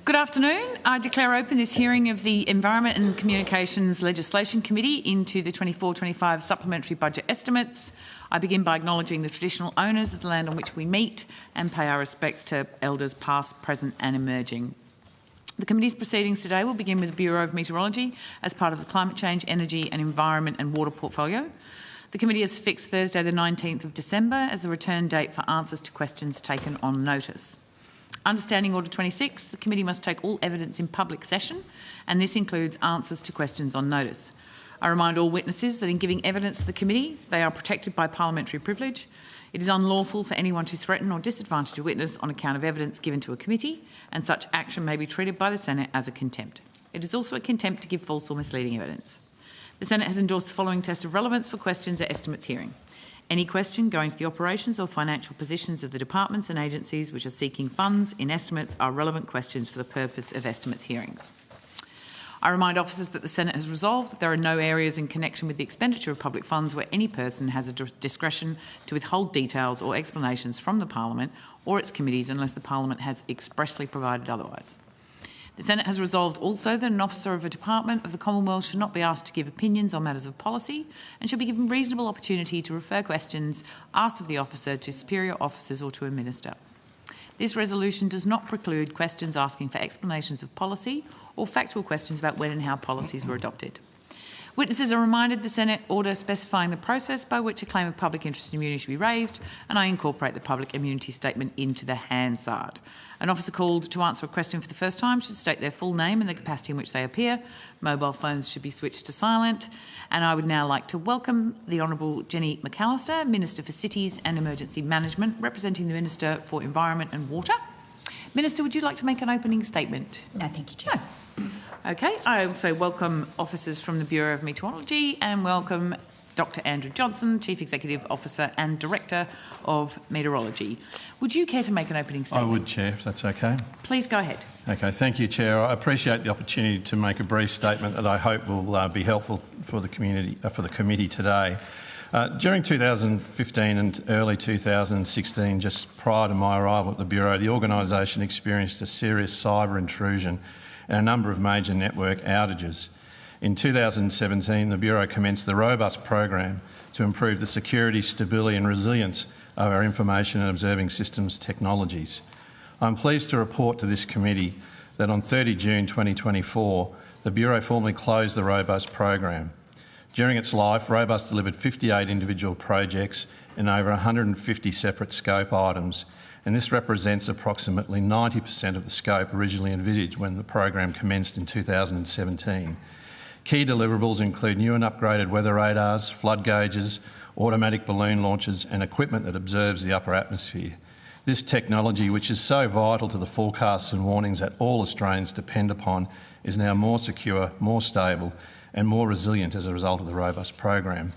Good afternoon. I declare open this hearing of the Environment and Communications Legislation Committee into the 24-25 supplementary budget estimates. I begin by acknowledging the traditional owners of the land on which we meet and pay our respects to elders past, present and emerging. The committee's proceedings today will begin with the Bureau of Meteorology as part of the Climate Change, Energy and Environment and Water portfolio. The committee has fixed Thursday the 19th of December as the return date for answers to questions taken on notice. Understanding Order 26, the committee must take all evidence in public session, and this includes answers to questions on notice. I remind all witnesses that in giving evidence to the committee, they are protected by parliamentary privilege. It is unlawful for anyone to threaten or disadvantage a witness on account of evidence given to a committee, and such action may be treated by the Senate as a contempt. It is also a contempt to give false or misleading evidence. The Senate has endorsed the following test of relevance for questions at estimates hearing. Any question going to the operations or financial positions of the departments and agencies which are seeking funds in estimates are relevant questions for the purpose of estimates hearings. I remind officers that the Senate has resolved that there are no areas in connection with the expenditure of public funds where any person has a discretion to withhold details or explanations from the Parliament or its committees unless the Parliament has expressly provided otherwise. The Senate has resolved also that an officer of a department of the Commonwealth should not be asked to give opinions on matters of policy and should be given reasonable opportunity to refer questions asked of the officer to superior officers or to a minister. This resolution does not preclude questions asking for explanations of policy or factual questions about when and how policies were adopted. Witnesses are reminded the Senate order specifying the process by which a claim of public interest and immunity should be raised, and I incorporate the public immunity statement into the Hansard. An officer called to answer a question for the first time should state their full name and the capacity in which they appear. Mobile phones should be switched to silent. And I would now like to welcome the Honourable Jenny McAllister, Minister for Cities and Emergency Management, representing the Minister for Environment and Water. Minister, would you like to make an opening statement? No, thank you, Chair. No. Okay, I also welcome officers from the Bureau of Meteorology and welcome Dr Andrew Johnson, Chief Executive Officer and Director of Meteorology. Would you care to make an opening statement? I would, Chair, if that's okay. Please go ahead. Okay, thank you, Chair. I appreciate the opportunity to make a brief statement that I hope will be helpful for the committee today. During 2015 and early 2016, just prior to my arrival at the Bureau, the organisation experienced a serious cyber intrusion and a number of major network outages. In 2017, the Bureau commenced the robust program to improve the security, stability and resilience of our information and observing systems technologies. I'm pleased to report to this committee that on 30 June 2024, the Bureau formally closed the robust program. During its life, Robust delivered 58 individual projects in over 150 separate scope items, and this represents approximately 90% of the scope originally envisaged when the program commenced in 2017. Key deliverables include new and upgraded weather radars, flood gauges, automatic balloon launchers and equipment that observes the upper atmosphere. This technology, which is so vital to the forecasts and warnings that all Australians depend upon, is now more secure, more stable and more resilient as a result of the Robust program.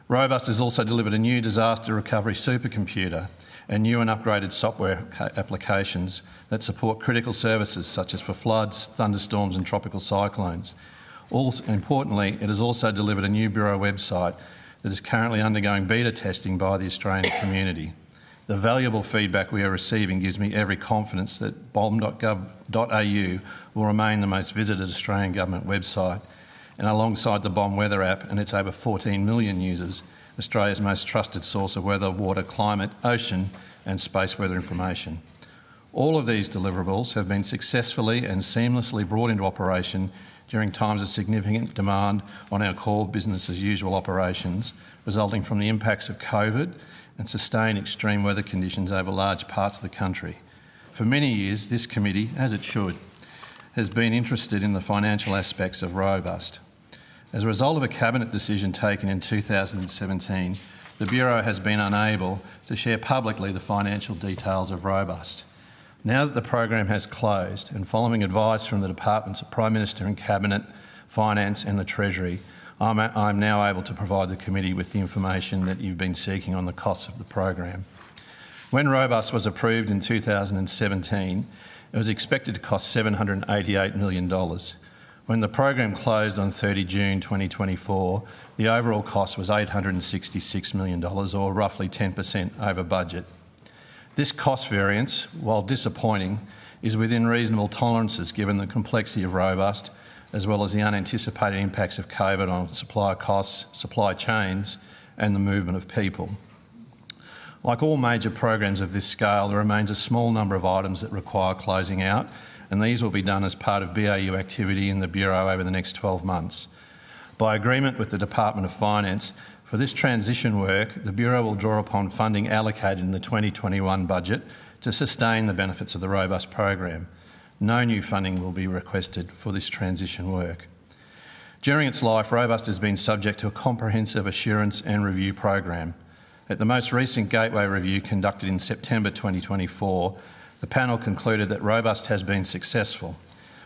Robust has also delivered a new disaster recovery supercomputer and new and upgraded software applications that support critical services such as for floods, thunderstorms and tropical cyclones. Also, importantly, it has also delivered a new Bureau website that is currently undergoing beta testing by the Australian community. The valuable feedback we are receiving gives me every confidence that bom.gov.au will remain the most visited Australian government website, and alongside the BOM Weather app and its over 14 million users, Australia's most trusted source of weather, water, climate, ocean and space weather information. All of these deliverables have been successfully and seamlessly brought into operation during times of significant demand on our core business as usual operations, resulting from the impacts of COVID and sustained extreme weather conditions over large parts of the country. For many years, this committee, as it should, has been interested in the financial aspects of Robust. As a result of a Cabinet decision taken in 2017, the Bureau has been unable to share publicly the financial details of Robust. Now that the program has closed and following advice from the Departments of Prime Minister and Cabinet, Finance and the Treasury, I'm now able to provide the committee with the information that you've been seeking on the costs of the program. When Robust was approved in 2017, it was expected to cost $788 million. When the program closed on 30 June 2024, the overall cost was $866 million, or roughly 10% over budget. This cost variance, while disappointing, is within reasonable tolerances given the complexity of robust, as well as the unanticipated impacts of COVID on supplier costs, supply chains, and the movement of people. Like all major programs of this scale, there remains a small number of items that require closing out, and these will be done as part of BAU activity in the Bureau over the next 12 months. By agreement with the Department of Finance, for this transition work, the Bureau will draw upon funding allocated in the 2021 budget to sustain the benefits of the Robust program. No new funding will be requested for this transition work. During its life, Robust has been subject to a comprehensive assurance and review program. At the most recent Gateway review conducted in September 2024, the panel concluded that Robust has been successful,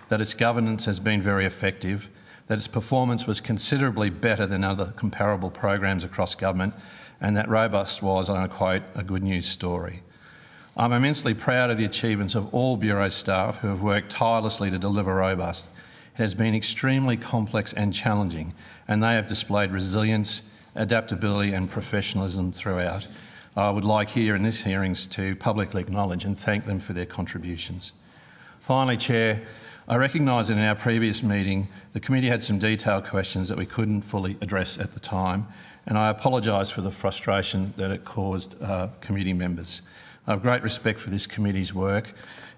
that its governance has been very effective, that its performance was considerably better than other comparable programs across government, and that Robust was, and I quote, a good news story. I'm immensely proud of the achievements of all Bureau staff who have worked tirelessly to deliver Robust. It has been extremely complex and challenging, and they have displayed resilience, adaptability and professionalism throughout. I would like here in this hearings to publicly acknowledge and thank them for their contributions. Finally, Chair, I recognise that in our previous meeting, the committee had some detailed questions that we couldn't fully address at the time, and I apologise for the frustration that it caused committee members. I have great respect for this committee's work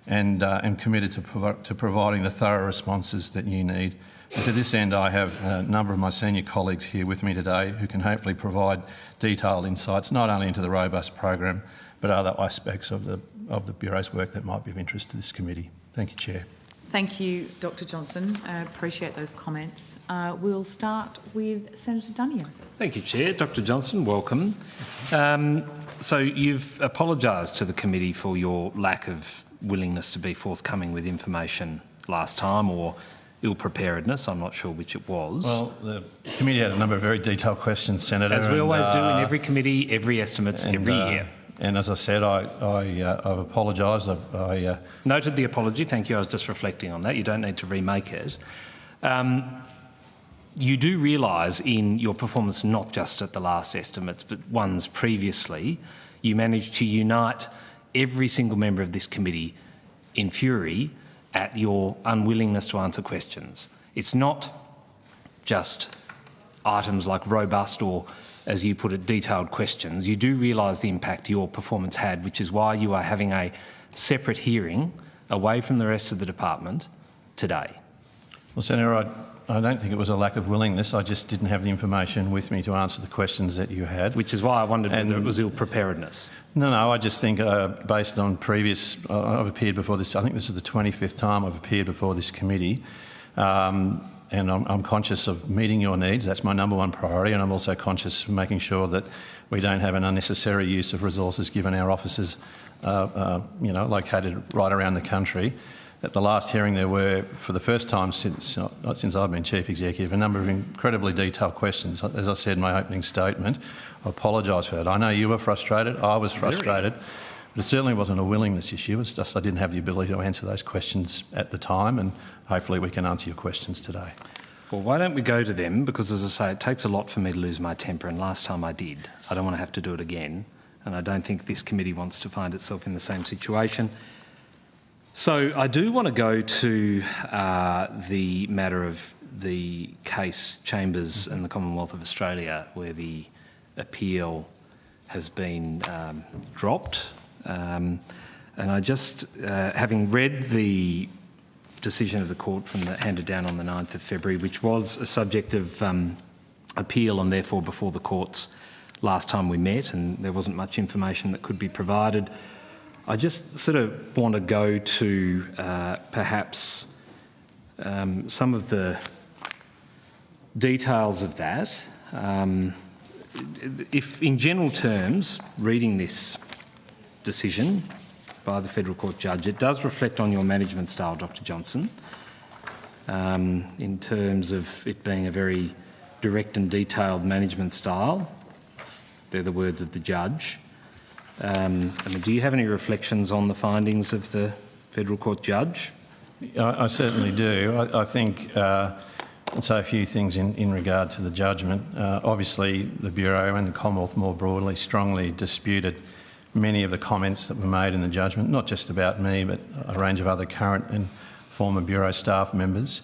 and am committed to providing the thorough responses that you need. And to this end, I have a number of my senior colleagues here with me today who can hopefully provide detailed insights not only into the Robust program but other aspects of the Bureau's work that might be of interest to this committee. Thank you, Chair. Thank you, Dr Johnson. I appreciate those comments. We'll start with Senator Dunnier. Thank you, Chair. Dr Johnson, welcome. So you've apologised to the committee for your lack of willingness to be forthcoming with information last time, or ill-preparedness, I'm not sure which it was. Well, the committee had a number of very detailed questions, Senator. As we always do in every committee, every estimates, every year. And as I said, I've apologised. I noted the apology, thank you. I was just reflecting on that. You don't need to remake it. You do realise in your performance, not just at the last estimates, but ones previously, you managed to unite every single member of this committee in fury at your unwillingness to answer questions. It's not just items like robust or, as you put it, detailed questions. You do realise the impact your performance had, which is why you are having a separate hearing away from the rest of the department today. Well, Senator, I don't think it was a lack of willingness. I just didn't have the information with me to answer the questions that you had. Which is why I wondered whether it was ill-preparedness. No, I just think based on previous... I've appeared before this... I think this is the 25th time I've appeared before this committee. And I'm conscious of meeting your needs. That's my number one priority. And I'm also conscious of making sure that we don't have an unnecessary use of resources given our offices, located right around the country. At the last hearing there were, for the first time since I've been Chief Executive, a number of incredibly detailed questions. As I said in my opening statement, I apologise for that. I know you were frustrated, I was frustrated, but it certainly wasn't a willingness issue. It's just I didn't have the ability to answer those questions at the time, and hopefully we can answer your questions today. Well, why don't we go to them? Because, as I say, it takes a lot for me to lose my temper, and last time I did. I don't want to have to do it again, and I don't think this committee wants to find itself in the same situation. So I do want to go to the matter of the case Chambers and the Commonwealth of Australia, where the appeal has been dropped. And I just, having read the decision of the court handed down on the 9th of February, which was a subject of appeal and therefore before the courts last time we met, and there wasn't much information that could be provided, I just sort of want to go to perhaps some of the details of that. If, in general terms, reading this decision by the Federal Court judge, it does reflect on your management style, Dr Johnson, in terms of it being a very direct and detailed management style. They're the words of the judge. Do you have any reflections on the findings of the Federal Court judge? I certainly do. I think I'll say a few things in regard to the judgment. Obviously, the Bureau and the Commonwealth more broadly strongly disputed many of the comments that were made in the judgment, not just about me, but a range of other current and former Bureau staff members.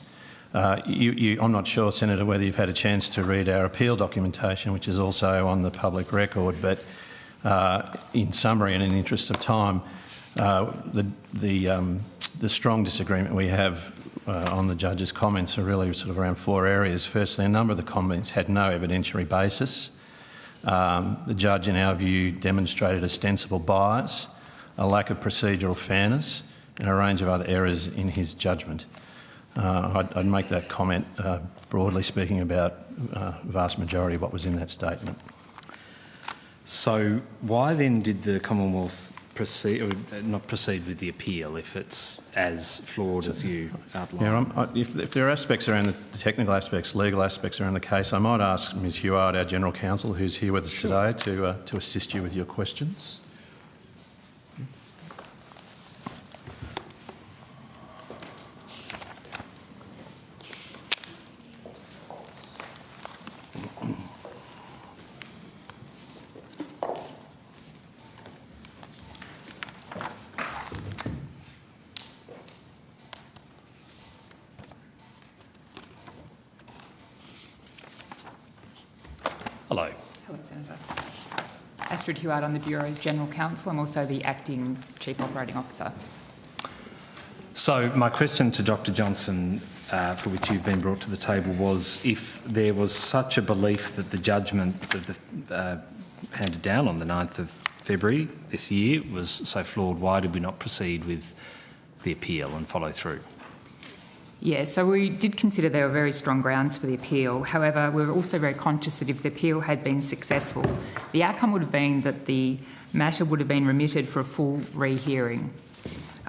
I'm not sure, Senator, whether you've had a chance to read our appeal documentation, which is also on the public record, but in summary and in the interest of time, the strong disagreement we have on the judge's comments are really sort of around 4 areas. Firstly, a number of the comments had no evidentiary basis. The judge, in our view, demonstrated ostensible bias, a lack of procedural fairness and a range of other errors in his judgment. I'd make that comment, broadly speaking, about the vast majority of what was in that statement. So why then did the Commonwealth not proceed with the appeal if it's as flawed as you outlined? Yeah, if there are aspects around the technical aspects, legal aspects around the case, I might ask Ms Huard, our General Counsel, who's here with us today, to assist you with your questions. Hello. Hello, Senator. Astrid Huard, I'm the Bureau's General Counsel. I'm also the Acting Chief Operating Officer. So my question to Dr Johnson, for which you've been brought to the table, was if there was such a belief that the judgment that handed down on the 9th of February this year was so flawed, why did we not proceed with the appeal and follow through? Yeah, so we did consider there were very strong grounds for the appeal. However, we were also very conscious that if the appeal had been successful, the outcome would have been that the matter would have been remitted for a full rehearing.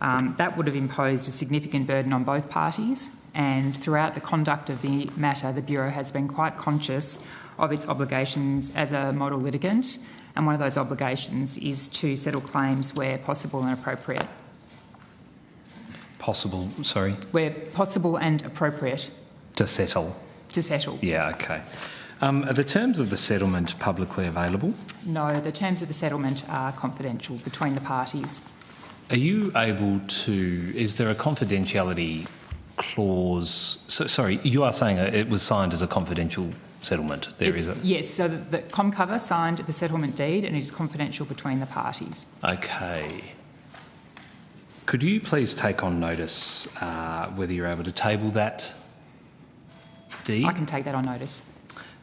That would have imposed a significant burden on both parties, and throughout the conduct of the matter, the Bureau has been quite conscious of its obligations as a model litigant, and one of those obligations is to settle claims where possible and appropriate. Possible, sorry? Where possible and appropriate. To settle? To settle. Yeah, okay. Are the terms of the settlement publicly available? No, the terms of the settlement are confidential between the parties. Are you able to... Is there a confidentiality clause... sorry, you are saying it was signed as a confidential settlement. Yes, so the Comcover signed the settlement deed and it is confidential between the parties. Okay. Could you please take on notice whether you're able to table that deed? I can take that on notice.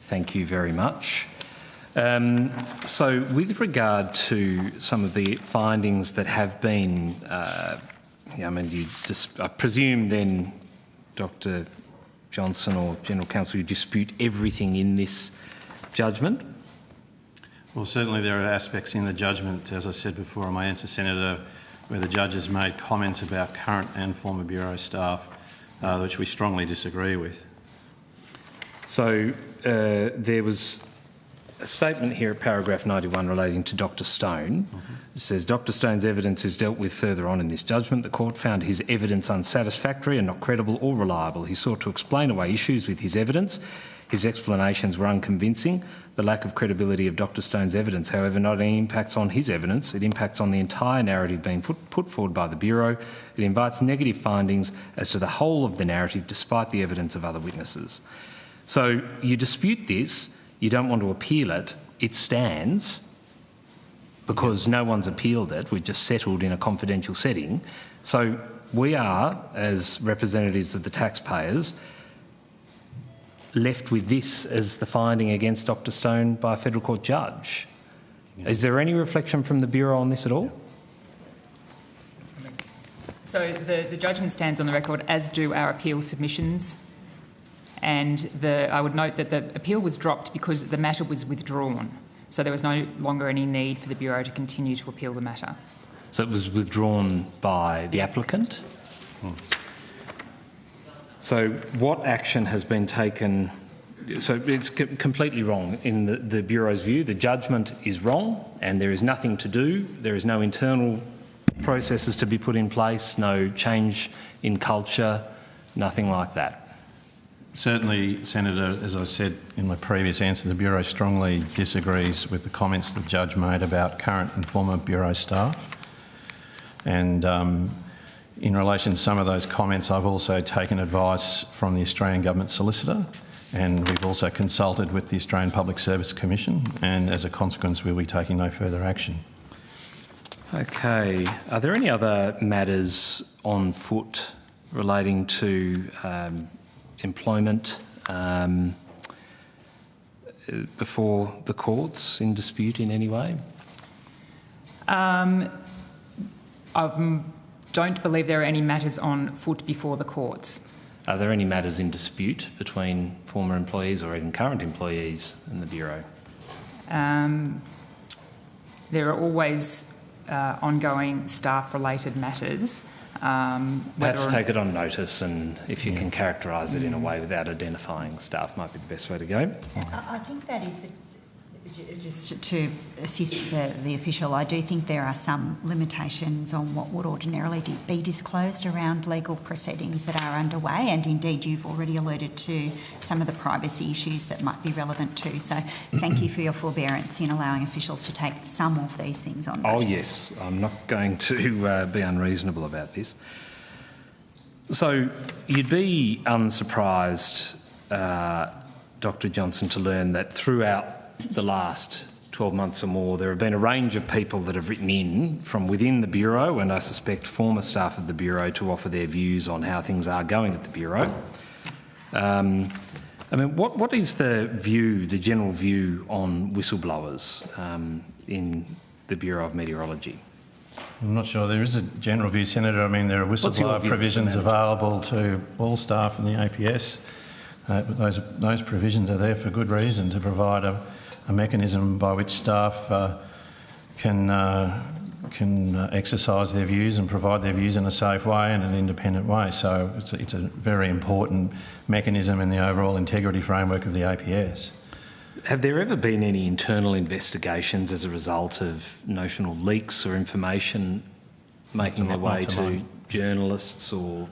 Thank you very much. So with regard to some of the findings that have been, I presume then, Dr Johnson or General Counsel, you dispute everything in this judgment? Well, certainly there are aspects in the judgment, as I said before in my answer, Senator, where the judge has made comments about current and former Bureau staff, which we strongly disagree with. So there was a statement here at paragraph 91 relating to Dr Stone. It says, Dr Stone's evidence is dealt with further on in this judgment. The court found his evidence unsatisfactory and not credible or reliable. He sought to explain away issues with his evidence. His explanations were unconvincing. The lack of credibility of Dr Stone's evidence, however, not only impacts on his evidence, it impacts on the entire narrative being put forward by the Bureau. It invites negative findings as to the whole of the narrative despite the evidence of other witnesses. So you dispute this, you don't want to appeal it, it stands because no one's appealed it, we've just settled in a confidential setting. So we are, as representatives of the taxpayers, left with this as the finding against Dr Stone by a federal court judge. Is there any reflection from the Bureau on this at all? So the judgment stands on the record, as do our appeal submissions. And I would note that the appeal was dropped because the matter was withdrawn. So there was no longer any need for the Bureau to continue to appeal the matter. So it was withdrawn by the applicant? So what action has been taken? So it's completely wrong in the Bureau's view. The judgment is wrong and there is nothing to do. There is no internal processes to be put in place, no change in culture, nothing like that. Certainly, Senator, as I said in my previous answer, the Bureau strongly disagrees with the comments the judge made about current and former Bureau staff. And in relation to some of those comments, I've also taken advice from the Australian Government Solicitor, and we've also consulted with the Australian Public Service Commission, and as a consequence, we'll be taking no further action. Okay. Are there any other matters on foot relating to employment before the courts in dispute in any way? I don't believe there are any matters on foot before the courts. Are there any matters in dispute between former employees or even current employees in the Bureau? There are always ongoing staff-related matters. Perhaps take it on notice, and if you can characterise it in a way without identifying staff might be the best way to go. I think that is just to assist the official, I do think there are some limitations on what would ordinarily be disclosed around legal proceedings that are underway, and indeed you've already alluded to some of the privacy issues that might be relevant too. So thank you for your forbearance in allowing officials to take some of these things on notice. Oh yes, I'm not going to be unreasonable about this. So you'd be unsurprised, Dr. Johnson, to learn that throughout the last 12 months or more, there have been a range of people that have written in from within the Bureau, and I suspect former staff of the Bureau, to offer their views on how things are going at the Bureau. I mean, what is the view, the general view on whistleblowers in the Bureau of Meteorology? I'm not sure there is a general view, Senator. I mean, there are whistleblower provisions available to all staff in the APS. Those provisions are there for good reason, to provide a mechanism by which staff can exercise their views and provide their views in a safe way and an independent way. So it's a very important mechanism in the overall integrity framework of the APS. Have there ever been any internal investigations as a result of notional leaks or information making their way to journalists or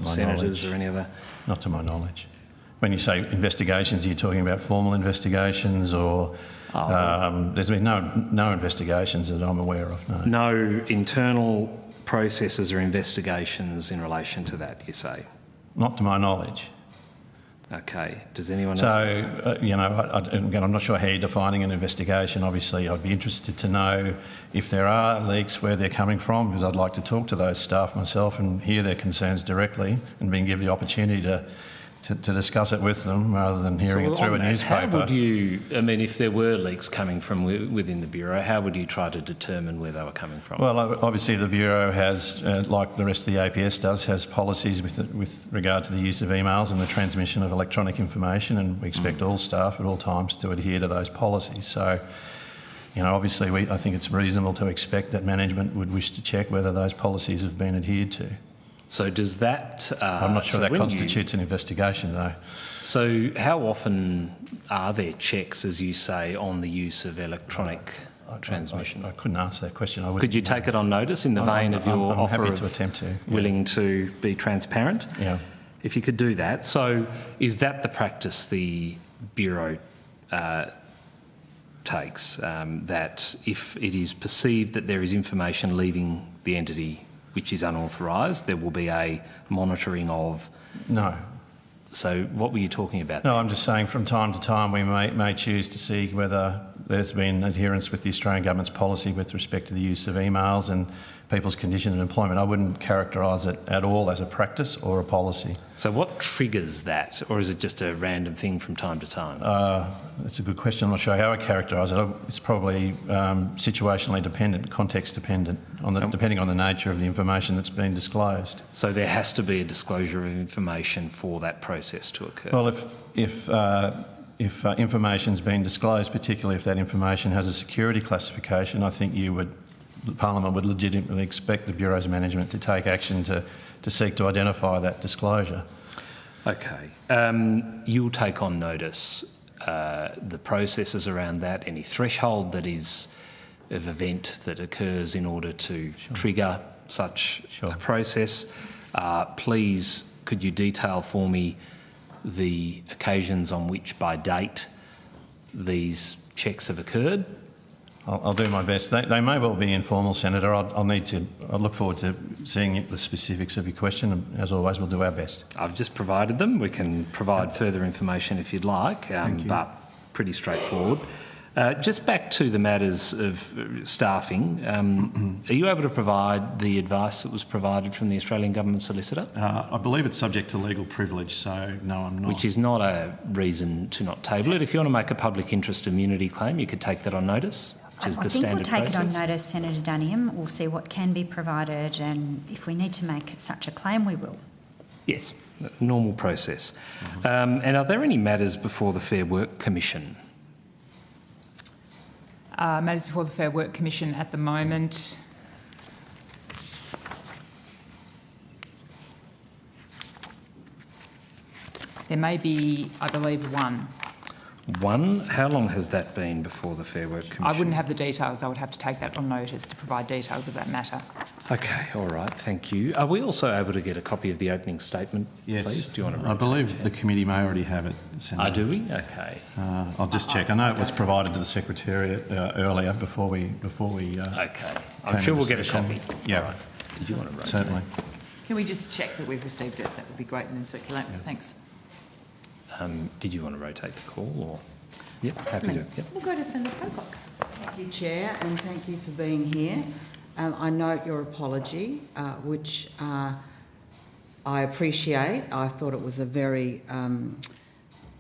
senators or any other? Not to my knowledge. When you say investigations, are you talking about formal investigations, or there's been no investigations that I'm aware of? No internal processes or investigations in relation to that, you say? Not to my knowledge. Okay. Does anyone else? So, again, I'm not sure how you're defining an investigation. Obviously, I'd be interested to know if there are leaks, where they're coming from, because I'd like to talk to those staff myself and hear their concerns directly, and being given the opportunity to discuss it with them rather than hearing it through a newspaper. How would you, I mean, if there were leaks coming from within the Bureau, how would you try to determine where they were coming from? Well, obviously the Bureau has, like the rest of the APS does, has policies with regard to the use of emails and the transmission of electronic information, and we expect all staff at all times to adhere to those policies. So, obviously I think it's reasonable to expect that management would wish to check whether those policies have been adhered to. So does that... I'm not sure that constitutes an investigation, though. So how often are there checks, as you say, on the use of electronic transmission? I couldn't answer that question. Could you take it on notice in the vein of your offer happy of to attempt to, willing to be transparent? Yeah. If you could do that. So is that the practice the Bureau takes, that if it is perceived that there is information leaving the entity which is unauthorised, there will be a monitoring of? No. So what were you talking about? No, I'm just saying from time to time we may choose to see whether there's been adherence with the Australian Government's policy with respect to the use of emails and people's conditions of employment. I wouldn't characterise it at all as a practice or a policy. So what triggers that, or is it just a random thing from time to time? That's a good question. I'm not sure how I characterise it. It's probably situationally dependent, context dependent, depending on the nature of the information that's been disclosed. So there has to be a disclosure of information for that process to occur? Well, if information's been disclosed, particularly if that information has a security classification, I think Parliament would legitimately expect the Bureau's management to take action to seek to identify that disclosure. Okay. You'll take on notice the processes around that, any threshold that is of event that occurs in order to trigger such a process. Please, could you detail for me the occasions on which, by date, these checks have occurred? I'll do my best. They may well be informal, Senator. I'll look forward to seeing the specifics of your question, and as always, we'll do our best. I've just provided them. We can provide further information if you'd like, but pretty straightforward. Just back to the matters of staffing, are you able to provide the advice that was provided from the Australian Government Solicitor? I believe it's subject to legal privilege, so no, I'm not. Which is not a reason to not table it. If you want to make a public interest immunity claim, you could take that on notice, which is the standard process. I think we'll take it on notice, Senator Duniam. We'll see what can be provided, and if we need to make such a claim, we will. Yes, normal process. And are there any matters before the Fair Work Commission? Matters before the Fair Work Commission at the moment. There may be, I believe, one. One? How long has that been before the Fair Work Commission? I wouldn't have the details. I would have to take that on notice to provide details of that matter. Okay, all right, thank you. Are we also able to get a copy of the opening statement, yes, please? Do you want to I believe the committee may already have it, Senator. Do we? Okay. I'll just check. I know it was provided to the Secretariat earlier before we. Okay. I'm sure we'll get a copy. Yeah. Right. Did you want to rotate? Certainly. Can we just check that we've received it? That would be great, and then circulate. Yeah. Thanks. Did you want to rotate the call, or? Yep, Certainly. happy to. Yep. We'll go to Senator Pocox. Thank you, Chair, and thank you for being here. I note your apology, which I appreciate. I thought it was a very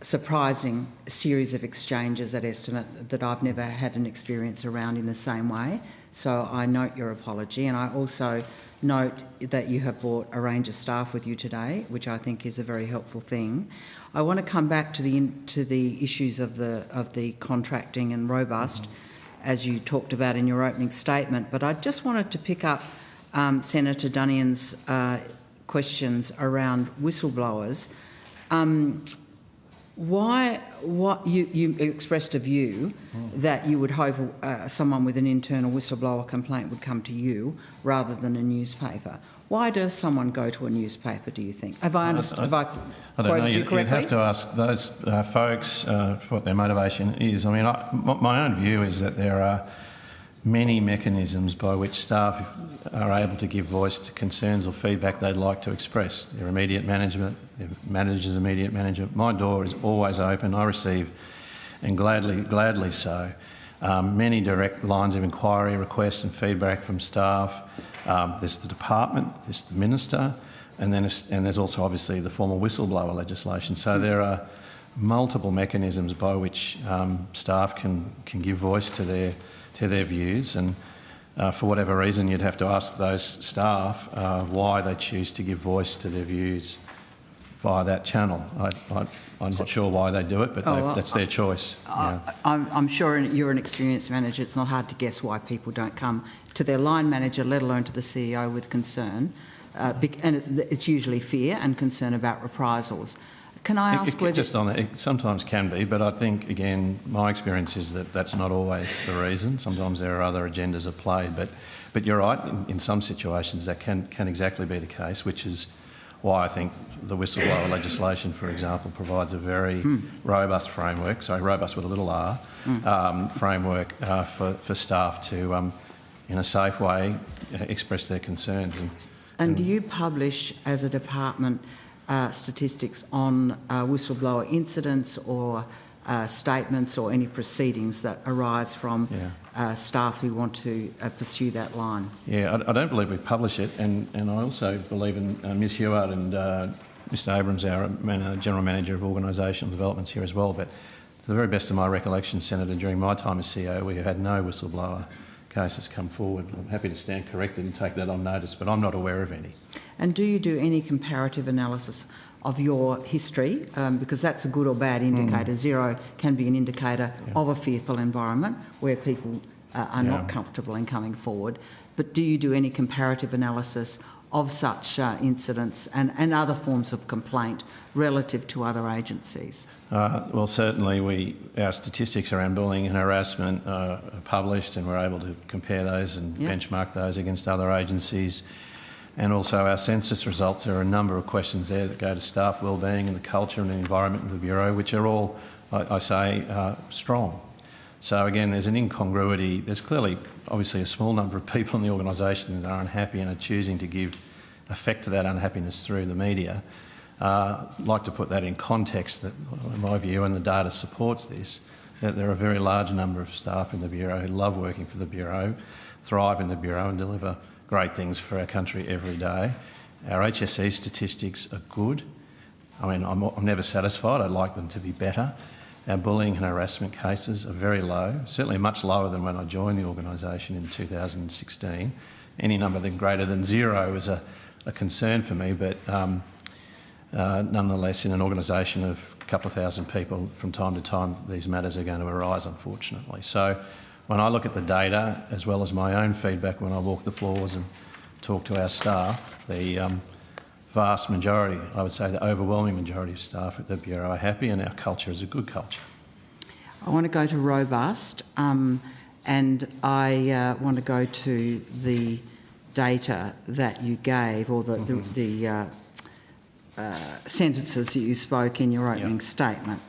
surprising series of exchanges at Estimate that I've never had an experience around in the same way. So I note your apology, and I also note that you have brought a range of staff with you today, which I think is a very helpful thing. I want to come back to the issues of the contracting and robust, as you talked about in your opening statement. But I just wanted to pick up Senator Duniam's questions around whistleblowers. What you expressed a view that you would hope someone with an internal whistleblower complaint would come to you rather than a newspaper. Why does someone go to a newspaper, do you think? Have I quoted you correctly? You'd have to ask those folks for what their motivation is. I mean, my own view is that there are many mechanisms by which staff are able to give voice to concerns or feedback they'd like to express. Their immediate management, their manager's immediate manager. My door is always open. I receive, and gladly so, many direct lines of inquiry, requests and feedback from staff. There's the department, there's the minister, and there's also obviously the formal whistleblower legislation. So there are multiple mechanisms by which staff can give voice to their views, and for whatever reason you'd have to ask those staff why they choose to give voice to their views via that channel. I'm not sure why they do it, but that's their choice. I'm sure you're an experienced manager. It's not hard to guess why people don't come to their line manager, let alone to the CEO, with concern. And it's usually fear and concern about reprisals. Can I ask whether... It sometimes can be, but I think, again, my experience is that that's not always the reason. Sometimes there are other agendas at play. But you're right, in some situations that can exactly be the case, which is why I think the whistleblower legislation, for example, provides a very robust framework, robust with a little r, framework for staff to, in a safe way, express their concerns. And do you publish, as a department, statistics on whistleblower incidents or statements or any proceedings that arise from staff who want to pursue that line? Yeah, I don't believe we publish it, and I also believe in Ms Heward and Mr Abrams, our General Manager of Organisational Developments here as well, but to the very best of my recollection, Senator, during my time as CEO, we had no whistleblower cases come forward. I'm happy to stand corrected and take that on notice, but I'm not aware of any. And do you do any comparative analysis of your history? Because that's a good or bad indicator. Zero can be an indicator of a fearful environment where people are not comfortable in coming forward. But do you do any comparative analysis of such incidents and other forms of complaint relative to other agencies? Well, certainly our statistics around bullying and harassment are published, and we're able to compare those and benchmark those against other agencies. and also our census results. There are a number of questions there that go to staff wellbeing and the culture and the environment of the Bureau, which are all, I say, strong. So again, there's an incongruity. There's clearly, obviously, a small number of people in the organisation that are unhappy and are choosing to give effect to that unhappiness through the media. I'd like to put that in context that, in my view, and the data supports this, that there are a very large number of staff in the Bureau who love working for the Bureau, thrive in the Bureau and deliver great things for our country every day. Our HSE statistics are good. I mean, I'm never satisfied. I'd like them to be better. Our bullying and harassment cases are very low, certainly much lower than when I joined the organisation in 2016. Any number greater than 0 is a concern for me, but nonetheless, in an organisation of a couple of thousand people, from time to time, these matters are going to arise, unfortunately. So when I look at the data, as well as my own feedback when I walk the floors and talk to our staff, the vast majority, I would say the overwhelming majority of staff at the Bureau are happy, and our culture is a good culture. I want to go to robust, and I want to go to the data that you gave, or the sentences that you spoke in your opening statement.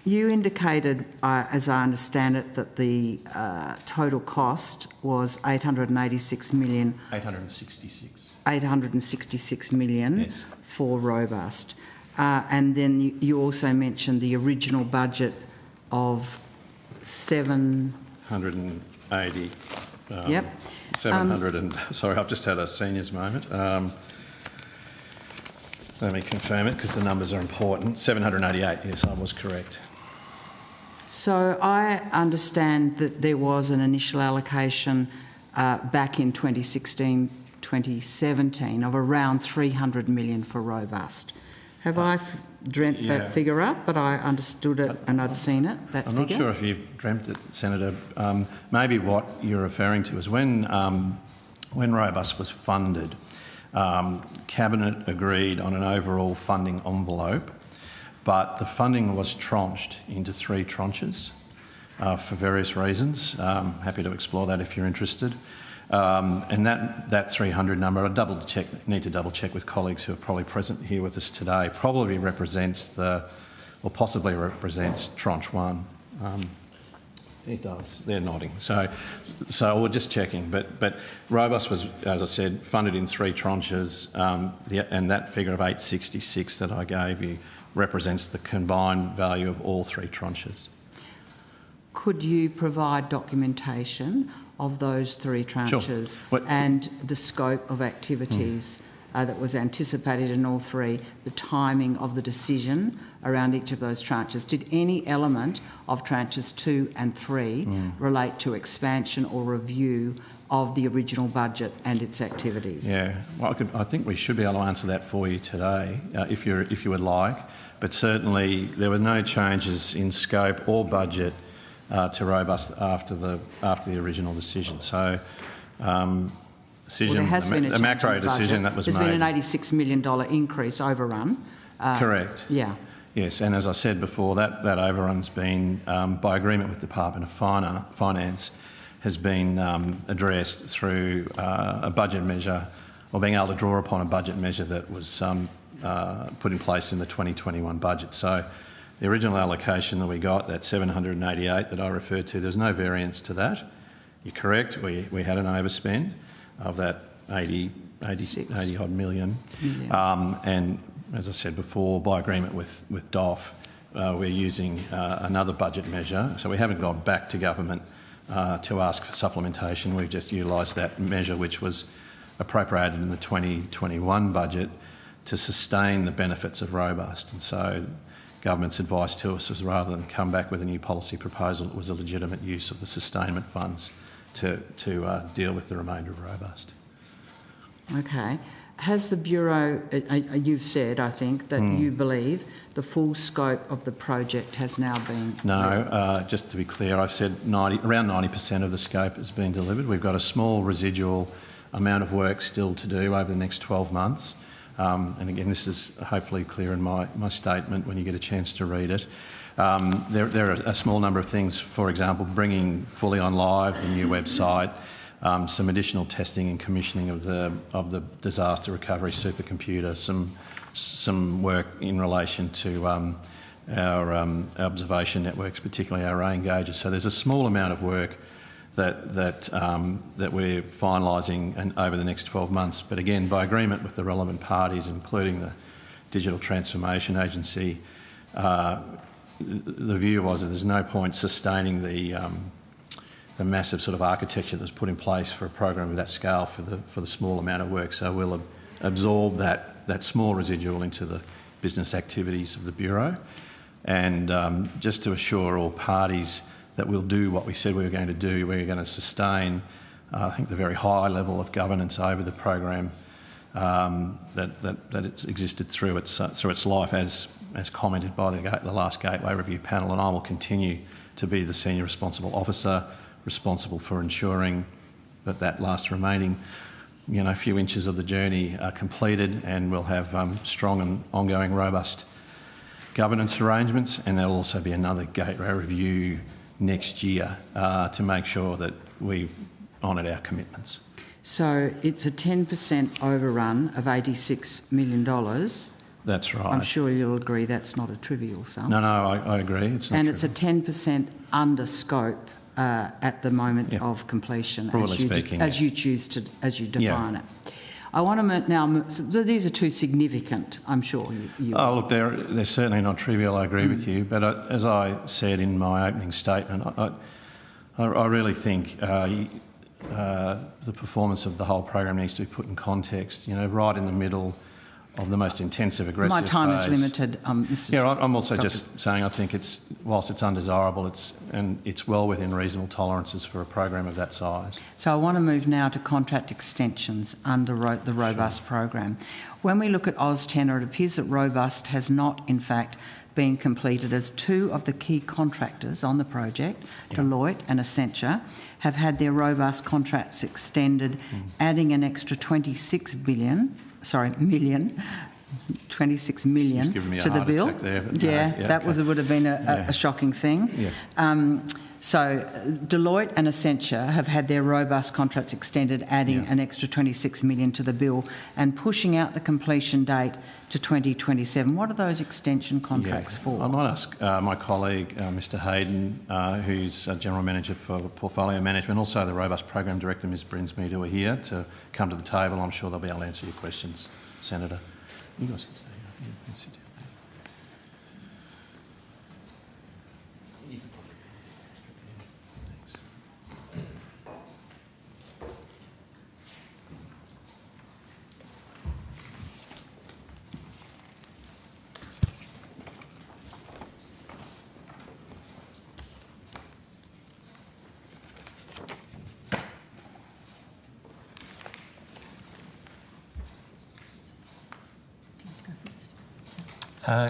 You indicated, as I understand it, that the total cost was 886 million. 866 million, yes, for robust. And then you also mentioned the original budget of 780. Yep. 700 sorry, I've just had a seniors moment. Let me confirm it because the numbers are important. 788, yes, I was correct. So I understand that there was an initial allocation back in 2016-2017 of around 300 million for robust. Have I dreamt that figure up, but I understood it and I'd seen it, that I'm figure? I'm not sure if you've dreamt it, Senator. Maybe what you're referring to is when robust was funded, Cabinet agreed on an overall funding envelope, but the funding was tranched into 3 tranches for various reasons. Happy to explore that if you're interested. And that 300 number, I need to double check with colleagues who are probably present here with us today, probably represents or possibly represents tranche 1. It does. They're nodding. So we're just checking. But robust was, as I said, funded in 3 tranches, and that figure of 866 that I gave you represents the combined value of all 3 tranches. Could you provide documentation of those 3 tranches, sure, and the scope of activities that was anticipated in all 3, the timing of the decision around each of those tranches? Did any element of tranches 2 and 3 relate to expansion or review of the original budget and its activities? Yeah, well, I think we should be able to answer that for you today, if you would like. But certainly there were no changes in scope or budget to robust after the original decision. So, there has been a macro decision that was made. There's been an $86 million increase overrun. Correct. Yeah. Yes, and as I said before, that overrun's been, by agreement with the Department of Finance, has been addressed through a budget measure, or being able to draw upon a budget measure that was put in place in the 2021 budget. So the original allocation that we got, that 788 that I referred to, there's no variance to that. You're correct, we had an overspend of that 80 odd million. And as I said before, by agreement with DOF, we're using another budget measure. So we haven't gone back to government to ask for supplementation. We've just utilised that measure, which was appropriated in the 2021 budget to sustain the benefits of robust. And so government's advice to us was, rather than come back with a new policy proposal, it was a legitimate use of the sustainment funds to deal with the remainder of robust. Okay. Has the Bureau, you've said, I think, that you believe the full scope of the project has now been realised? Just to be clear, I've said around 90% of the scope has been delivered. We've got a small residual amount of work still to do over the next 12 months. And again, this is hopefully clear in my statement when you get a chance to read it. There are a small number of things, for example, bringing fully on live the new website, some additional testing and commissioning of the disaster recovery supercomputer, some work in relation to our observation networks, particularly our rain gauges. So there's a small amount of work that we're finalising and over the next 12 months. But again, by agreement with the relevant parties, including the Digital Transformation Agency, the view was that there's no point sustaining the massive sort of architecture that's put in place for a program of that scale for the small amount of work. So we'll absorb that small residual into the business activities of the Bureau, and just to assure all parties that we'll do what we said we were going to do. We're going to sustain, I think, the very high level of governance over the program that it's existed through its life, as commented by the last Gateway Review panel, and I will continue to be the senior responsible officer responsible for ensuring that last remaining few inches of the journey are completed, and we'll have strong and ongoing robust governance arrangements, and there'll also be another Gateway Review next year to make sure that we've honoured our commitments. So it's a 10% overrun of $86 million. That's right. I'm sure you'll agree that's not a trivial sum. No, I agree. It's not. And it's a 10% under scope at the moment of completion, as you define it. I want to now. So these are two significant. I'm sure you. Oh, look, they're certainly not trivial. I agree with you. But as I said in my opening statement, I really think the performance of the whole program needs to be put in context. Right in the middle of the most intensive, aggressive My time phase. is limited, Mr. I'm also just saying I think whilst it's undesirable, it's well within reasonable tolerances for a program of that size. So I want to move now to contract extensions under the Robust program. When we look at AUSTender, it appears that Robust has not, in fact, been completed, as two of the key contractors on the project, Deloitte and Accenture, have had their Robust contracts extended, adding an extra 26 million to the bill. That would have been a shocking thing. So Deloitte and Accenture have had their Robust contracts extended, adding an extra 26 million to the bill and pushing out the completion date to 2027. What are those extension contracts for? I might ask my colleague, Mr Hayden, who's General Manager for Portfolio Management, also the Robust Program Director, Ms Brinsmead, who are here to come to the table. I'm sure they'll be able to answer your questions, Senator. You guys can stay here. You can sit down there.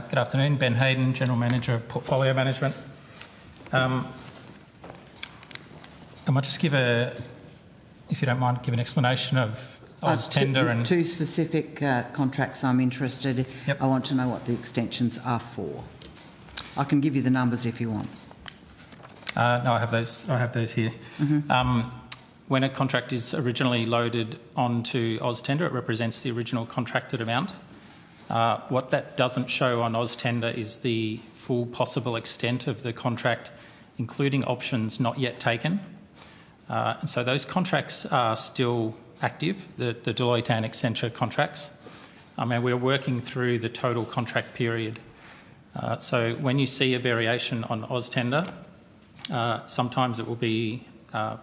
Good afternoon, Ben Hayden, General Manager of Portfolio Management. I might just give if you don't mind, give an explanation of AUSTender and... Two specific contracts I'm interested in. Yep. I want to know what the extensions are for. I can give you the numbers if you want. No, I have those here. When a contract is originally loaded onto AUSTender, it represents the original contracted amount. What that doesn't show on AUSTender is the full possible extent of the contract, including options not yet taken. And so those contracts are still active, the Deloitte and Accenture contracts. And we're working through the total contract period. So when you see a variation on AUSTender, sometimes it will be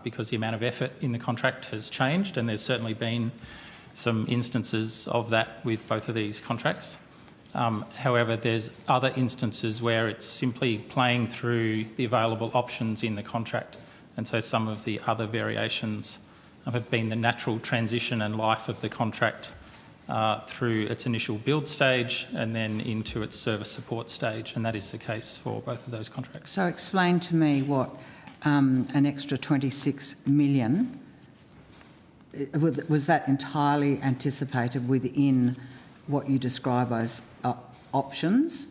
because the amount of effort in the contract has changed, and there's certainly been some instances of that with both of these contracts. However, there's other instances where it's simply playing through the available options in the contract. And so some of the other variations have been the natural transition and life of the contract through its initial build stage and then into its service support stage. And that is the case for both of those contracts. So explain to me what an extra 26 million, was that entirely anticipated within what you describe as options?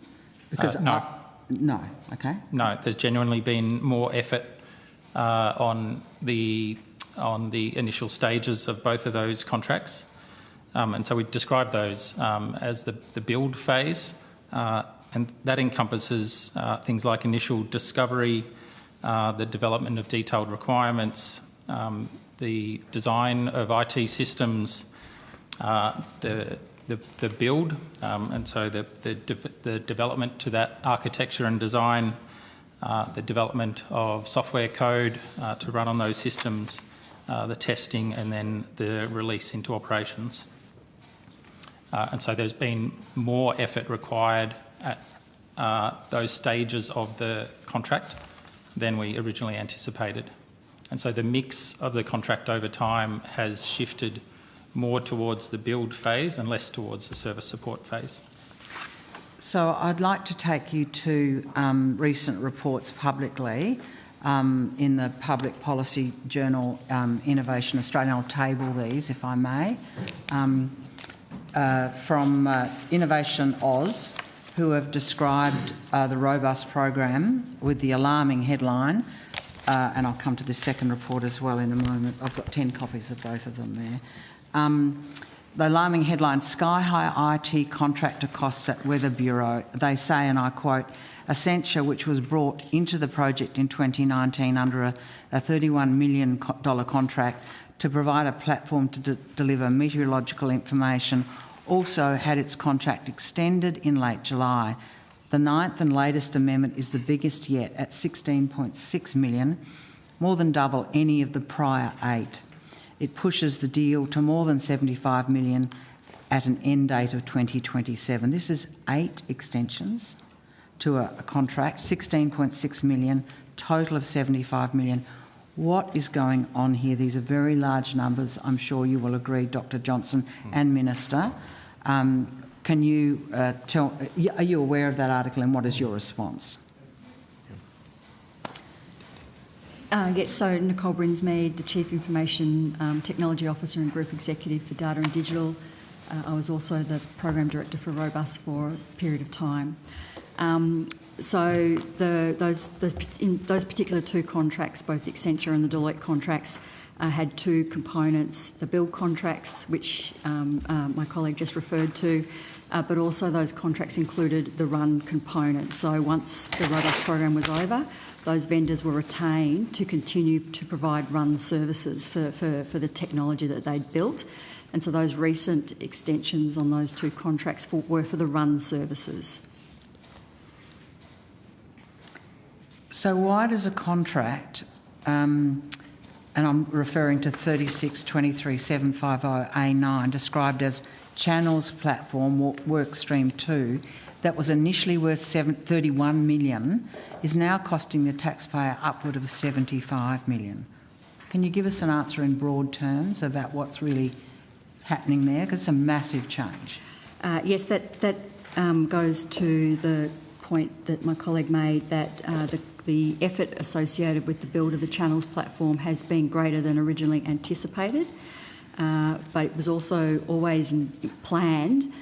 Because no. No, okay. No, there's genuinely been more effort on the on the initial stages of both of those contracts. And so we describe those as the build phase, and that encompasses things like initial discovery, the development of detailed requirements, the design of IT systems, the build, and so the development to that architecture and design, the development of software code to run on those systems, the testing, and then the release into operations. And so there's been more effort required at those stages of the contract than we originally anticipated. And so the mix of the contract over time has shifted more towards the build phase and less towards the service support phase. So I'd like to take you to recent reports publicly in the Public Policy Journal, Innovation Australia. I'll table these, if I may. From Innovation Oz, who have described the robust program with the alarming headline, and I'll come to this second report as well in a moment. I've got 10 copies of both of them there. The alarming headline, sky-high IT contractor costs at Weather Bureau. They say, and I quote, Accenture, which was brought into the project in 2019 under a $31 million contract to provide a platform to deliver meteorological information, also had its contract extended in late July. The ninth and latest amendment is the biggest yet at $16.6 million, more than double any of the prior 8. It pushes the deal to more than $75 million at an end date of 2027. This is 8 extensions to a contract, $16.6 million, total of $75 million. What is going on here? These are very large numbers. I'm sure you will agree, Dr. Johnson and Minister. Can you tell, are you aware of that article and what is your response? Yes, so Nicole Brinsmead, the Chief Information Technology Officer and Group Executive for Data and Digital. I was also the Program Director for Robust for a period of time. So those particular 2 contracts, both Accenture and the Deloitte contracts, had 2 components, the build contracts, which my colleague just referred to, but also those contracts included the run component. So once the Robust program was over, those vendors were retained to continue to provide run services for the technology that they'd built. And so those recent extensions on those 2 contracts were for the run services. So why does a contract, and I'm referring to 3623-750A9, described as Channels Platform Workstream 2, that was initially worth $31 million, is now costing the taxpayer upward of $75 million. Can you give us an answer in broad terms about what's really happening there? Because it's a massive change. Yes, that goes to the point that my colleague made, that the effort associated with the build of the Channels platform has been greater than originally anticipated, but it was also always planned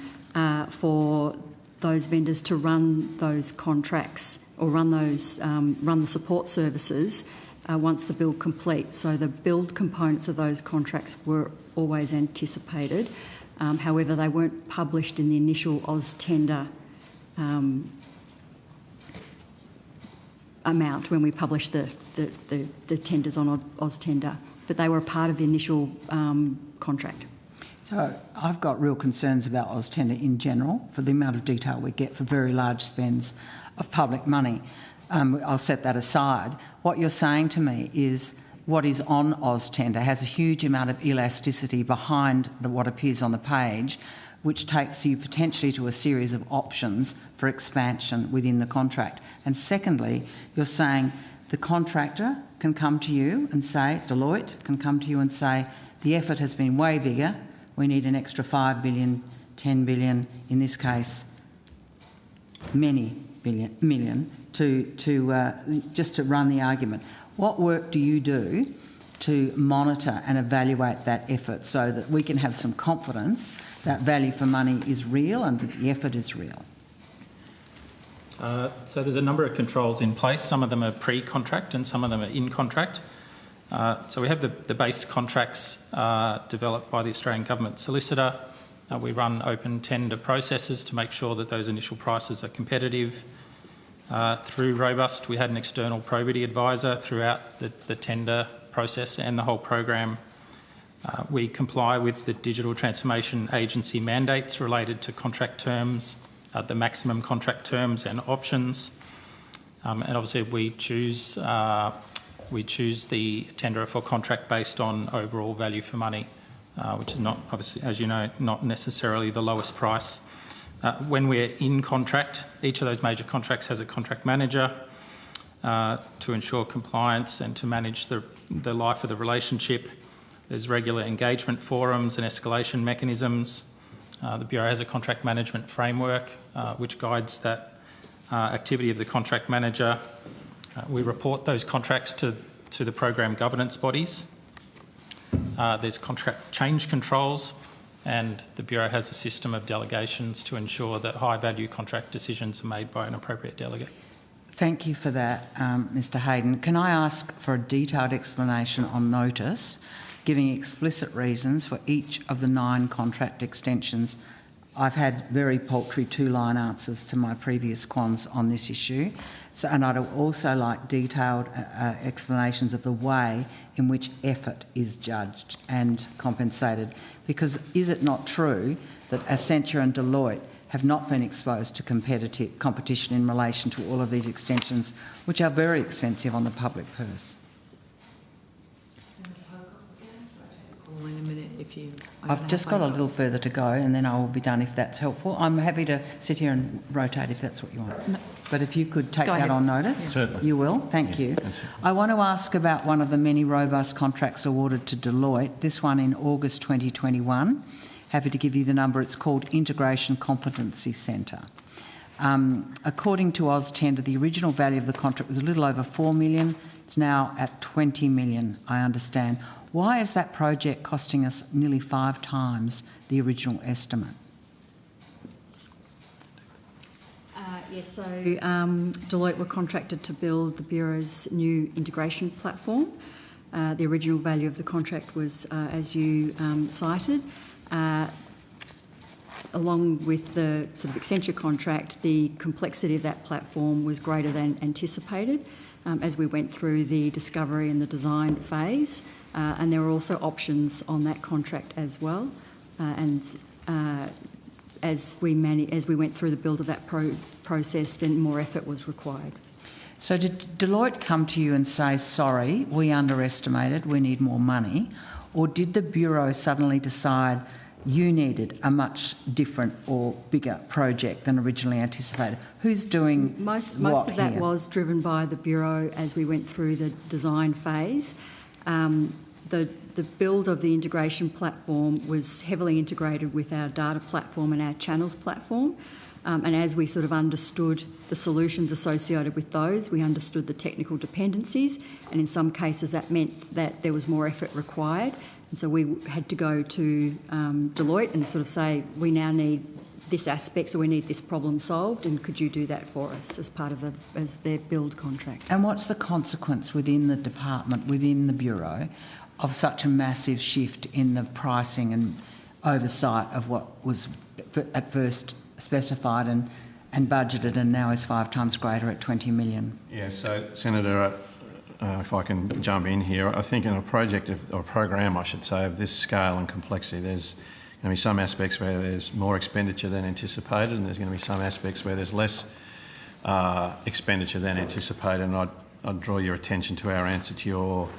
for those vendors to run those contracts or run the support services once the build complete. So the build components of those contracts were always anticipated. However, they weren't published in the initial Oz tender amount when we published the tenders on Oz tender, but they were part of the initial contract. So I've got real concerns about Oz tender in general for the amount of detail we get for very large spends of public money. I'll set that aside. What you're saying to me is what is on Oz tender has a huge amount of elasticity behind what appears on the page, which takes you potentially to a series of options for expansion within the contract. And secondly, you're saying the contractor can come to you and say, Deloitte can come to you and say, the effort has been way bigger, we need an extra $5 billion, $10 billion, in this case, many million, just to run the argument. What work do you do to monitor and evaluate that effort so that we can have some confidence that value for money is real and that the effort is real? So there's a number of controls in place. Some of them are pre-contract and some of them are in contract. So we have the base contracts developed by the Australian Government Solicitor. We run open tender processes to make sure that those initial prices are competitive. Through Robust, we had an external probity advisor throughout the tender process and the whole program. We comply with the Digital Transformation Agency mandates related to contract terms, the maximum contract terms and options. And obviously we choose the tenderer for contract based on overall value for money, which is not, obviously, as you know, not necessarily the lowest price. When we're in contract, each of those major contracts has a contract manager to ensure compliance and to manage the life of the relationship. There's regular engagement forums and escalation mechanisms. The Bureau has a contract management framework which guides that activity of the contract manager. We report those contracts to the program governance bodies. There's contract change controls, and the Bureau has a system of delegations to ensure that high-value contract decisions are made by an appropriate delegate. Thank you for that, Mr Hayden. Can I ask for a detailed explanation on notice, giving explicit reasons for each of the 9 contract extensions? I've had very paltry 2-line answers to my previous quans on this issue, and I'd also like detailed explanations of the way in which effort is judged and compensated, because is it not true that Accenture and Deloitte have not been exposed to competition in relation to all of these extensions, which are very expensive on the public purse? I've just got a little further to go and then I will be done if that's helpful. I'm happy to sit here and rotate if that's what you want. No. But if you could take that on notice. Certainly. You will? Thank you. I want to ask about one of the many robust contracts awarded to Deloitte, this one in August 2021. Happy to give you the number. It's called Integration Competency Centre. According to AUSTender, the original value of the contract was a little over $4 million. It's now at $20 million, I understand. Why is that project costing us nearly 5 times the original estimate? Yes, so Deloitte were contracted to build the Bureau's new integration platform. The original value of the contract was, as you cited, along with the sort of Accenture contract, the complexity of that platform was greater than anticipated as we went through the discovery and the design phase. And there were also options on that contract as well. As we went through the build of that process, then more effort was required. So did Deloitte come to you and say, sorry, we underestimated, we need more money? Or did the Bureau suddenly decide you needed a much different or bigger project than originally anticipated? Who's doing most of that here? Was driven by the Bureau as we went through the design phase. The build of the integration platform was heavily integrated with our data platform and our channels platform. And as we sort of understood the solutions associated with those, we understood the technical dependencies, and in some cases that meant that there was more effort required. And so we had to go to Deloitte and sort of say, we now need this aspect, so we need this problem solved, and could you do that for us as part of as their build contract? And what's the consequence within the department, within the Bureau, of such a massive shift in the pricing and oversight of what was at first specified and budgeted and now is 5 times greater at $20 million? Yeah, so Senator, if I can jump in here, I think in a project or program, I should say, of this scale and complexity, there's going to be some aspects where there's more expenditure than anticipated, and there's going to be some aspects where there's less expenditure than anticipated. And I'd draw your attention to our answer to your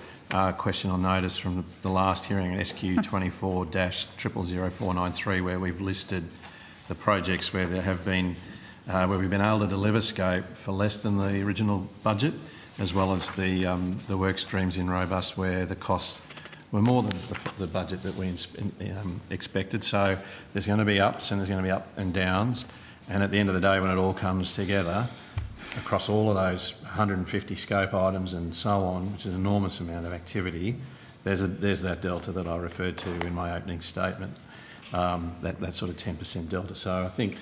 question on notice from the last hearing, SQ 24-000493, where we've listed the projects where there have been, where we've been able to deliver scope for less than the original budget, as well as the work streams in Robust where the costs were more than the budget that we expected. So there's going to be ups and there's going to be up and downs. And at the end of the day, when it all comes together, across all of those 150 scope items and so on, which is an enormous amount of activity, there's that delta that I referred to in my opening statement, that sort of 10% delta. So I think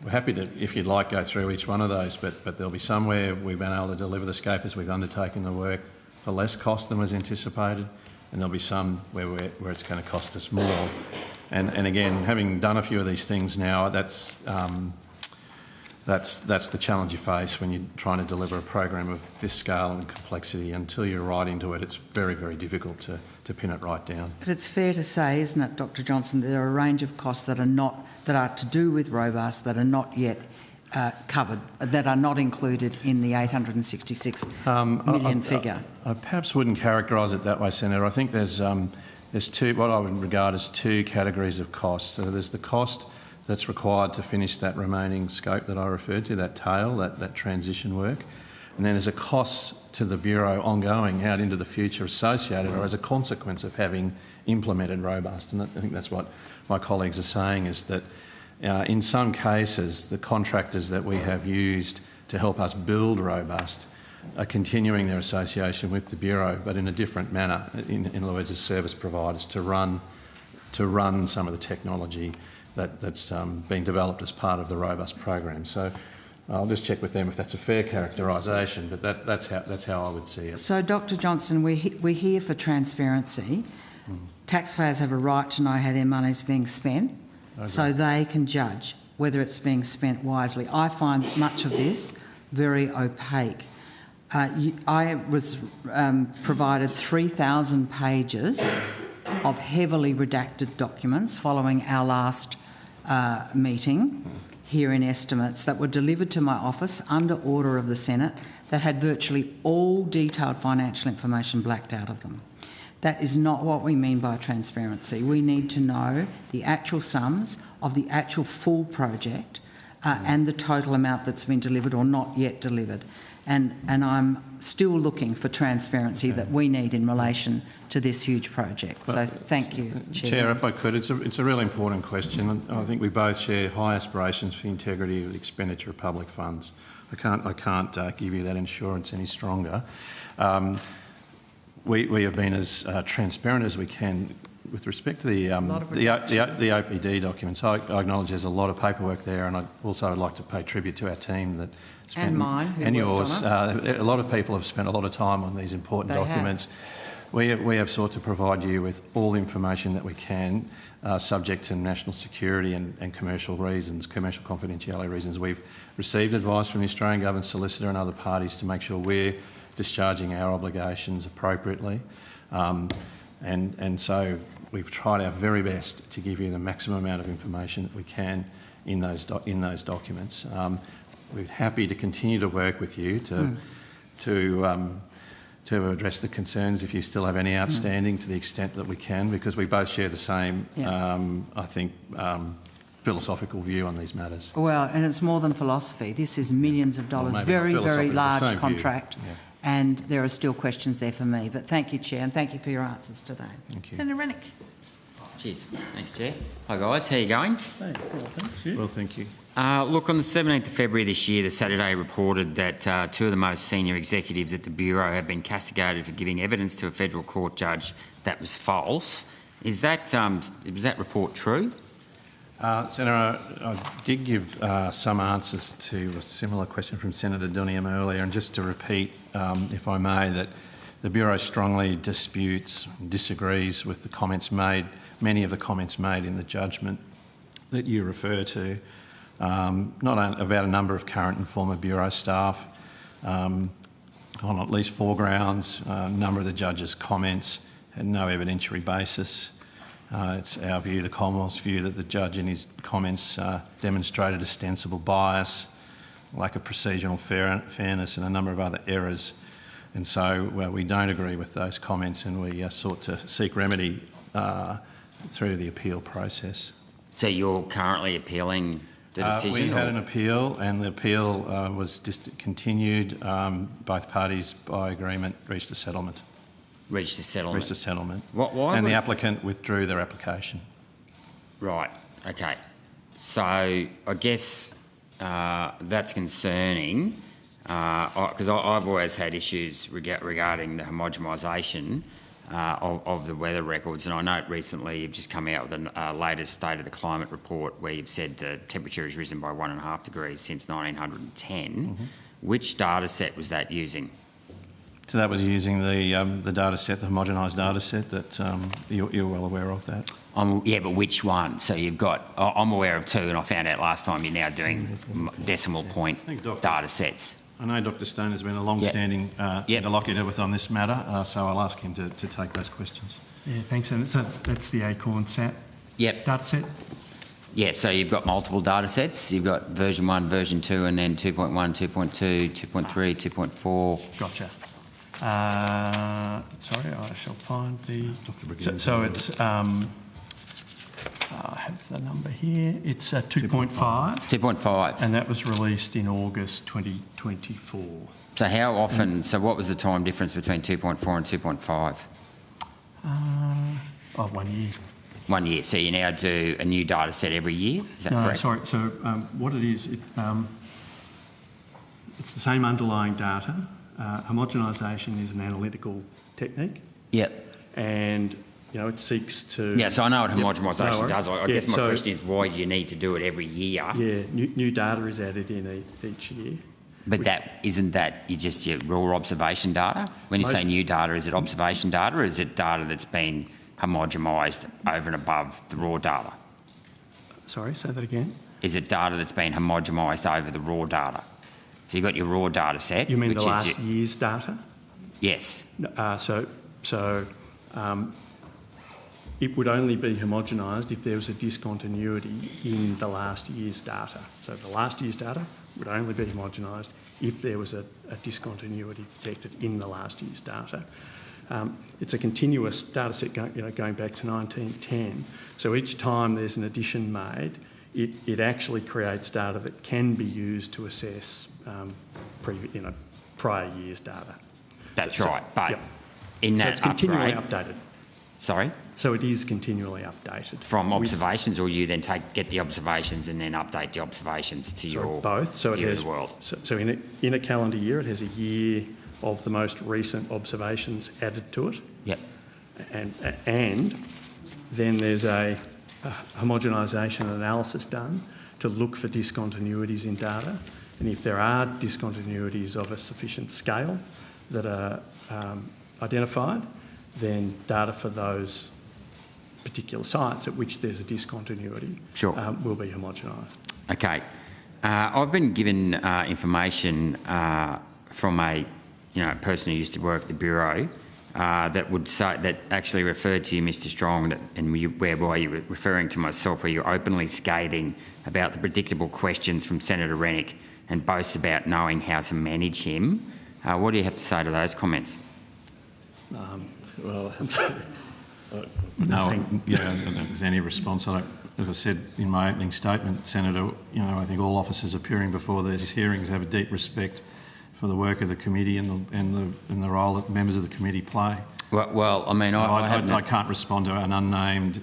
we're happy to, if you'd like, go through each one of those, but there'll be somewhere we've been able to deliver the scope as we've undertaken the work for less cost than was anticipated, and there'll be some where it's going to cost us more. And again, having done a few of these things now, that's the challenge you face when you're trying to deliver a program of this scale and complexity. Until you're right into it, it's very, very difficult to pin it right down. But it's fair to say, isn't it, Dr Johnson, there are a range of costs that are to do with robust that are not yet covered, that are not included in the 866 million figure. I perhaps wouldn't characterise it that way, Senator. I think there's two, what I would regard as two categories of costs. So there's the cost that's required to finish that remaining scope that I referred to, that tail, that transition work. And then there's a cost to the Bureau ongoing out into the future associated or as a consequence of having implemented robust. And I think that's what my colleagues are saying, is that in some cases, the contractors that we have used to help us build robust are continuing their association with the Bureau, but in a different manner, in other words, as service providers to run some of the technology that's being developed as part of the robust program. So I'll just check with them if that's a fair characterisation, but that's how I would see it. So, Dr Johnson, we're here for transparency. Taxpayers have a right to know how their money is being spent, so they can judge whether it's being spent wisely. I find much of this very opaque. I was provided 3,000 pages of heavily redacted documents following our last meeting here in estimates that were delivered to my office under order of the Senate that had virtually all detailed financial information blacked out of them. That is not what we mean by transparency. We need to know the actual sums of the actual full project and the total amount that's been delivered or not yet delivered. And I'm still looking for transparency that we need in relation to this huge project. So thank you, Chair. Chair, if I could, it's a really important question. And I think we both share high aspirations for the integrity of the expenditure of public funds. I can't give you that assurance any stronger. We have been as transparent as we can with respect to the OPD documents. I acknowledge there's a lot of paperwork there, and I'd also like to pay tribute to our team that spent, and mine, and yours. A lot of people have spent a lot of time on these important documents. We have sought to provide you with all the information that we can, subject to national security and commercial reasons, commercial confidentiality reasons. We've received advice from the Australian Government Solicitor and other parties to make sure we're discharging our obligations appropriately. And so we've tried our very best to give you the maximum amount of information that we can in those documents. We're happy to continue to work with you to address the concerns if you still have any outstanding to the extent that we can, because we both share the same, I think, philosophical view on these matters. Well, and it's more than philosophy. This is millions of dollars, very, very large contract. And there are still questions there for me. But thank you, Chair, and thank you for your answers today. Thank you. Senator Rennick. Cheers. Thanks, Chair. Hi, guys. How are you going? Hey, well, thanks. You. Well, thank you. Look, on the 17th of February this year, the Saturday reported that two of the most senior executives at the Bureau have been castigated for giving evidence to a federal court judge that was false. Was that report true? Senator, I did give some answers to a similar question from Senator Dunham earlier, and just to repeat, if I may, that the Bureau strongly disputes, disagrees with the comments made, many of the comments made in the judgment that you refer to, about a number of current and former Bureau staff, on at least 4 grounds. A number of the judge's comments had no evidentiary basis. It's our view, the Commonwealth's view, that the judge in his comments demonstrated ostensible bias, lack of procedural fairness and a number of other errors. And so we don't agree with those comments, and we sought to seek remedy through the appeal process. So you're currently appealing the decision? We had an appeal, and the appeal was discontinued. Both parties, by agreement, reached a settlement. Reached a settlement? Reached a settlement. Why and the applicant withdrew their application. Right, okay. So I guess that's concerning, because I've always had issues regarding the homogenisation of the weather records, and I note recently you've just come out with a latest State of the Climate report where you've said the temperature has risen by 1.5 degrees since 1910. Which data set was that using? So that was using the data set, the homogenised data set that you're well aware of that? Yeah, but which one? So you've got, I'm aware of two, and I found out last time you're now doing decimal point data sets. I know Dr Stone has been a long-standing interlocutor with on this matter, so I'll ask him to take those questions. Yeah, thanks. And so that's the ACORN SAT data set? Yeah, so you've got multiple data sets. You've got version 1, version 2, and then 2.1, 2.2, 2.3, 2.4. Gotcha. Sorry, I shall find the... So it's... I have the number here. It's 2.5. 2.5. And that was released in August 2024. So how often... So what was the time difference between 2.4 and 2.5? 1 year. 1 year. So you now do a new data set every year? Is that correct? Sorry. So what it is, it's the same underlying data. Homogenisation is an analytical technique. Yep. And, you know, it seeks to... Yeah, so I know what homogenisation does. I guess my question is, why do you need to do it every year? Yeah, new data is added in each year. But isn't that just your raw observation data? When you say new data, is it observation data, or is it data that's been homogenised over and above the raw data? Sorry, say that again. Is it data that's been homogenised over the raw data? So you've got your raw data set. You mean the last year's data? Yes. It would only be homogenised if there was a discontinuity in the last year's data. So the last year's data would only be homogenised if there was a discontinuity detected in the last year's data. It's a continuous data set going back to 1910. So each time there's an addition made, it actually creates data that can be used to assess prior year's data. That's right, but in that it's continually updated. Sorry? So it is continually updated. From observations, or you then get the observations and then update the observations to your both. So view of the world? So in a calendar year, it has a year of the most recent observations added to it. Yep. And then there's a homogenisation analysis done to look for discontinuities in data. And if there are discontinuities of a sufficient scale that are identified, then data for those particular sites at which there's a discontinuity will be homogenised. Okay. I've been given information from a person who used to work at the Bureau that actually referred to you, Mr Strong, whereby you were referring to myself, where you're openly scathing about the predictable questions from Senator Rennick and boasts about knowing how to manage him. What do you have to say to those comments? No, I don't think there's any response. As I said in my opening statement, Senator, I think all officers appearing before these hearings have a deep respect for the work of the committee and the role that members of the committee play. Well, I mean, I can't respond to an unnamed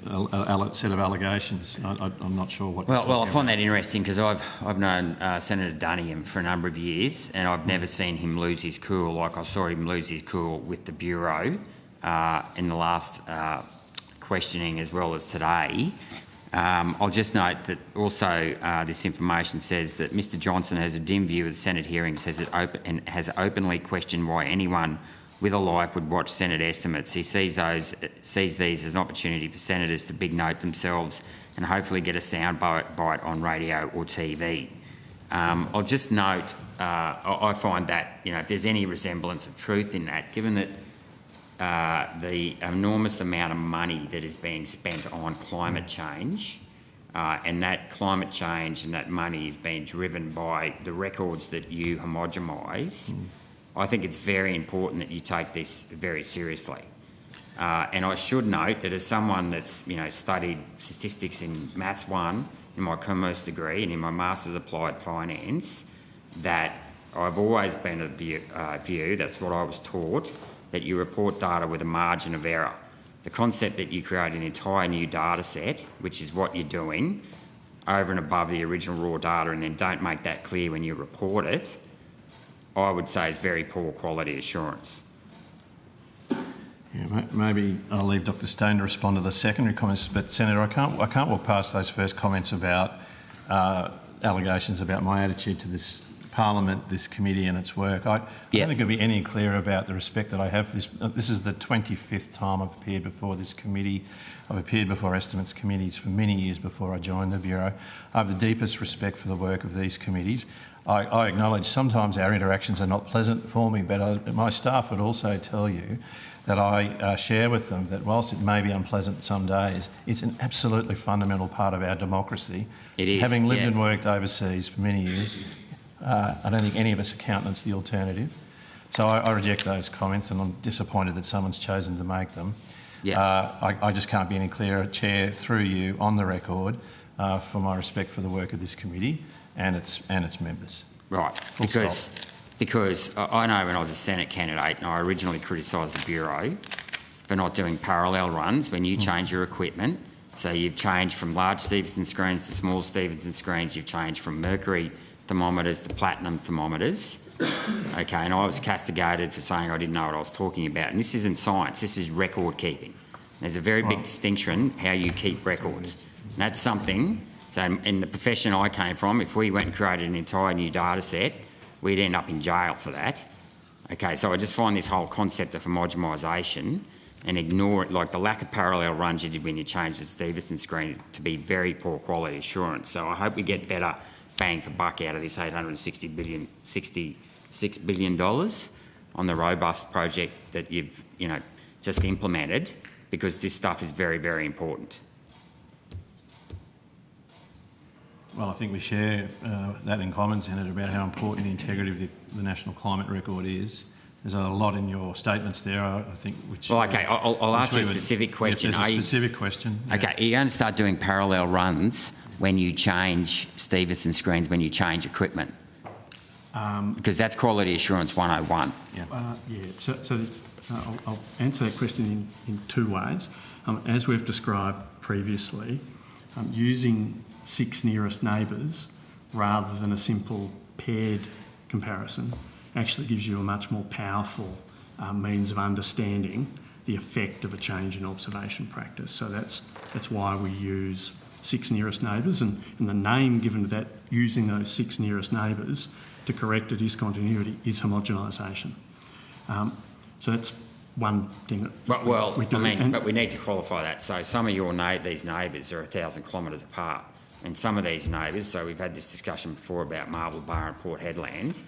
set of allegations. I'm not sure what. Well, I find that interesting because I've known Senator Dunningham for a number of years, and I've never seen him lose his cool like I saw him lose his cool with the Bureau in the last questioning as well as today. I'll just note that also this information says that Mr Johnson has a dim view of the Senate hearings, and has openly questioned why anyone with a life would watch Senate estimates. He sees these as an opportunity for senators to big note themselves and hopefully get a sound bite on radio or TV. I'll just note, I find that, if there's any resemblance of truth in that, given that the enormous amount of money that is being spent on climate change, and that climate change and that money is being driven by the records that you homogenise, I think it's very important that you take this very seriously. And I should note that as someone that's studied statistics in Maths 1 in my commerce degree and in my Masters Applied Finance, that I've always been of the view, that's what I was taught, that you report data with a margin of error. The concept that you create an entire new data set, which is what you're doing, over and above the original raw data, and then don't make that clear when you report it, I would say is very poor quality assurance. Yeah, maybe I'll leave Dr Stone to respond to the secondary comments, but Senator, I can't walk past those first comments about allegations about my attitude to this Parliament, this committee and its work. I don't think it could be any clearer about the respect that I have for this. This is the 25th time I've appeared before this committee. I've appeared before estimates committees for many years before I joined the Bureau. I have the deepest respect for the work of these committees. I acknowledge sometimes our interactions are not pleasant for me, but my staff would also tell you that I share with them that whilst it may be unpleasant some days, it's an absolutely fundamental part of our democracy. It is. Having lived and worked overseas for many years, I don't think any of us accountants the alternative. So I reject those comments, and I'm disappointed that someone's chosen to make them. I just can't be any clearer, Chair, through you, on the record, for my respect for the work of this committee and its members. Right, because I know when I was a Senate candidate, and I originally criticised the Bureau for not doing parallel runs when you change your equipment. So you've changed from large Stevenson screens to small Stevenson screens. You've changed from mercury thermometers to platinum thermometers. Okay, and I was castigated for saying I didn't know what I was talking about. And this isn't science, this is record keeping. There's a very big distinction how you keep records. And that's something, so in the profession I came from, if we went and created an entire new data set, we'd end up in jail for that. Okay, so I just find this whole concept of homogenisation and ignore it, like the lack of parallel runs you did when you changed the Stevenson screen, to be very poor quality assurance. So I hope we get better bang for buck out of this $66 billion on the robust project that you've just implemented, because this stuff is very, very important. Well, I think we share that in common, Senator, about how important the integrity of the national climate record is. There's a lot in your statements there, I think, which... Well, OK, I'll ask you a specific question. Yes, there's a specific question. OK, are you going to start doing parallel runs when you change Stevenson screens, when you change equipment? Because that's quality assurance 101. I'll answer that question in two ways. As we've described previously, using 6 nearest neighbours rather than a simple paired comparison actually gives you a much more powerful means of understanding the effect of a change in observation practice. So that's why we use 6 nearest neighbours, and the name given to that, using those 6 nearest neighbours to correct a discontinuity, is homogenisation. So that's one thing that we do. But we need to qualify that. So some of these neighbours are 1,000 kilometres apart, and some of these neighbours, so we've had this discussion before about Marble Bar and Port Hedland,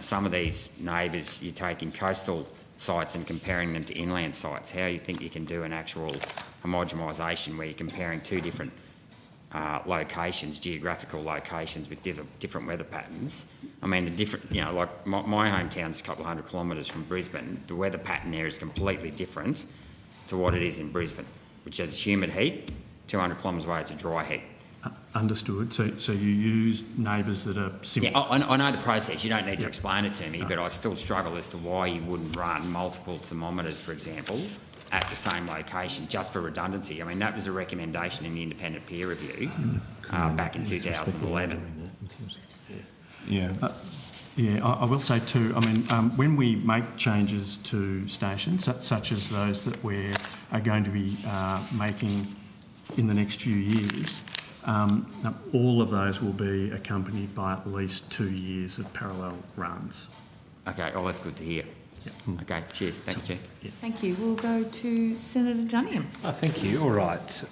some of these neighbours you're taking coastal sites and comparing them to inland sites. How do you think you can do an actual homogenisation where you're comparing two different locations, geographical locations with different weather patterns? I mean, like my hometown's a couple of 100 kilometres from Brisbane. The weather pattern there is completely different to what it is in Brisbane, which has humid heat. 200 kilometres away, it's a dry heat. Understood. So you use neighbours that are similar? Yeah, I know the process. You don't need to explain it to me, but I still struggle as to why you wouldn't run multiple thermometers, for example, at the same location, just for redundancy. I mean, that was a recommendation in the independent peer review back in 2011. I will say too, I mean, when we make changes to stations, such as those that we are going to be making in the next few years, all of those will be accompanied by at least 2 years of parallel runs. Okay, that's good to hear. Yep. Okay, cheers. Thanks, Chair. Thank you. We'll go to Senator Dunniam. Thank you. All right.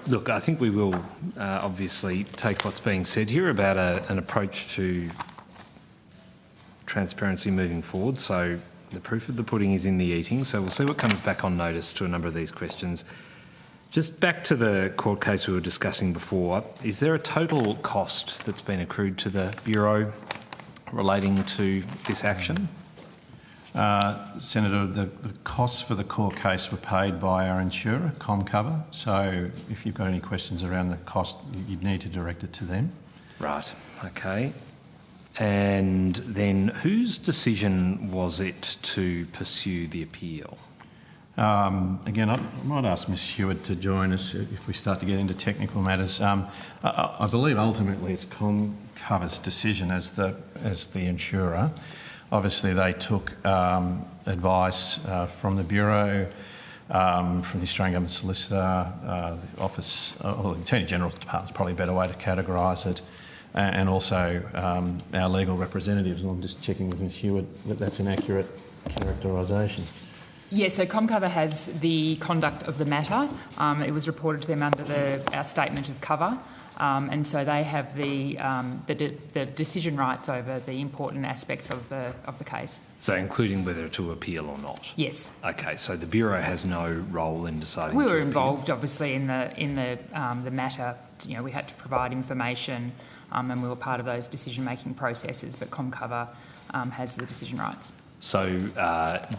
Look, I think we will obviously take what's being said here about an approach to transparency moving forward. So the proof of the pudding is in the eating. So we'll see what comes back on notice to a number of these questions. Just back to the court case we were discussing before, is there a total cost that's been accrued to the Bureau relating to this action? Senator, the costs for the court case were paid by our insurer, ComCover. So if you've got any questions around the cost, you'd need to direct it to them. Right, okay. And then whose decision was it to pursue the appeal? Again, I might ask Ms Hewitt to join us if we start to get into technical matters. I believe ultimately it's ComCover's decision as the insurer. Obviously, they took advice from the Bureau, from the Australian Government Solicitor, the Office, or the Attorney General's Department is probably a better way to categorise it, and also our legal representatives. And I'm just checking with Ms Hewitt that that's an accurate characterisation. Yeah, so ComCover has the conduct of the matter. It was reported to them under our statement of cover, and so they have the decision rights over the important aspects of the case. So including whether to appeal or not? Yes. Okay, so the Bureau has no role in deciding. We to were appeal. involved, obviously, in the matter. You know, we had to provide information, and we were part of those decision-making processes. But ComCover has the decision rights. So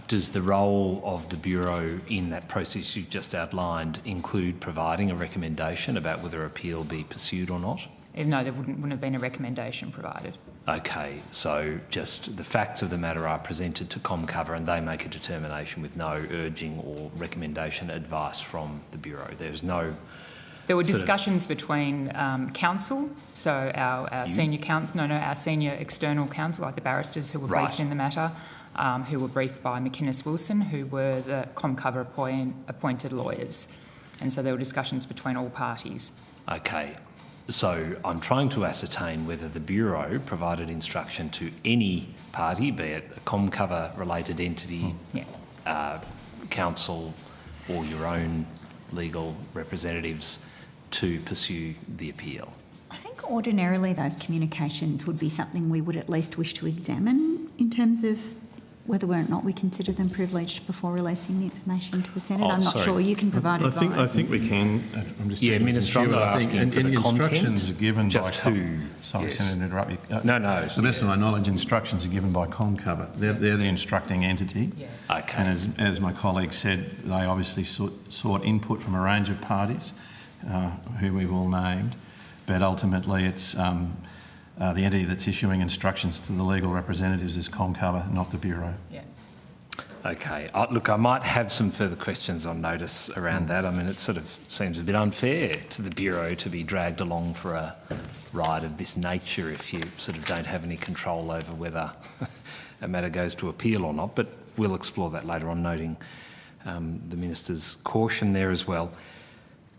does the role of the Bureau in that process you've just outlined include providing a recommendation about whether appeal be pursued or not? No, there wouldn't have been a recommendation provided. Okay, so just the facts of the matter are presented to ComCover and they make a determination with no urging or recommendation advice from the Bureau. There's no... There were discussions between counsel, so our senior counsel, our senior external counsel, like the barristers who were briefed in the matter, who were briefed by McInnes Wilson, who were the ComCover appointed lawyers. And so there were discussions between all parties. Okay, so I'm trying to ascertain whether the Bureau provided instruction to any party, be it a ComCover related entity, council or your own legal representatives to pursue the appeal. I think ordinarily those communications would be something we would at least wish to examine in terms of whether or not we consider them privileged before releasing the information to the Senate. I'm not sure you can provide advice. I think we can. I'm just Minister, I'm not asking for the instructions are given just by... who? Sorry, Senator, to interrupt you. No. To the best of my knowledge, instructions are given by ComCover. They're the instructing entity. Yeah. Okay. And as my colleague said, they obviously sought input from a range of parties, who we've all named, but ultimately it's the entity that's issuing instructions to the legal representatives is ComCover, not the Bureau. Yeah. Okay. Look, I might have some further questions on notice around that. I mean, it sort of seems a bit unfair to the Bureau to be dragged along for a ride of this nature if you sort of don't have any control over whether a matter goes to appeal or not, but we'll explore that later on, noting the Minister's caution there as well.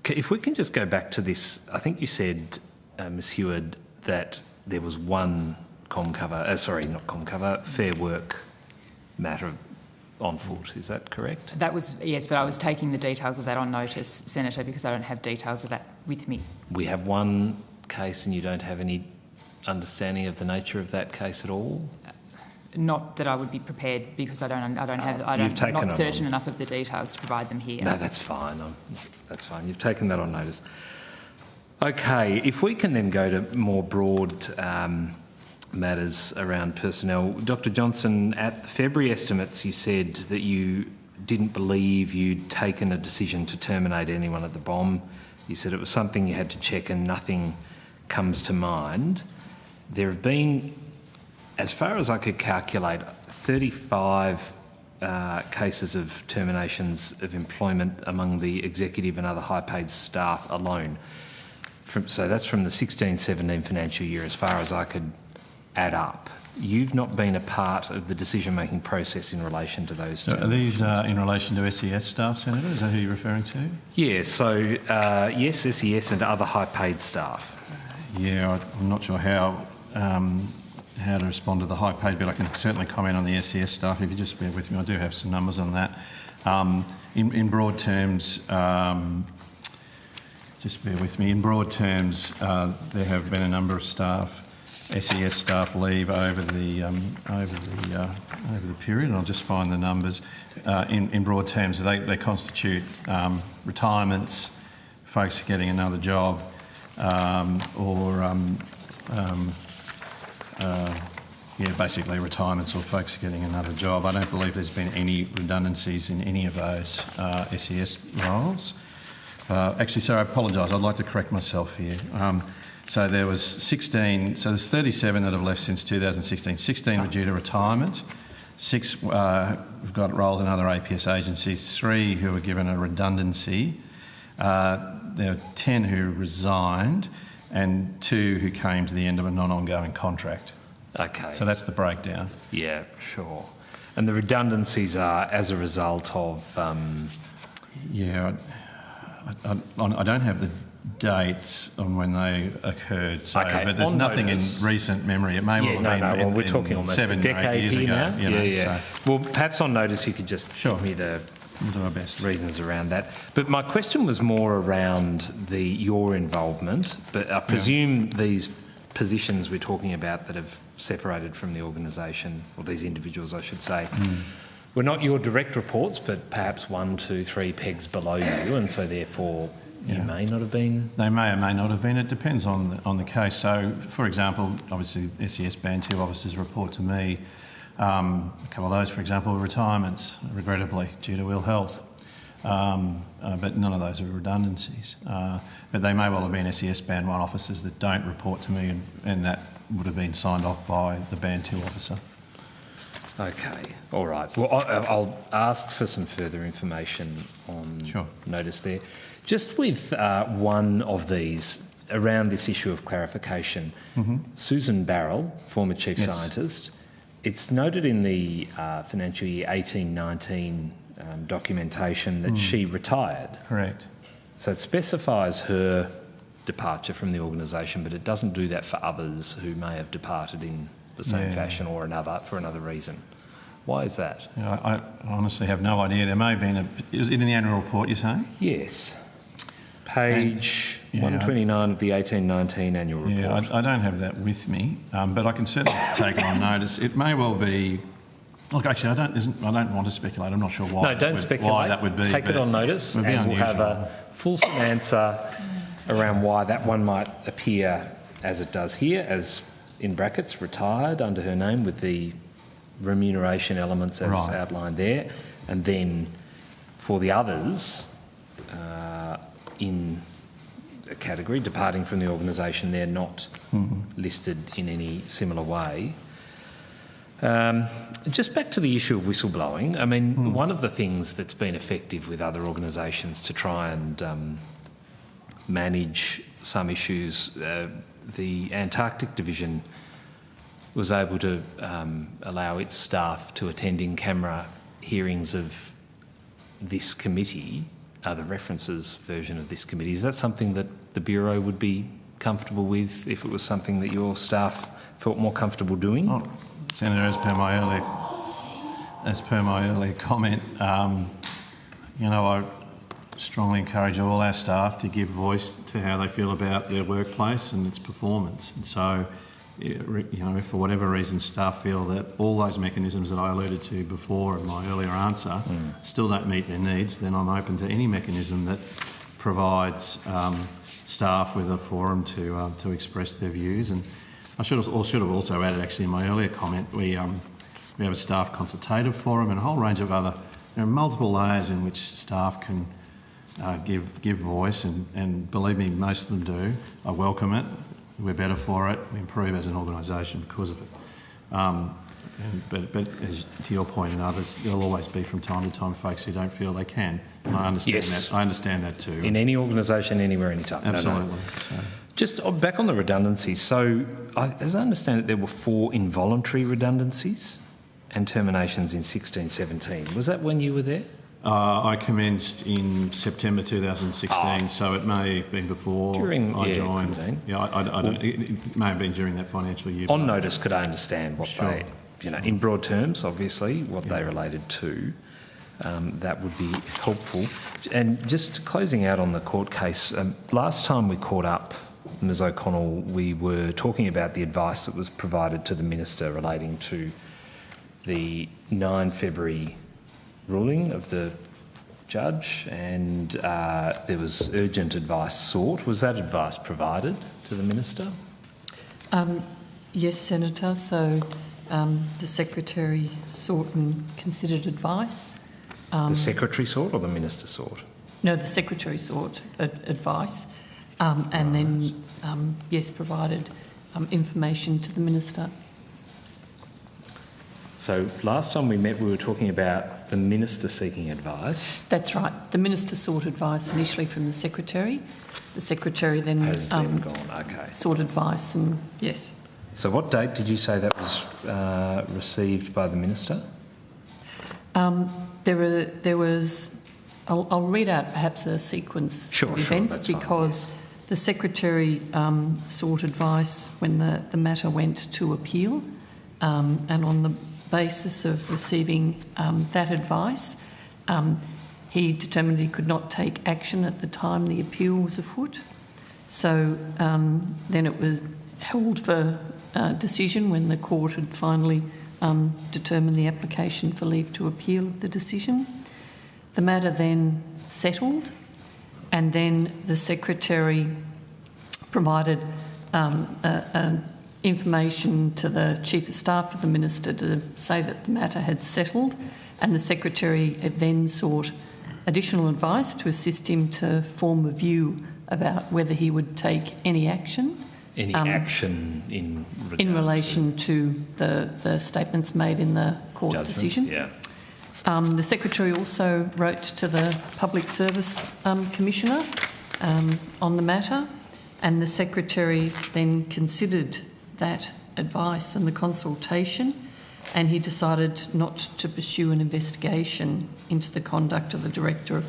If we can just go back to this, I think you said, Ms Heward, that there was one Fair Work matter on foot. Is that correct? That was, yes, but I was taking the details of that on notice, Senator, because I don't have details of that with me. We have one case and you don't have any understanding of the nature of that case at all? Not that I would be prepared, because I'm not certain enough of the details to provide them here. No, that's fine. That's fine. You've taken that on notice. Okay, if we can then go to more broad matters around personnel. Dr Johnson, at the February estimates you said that you didn't believe you'd taken a decision to terminate anyone at the BOM. You said it was something you had to check and nothing comes to mind. There have been, as far as I could calculate, 35 cases of terminations of employment among the executive and other high-paid staff alone. So that's from the 16-17 financial year, as far as I could add up. You've not been a part of the decision-making process in relation to those. So are these in relation to SES staff, Senator? Is that who you're referring to? Yeah, so yes, SES and other high-paid staff. Yeah, I'm not sure how to respond to the high-paid, but I can certainly comment on the SES staff. If you just bear with me, I do have some numbers on that. In broad terms, just bear with me. In broad terms, there have been a number of staff, SES staff, leave over the period, and I'll just find the numbers. In broad terms, they constitute retirements, folks getting another job, basically retirements or folks getting another job. I don't believe there's been any redundancies in any of those SES roles. Actually, sorry, I apologise. I'd like to correct myself here. So there was 16, so there's 37 that have left since 2016. 16 were due to retirement. 6 have got roles in other APS agencies. 3 who were given a redundancy. There were 10 who resigned and 2 who came to the end of a non-ongoing contract. Okay. So that's the breakdown. Yeah, sure. And the redundancies are as a result of... I don't have dates on when they occurred. So, Okay, but there's on nothing notice. in recent memory. It may well have been. Well, we're talking almost 7 a or 8 decade years here ago. now. You know, Yeah. So Well, perhaps on notice you could just give me the we'll do our best. reasons around that. But my question was more around your involvement. But I presume these positions we're talking about that have separated from the organisation, or these individuals, I should say, were not your direct reports, but perhaps 1, 2, 3 pegs below you, and so therefore you may not have been. They may or may not have been. It depends on the case. So, for example, obviously SES Band 2 officers report to me. A couple of those, for example, were retirements, regrettably, due to ill health. But none of those are redundancies. But they may well have been SES Band 1 officers that don't report to me, and that would have been signed off by the Band 2 officer. Okay, all right. Well, I'll ask for some further information on notice there. Just with one of these, around this issue of clarification, Susan Barrell, former Chief Scientist, it's noted in the financial year 18-19 documentation that she retired. Correct. So it specifies her departure from the organisation, but it doesn't do that for others who may have departed in the same fashion or for another reason. Why is that? I honestly have no idea. There may have been is it in the annual report, you're saying? Yes. Page 129 of the 18-19 annual report. Yeah, I don't have that with me, but I can certainly take it on notice. It may well be. Look, actually, I don't want to speculate. I'm not sure why. No, don't speculate. Why that would be. Take it on notice, and we'll have a fulsome answer around why that one might appear as it does here, as in brackets, retired under her name with the remuneration elements as outlined there, and then for the others in a category departing from the organisation, they're not listed in any similar way. Just back to the issue of whistleblowing, I mean, one of the things that's been effective with other organisations to try and manage some issues, the Antarctic Division was able to allow its staff to attend in-camera hearings of this committee, the references version of this committee. Is that something that the Bureau would be comfortable with if it was something that your staff felt more comfortable doing? Oh, Senator, as per my earlier comment, you know, I strongly encourage all our staff to give voice to how they feel about their workplace and its performance. And so, you know, if for whatever reason staff feel that all those mechanisms that I alluded to before in my earlier answer still don't meet their needs, then I'm open to any mechanism that provides staff with a forum to express their views. And I should have also added, actually, in my earlier comment, we have a staff consultative forum and a whole range of other, there are multiple layers in which staff can give voice, and believe me, most of them do. I welcome it. We're better for it. We improve as an organisation because of it. But as to your point and others, there'll always be from time to time folks who don't feel they can. And I understand that. I understand that too. In any organisation, anywhere, anytime. Absolutely. No. So. Just back on the redundancies. So, as I understand it, there were 4 involuntary redundancies and terminations in 16-17. Was that when you were there? I commenced in September 2016, so it may have been before I joined. I don't. It may have been during that financial year. On notice, could I understand what they, you know, in broad terms, obviously, what they related to? That would be helpful. And just closing out on the court case, last time we caught up, Ms O'Connell, we were talking about the advice that was provided to the Minister relating to the 9 February ruling of the judge, and there was urgent advice sought. Was that advice provided to the Minister? Yes, Senator. So the Secretary sought and considered advice. The Secretary sought or the Minister sought? No, the Secretary sought advice and then, yes, provided information to the Minister. So last time we met, we were talking about the Minister seeking advice. That's right. The Minister sought advice initially from the Secretary. The Secretary then, sought advice, and yes. So what date did you say that was received by the Minister? There was. I'll read out perhaps a sequence of events because The Secretary sought advice when the matter went to appeal, and on the basis of receiving that advice, he determined he could not take action at the time the appeal was afoot. So then it was held for decision when the court had finally determined the application for leave to appeal of the decision. The matter then settled, and then the Secretary provided information to the Chief of Staff of the Minister to say that the matter had settled, and the Secretary then sought additional advice to assist him to form a view about whether he would take any action. Any action in relation to the statements made in the court judgment? Decision. Yeah. The Secretary also wrote to the Public Service Commissioner on the matter, and the Secretary then considered that advice and the consultation, and he decided not to pursue an investigation into the conduct of the Director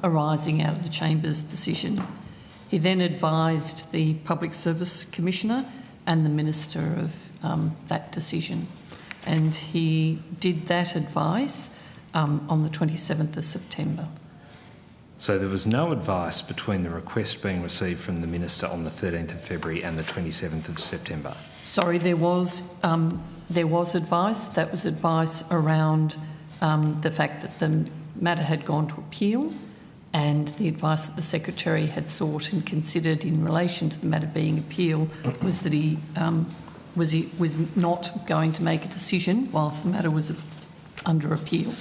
arising out of the Chamber's decision. He then advised the Public Service Commissioner and the Minister of that decision, and he did that advice on the 27th of September. So there was no advice between the request being received from the Minister on the 13th of February and the 27th of September? Sorry, there was advice. That was advice around the fact that the matter had gone to appeal, and the advice that the Secretary had sought and considered in relation to the matter being appealed was that he was not going to make a decision whilst the matter was under appeal.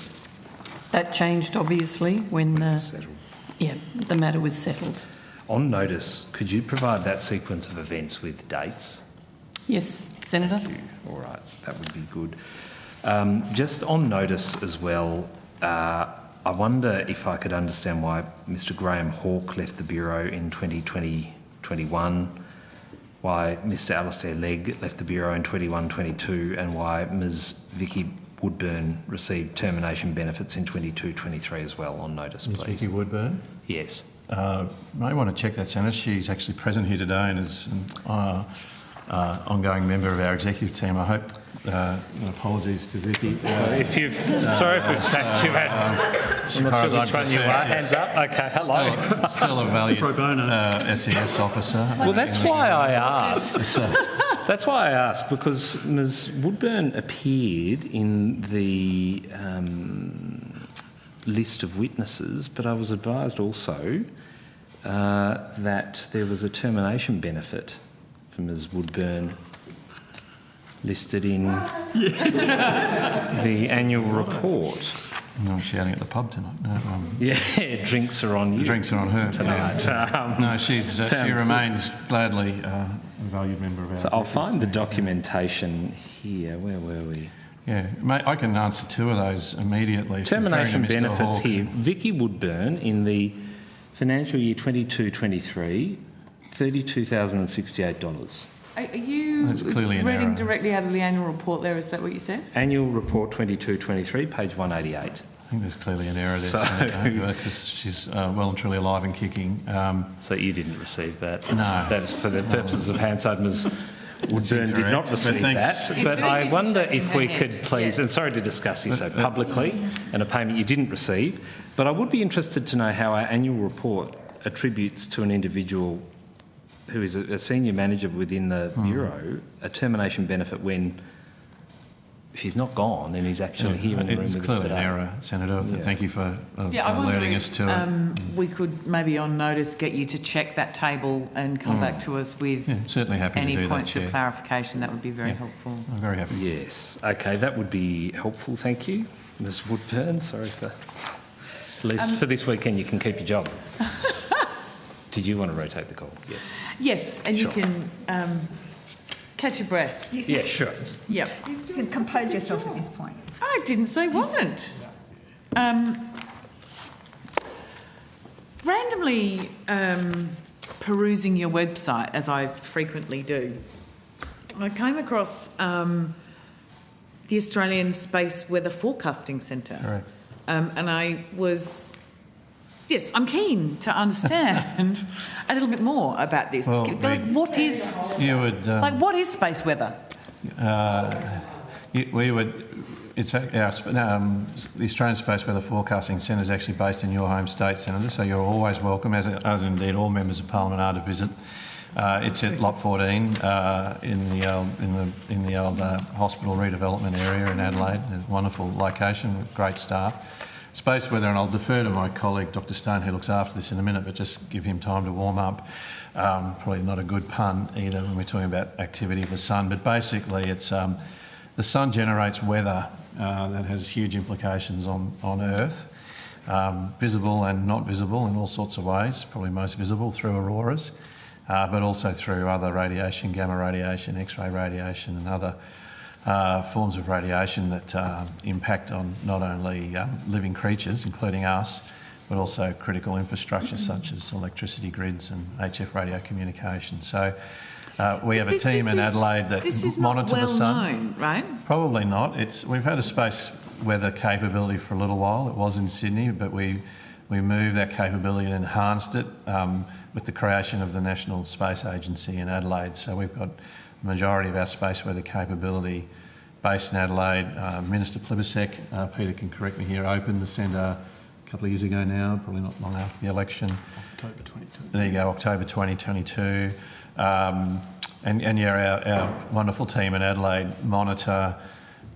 That changed, obviously, when the matter was settled. On notice, could you provide that sequence of events with dates? Yes, Senator. Thank you. All right, that would be good. Just on notice as well, I wonder if I could understand why Mr Graham Hawke left the Bureau in 2020-21, why Mr Alastair Legg left the Bureau in 21-22, and why Ms Vicky Woodburn received termination benefits in 22-23 as well. On notice, please. Ms Vicky Woodburn? Yes. May want to check that, Senator. She's actually present here today and is an ongoing member of our executive team. I hope. Apologies to Vicky. Sorry if we've sacked you out. I'm not sure which one you are. Hands up. Okay, hello. Still a valued SES officer. Well, that's why I asked. That's why I asked, because Ms Woodburn appeared in the list of witnesses, but I was advised also that there was a termination benefit for Ms Woodburn listed in the annual report. No, I'm shouting at the pub tonight. Yeah, drinks are on you. Drinks are on her tonight. Yeah. No, she remains gladly a valued member of our. So I'll find the documentation here. Where were we? Yeah, mate, I can answer two of those immediately. Termination benefits here. Vicky Woodburn in the financial year 22-23, $32,068. Are you reading directly out of the annual report there? Is that what you said? Annual report 22-23, page 188. I think there's clearly an error there, because she's well and truly alive and kicking. So you didn't receive that? No. That's for the purposes of Hansard. Ms Woodburn did not receive that. But I wonder if we could please, and sorry to discuss you so publicly, and a payment you didn't receive, but I would be interested to know how our annual report attributes to an individual who is a senior manager within the Bureau a termination benefit when she's not gone and he's actually here in the room with us today. It's clearly an error, Senator. Thank you for alerting us to it. We could maybe on notice get you to check that table and come back to us with certainly happy any to do points that, of clarification. That would be very helpful. I'm very happy. Yes. Okay, that would be helpful. Thank you, Ms Woodburn. Sorry for... At least for this weekend you can keep your job. Did you want to rotate the call? Yes. Yes, and you can catch your breath. Yeah, sure. Yep. You can compose yourself at this point. I didn't say wasn't. Randomly perusing your website, as I frequently do, I came across the Australian Space Weather Forecasting Centre. Correct. And I was Yes, I'm keen to understand a little bit more about this. Well, what is you would what is space weather? We would. It's the Australian Space Weather Forecasting Centre is actually based in your home state, Senator. So you're always welcome, as indeed all members of Parliament are, to visit. It's at Lot 14 in the old hospital redevelopment area in Adelaide. A wonderful location with great staff. Space weather, and I'll defer to my colleague Dr. Stone, who looks after this in a minute, but just give him time to warm up. Probably not a good pun either when we're talking about activity of the sun, but basically it's the sun generates weather that has huge implications on Earth, visible and not visible in all sorts of ways, probably most visible through auroras, but also through other radiation, gamma radiation, X-ray radiation and other forms of radiation that impact on not only living creatures, including us, but also critical infrastructure such as electricity grids and HF radio communication. So we have a team in Adelaide that monitor the sun. Known, right? Probably not. We've had a space weather capability for a little while. It was in Sydney, but we moved that capability and enhanced it with the creation of the National Space Agency in Adelaide. So we've got the majority of our space weather capability based in Adelaide. Minister Plibersek, Peter can correct me here, opened the centre a couple of years ago now, probably not long after the election. October 2022. There you go, October 2022. Our wonderful team in Adelaide monitor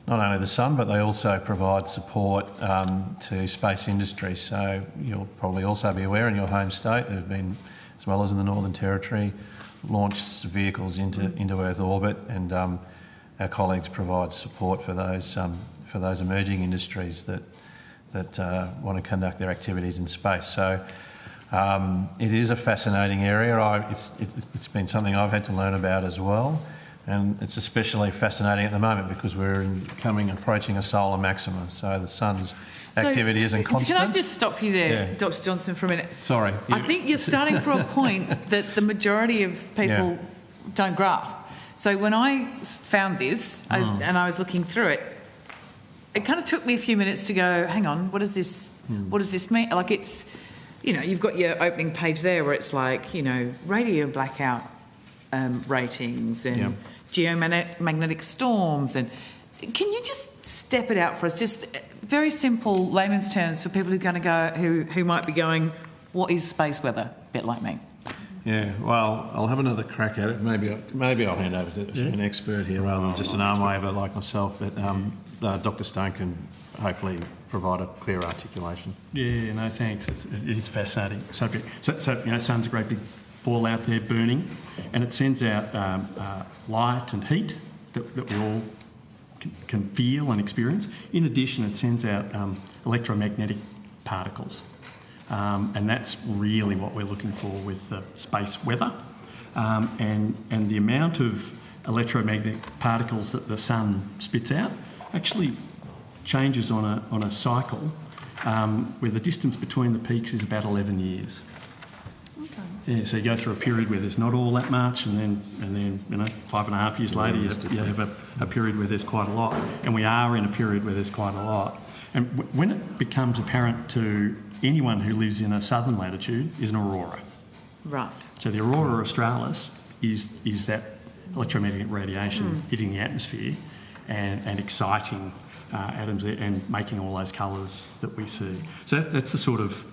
not only the sun, but they also provide support to space industry. So you'll probably also be aware in your home state, there have been, as well as in the Northern Territory, launched vehicles into Earth orbit, and our colleagues provide support for those emerging industries that want to conduct their activities in space. So it is a fascinating area. It's been something I've had to learn about as well, and it's especially fascinating at the moment because we're approaching a solar maximum. So the sun's activity isn't constant. Can I just stop you there, Dr. Johnson, for a minute? Sorry. I think you're starting from a point that the majority of people don't grasp. So when I found this and I was looking through it, it kind of took me a few minutes to go, hang on, what does this mean? Like it's, you've got your opening page there where it's like, radio blackout ratings and geomagnetic storms. And can you just step it out for us? Just very simple layman's terms for people who are going to go, who might be going, what is space weather? A bit like me. Yeah, well, I'll have another crack at it. Maybe I'll hand over to an expert here rather than just an arm waver like myself. But Dr. Stone can hopefully provide a clear articulation. Yeah, no, thanks. It is a fascinating subject. So sun's a great big ball out there burning, and it sends out light and heat that we all can feel and experience. In addition, it sends out electromagnetic particles. And that's really what we're looking for with space weather. And the amount of electromagnetic particles that the sun spits out actually changes on a cycle where the distance between the peaks is about 11 years. Okay. Yeah, so you go through a period where there's not all that much, and then 5.5 years later you have a period where there's quite a lot. And we are in a period where there's quite a lot. And when it becomes apparent to anyone who lives in a southern latitude is an aurora. Right. So the aurora australis is that electromagnetic radiation hitting the atmosphere and exciting atoms and making all those colours that we see. So that's the sort of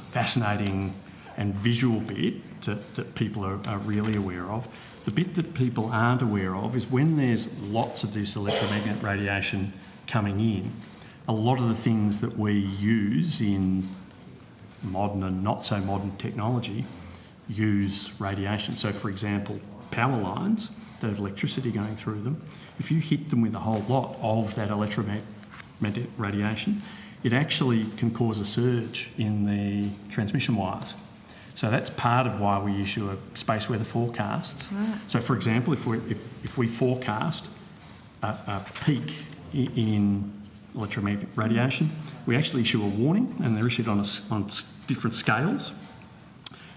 fascinating and visual bit that people are really aware of. The bit that people aren't aware of is when there's lots of this electromagnetic radiation coming in, a lot of the things that we use in modern and not so modern technology use radiation. So, for example, power lines that have electricity going through them, if you hit them with a whole lot of that electromagnetic radiation, it actually can cause a surge in the transmission wires. So that's part of why we issue a space weather forecast. Right. So, for example, if we forecast a peak in electromagnetic radiation, we actually issue a warning, and they're issued on different scales.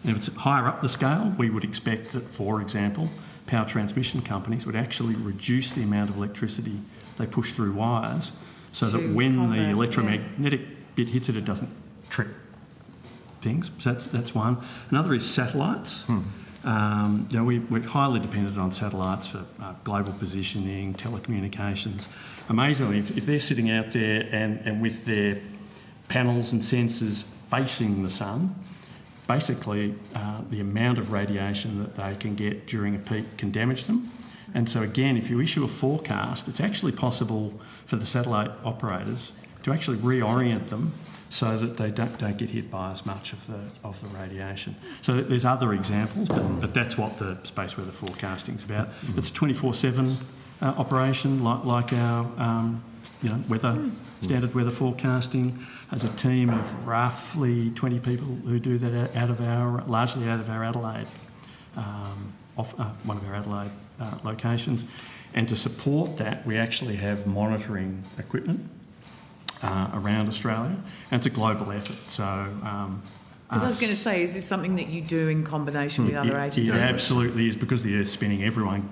And if it's higher up the scale, we would expect that, for example, power transmission companies would actually reduce the amount of electricity they push through wires so that when the electromagnetic bit hits it, it doesn't trip. things. So that's one. Another is satellites. We're highly dependent on satellites for global positioning, telecommunications. Amazingly, if they're sitting out there and with their panels and sensors facing the sun, basically the amount of radiation that they can get during a peak can damage them. And so again, if you issue a forecast, it's actually possible for the satellite operators to actually reorient them so that they don't get hit by as much of the radiation. So there's other examples, but that's what the space weather forecasting is about. It's a 24/7 operation, like our standard weather forecasting. Has a team of roughly 20 people who do that largely out of our Adelaide, one of our Adelaide locations. And to support that, we actually have monitoring equipment around Australia, and it's a global effort. So, because I was going to say, is this something that you do in combination with other agencies? It absolutely is. Because the Earth's spinning, everyone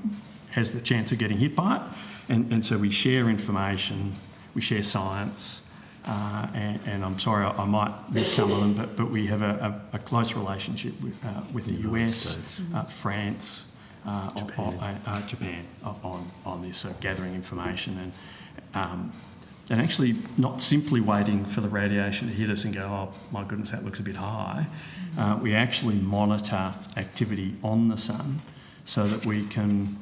has the chance of getting hit by it, and so we share information, we share science, and I'm sorry, I might miss some of them, but we have a close relationship with the US, France, Japan on this, so gathering information and actually not simply waiting for the radiation to hit us and go, oh my goodness, that looks a bit high. We actually monitor activity on the sun so that we can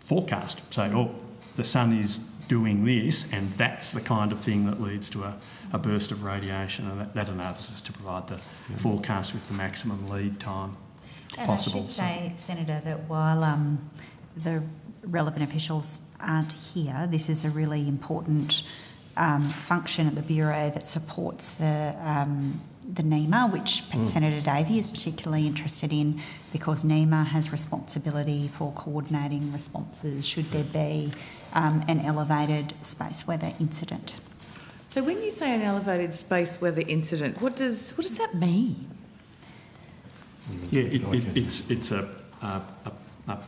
forecast, say, oh, the sun is doing this, and that's the kind of thing that leads to a burst of radiation, and that enables us to provide the forecast with the maximum lead time possible. I should say, Senator, that while the relevant officials aren't here, this is a really important function at the Bureau that supports the NEMA, which Senator Davey is particularly interested in, because NEMA has responsibility for coordinating responses should there be an elevated space weather incident. So when you say an elevated space weather incident, what does that mean? Yeah, it's a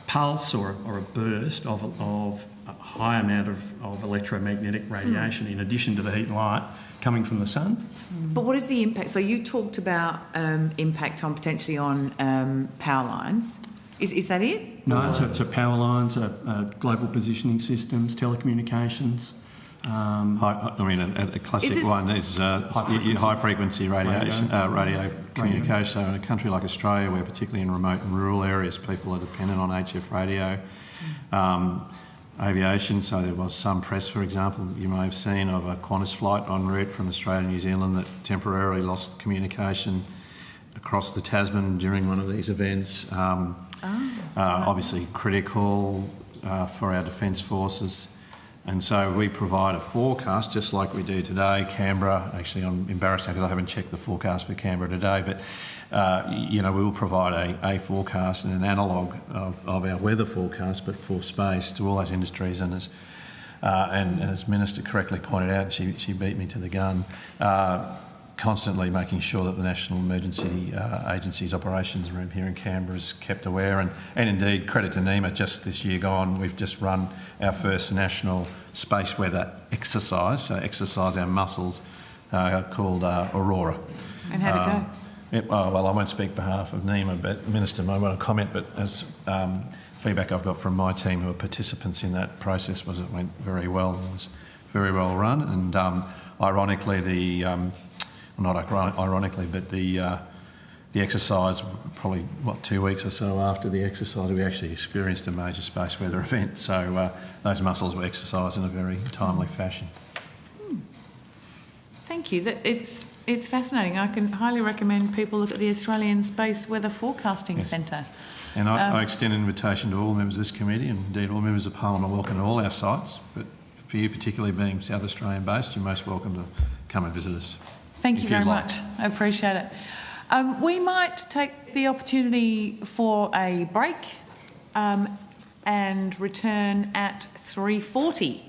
pulse or a burst of a high amount of electromagnetic radiation in addition to the heat and light coming from the sun. But what is the impact? So you talked about impact on potentially on power lines. Is that it? No, so power lines, global positioning systems, telecommunications. A classic one is high frequency radiation, radio communication. So in a country like Australia, where particularly in remote and rural areas, people are dependent on HF radio. Aviation, so there was some press, for example, you may have seen, of a Qantas flight en route from Australia to New Zealand that temporarily lost communication across the Tasman during one of these events. Obviously critical for our defence forces. And so we provide a forecast, just like we do today. Canberra, actually I'm embarrassed because I haven't checked the forecast for Canberra today, but we will provide a forecast and an analogue of our weather forecast, but for space, to all those industries. And as Minister correctly pointed out, she beat me to the gun, constantly making sure that the National Emergency Agency's operations room here in Canberra is kept aware. And indeed, credit to NEMA, just this year gone, we've just run our first national space weather exercise, so exercise our muscles, called Aurora. And how'd it go? Well, I won't speak on behalf of NEMA, but Minister might want to comment, but as feedback I've got from my team who are participants in that process was it went very well. It was very well run, and ironically, not ironically, but the exercise, probably, 2 weeks or so after the exercise, we actually experienced a major space weather event. So those muscles were exercised in a very timely fashion. Thank you. It's fascinating. I can highly recommend people look at the Australian Space Weather Forecasting Centre. And I extend an invitation to all members of this committee, and indeed all members of Parliament are welcome to all our sites, but for you particularly being South Australian based, you're most welcome to come and visit us. Thank you very much. I appreciate it. We might take the opportunity for a break and return at 3:40.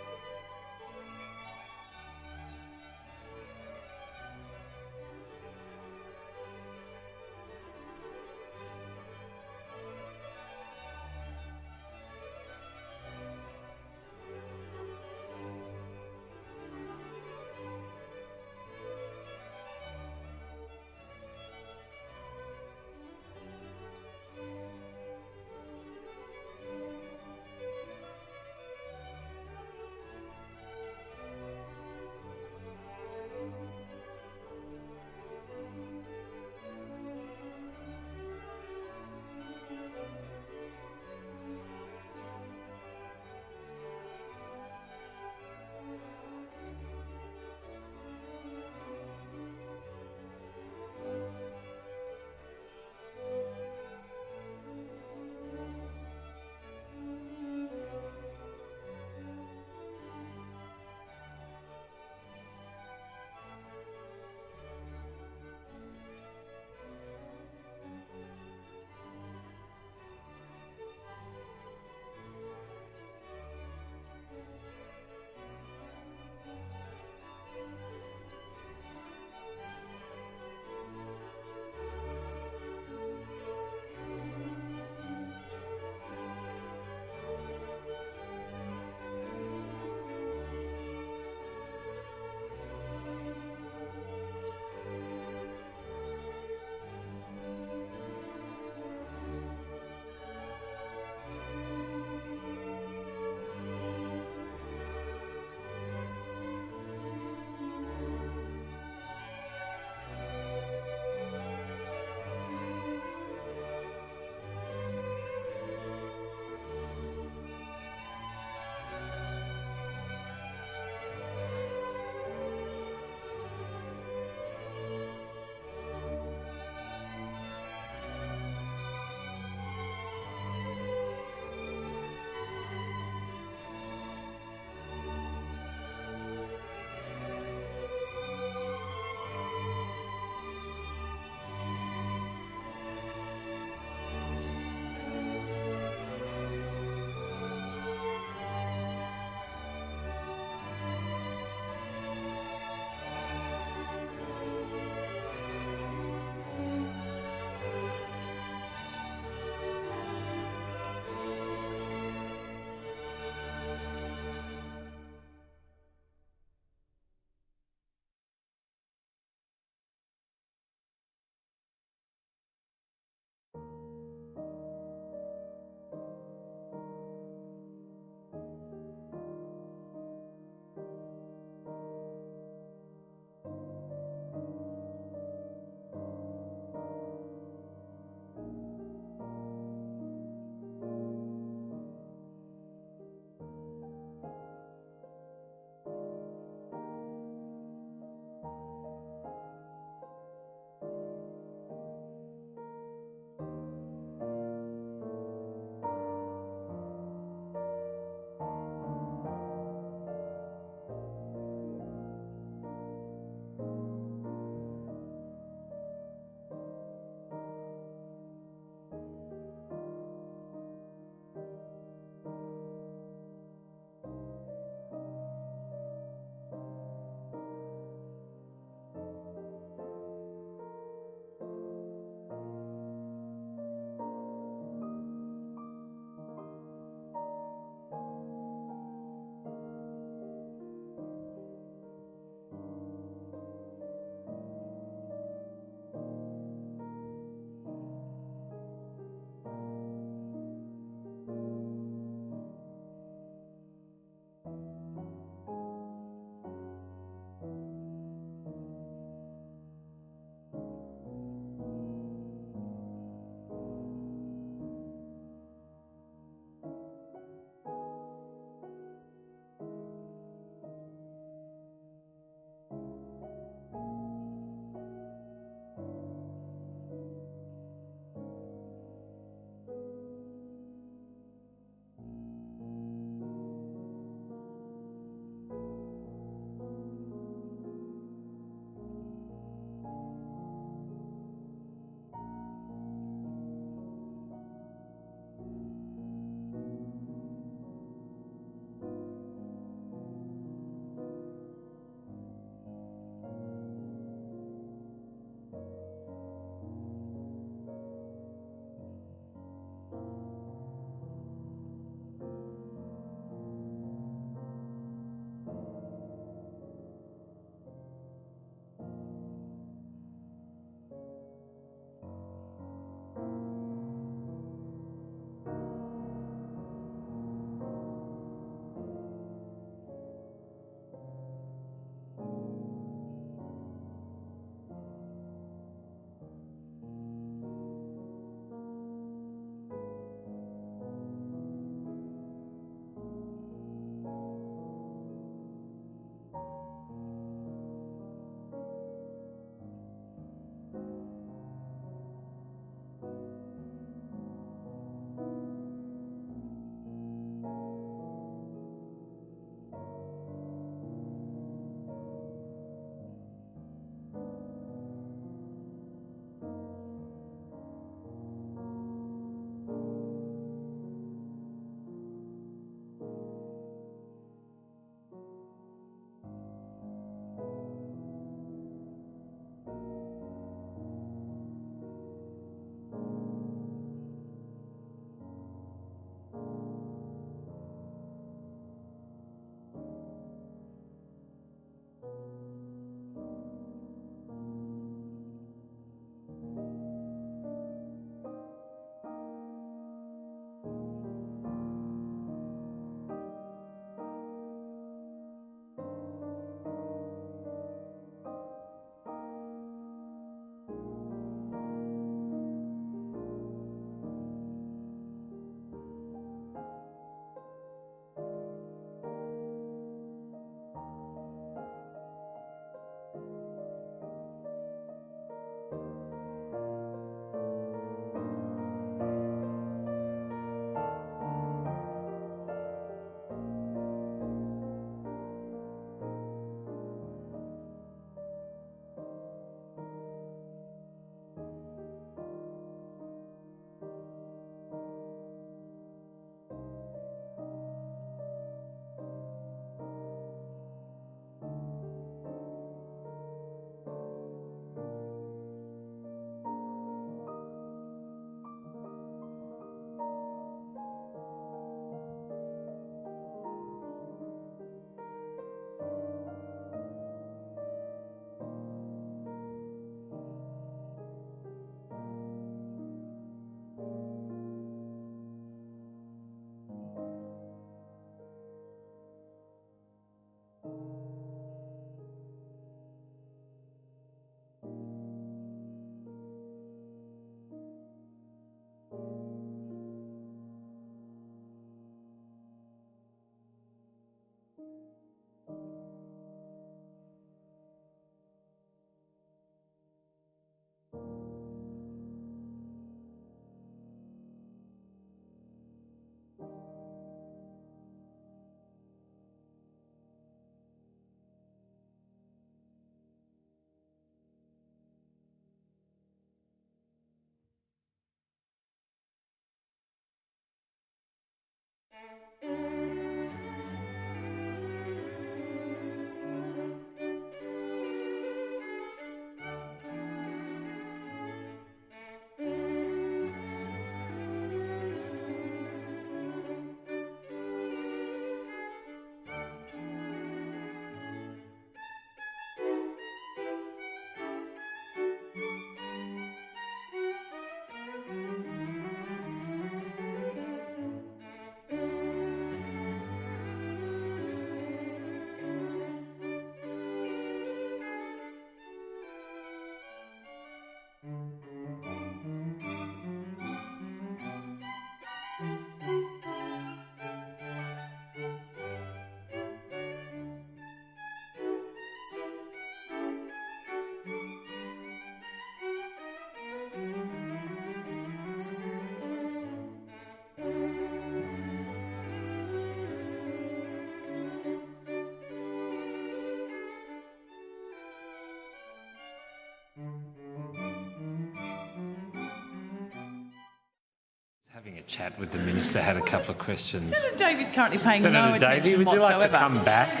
Having a chat with the Minister, had a couple of questions. Senator Davey's currently paying Senator no attention Davey, would you whatsoever. like to come back?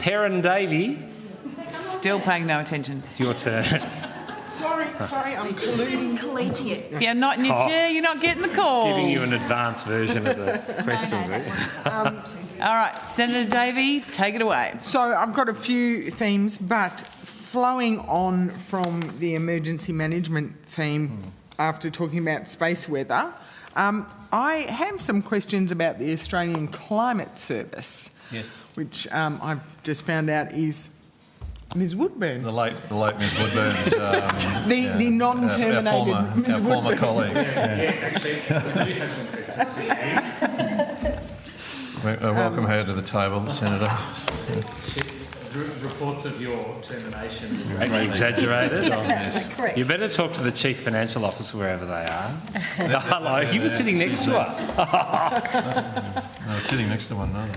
Perrin Davey, Still paying no attention. it's your turn. Sorry, I'm colluding. Collegiate. Yeah, not in your chair, you're not getting the call. Giving you an advanced version of the questions. All right, Senator Davey, take it away. So I've got a few themes, but flowing on from the emergency management theme after talking about space weather, I have some questions about the Australian Climate Service, Yes. which I've just found out is Ms Woodburn. The late Ms Woodburn's... the non-terminated Ms our former colleague. Welcome her to the table, Senator. Reports of your termination are exaggerated. Correct. You better talk to the Chief Financial Officer wherever they are. Hello, he was sitting next to her. I was sitting next to one another.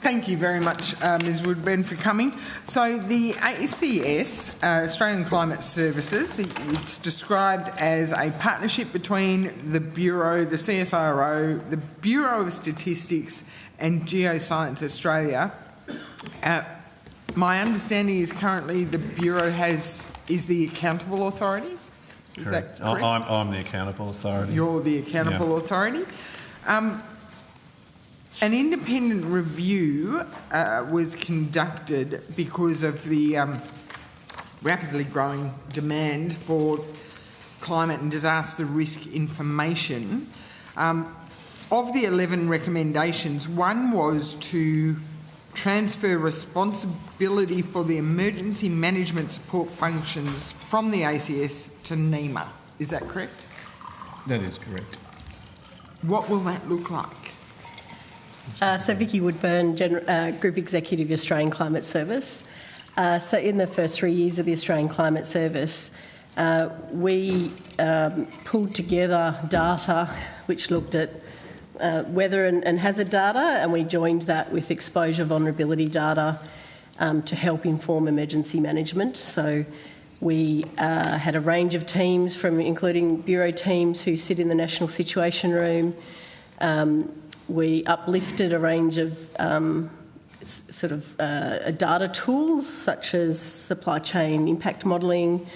Thank you very much, Ms Woodburn, for coming. So the ACS, Australian Climate Services, it's described as a partnership between the Bureau, the CSIRO, the Bureau of Statistics and Geoscience Australia. My understanding is currently the Bureau is the accountable authority? Is that correct? I'm the accountable authority. You're the accountable authority. An independent review was conducted because of the rapidly growing demand for climate and disaster risk information. Of the 11 recommendations, one was to transfer responsibility for the emergency management support functions from the ACS to NEMA. Is that correct? That is correct. What will that look like? So Vicky Woodburn, Group Executive, Australian Climate Service. So in the first 3 years of the Australian Climate Service, we pulled together data which looked at weather and hazard data, and we joined that with exposure vulnerability data to help inform emergency management. So we had a range of teams, including Bureau teams who sit in the National Situation Room. We uplifted a range of data tools such as supply chain impact modelling,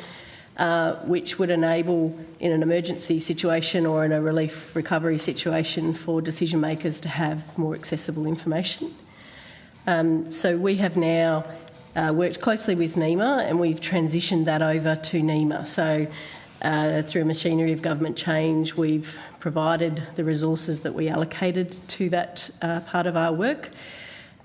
which would enable in an emergency situation or in a relief recovery situation for decision makers to have more accessible information. So we have now worked closely with NEMA, and we've transitioned that over to NEMA. So through a machinery of government change, we've provided the resources that we allocated to that part of our work,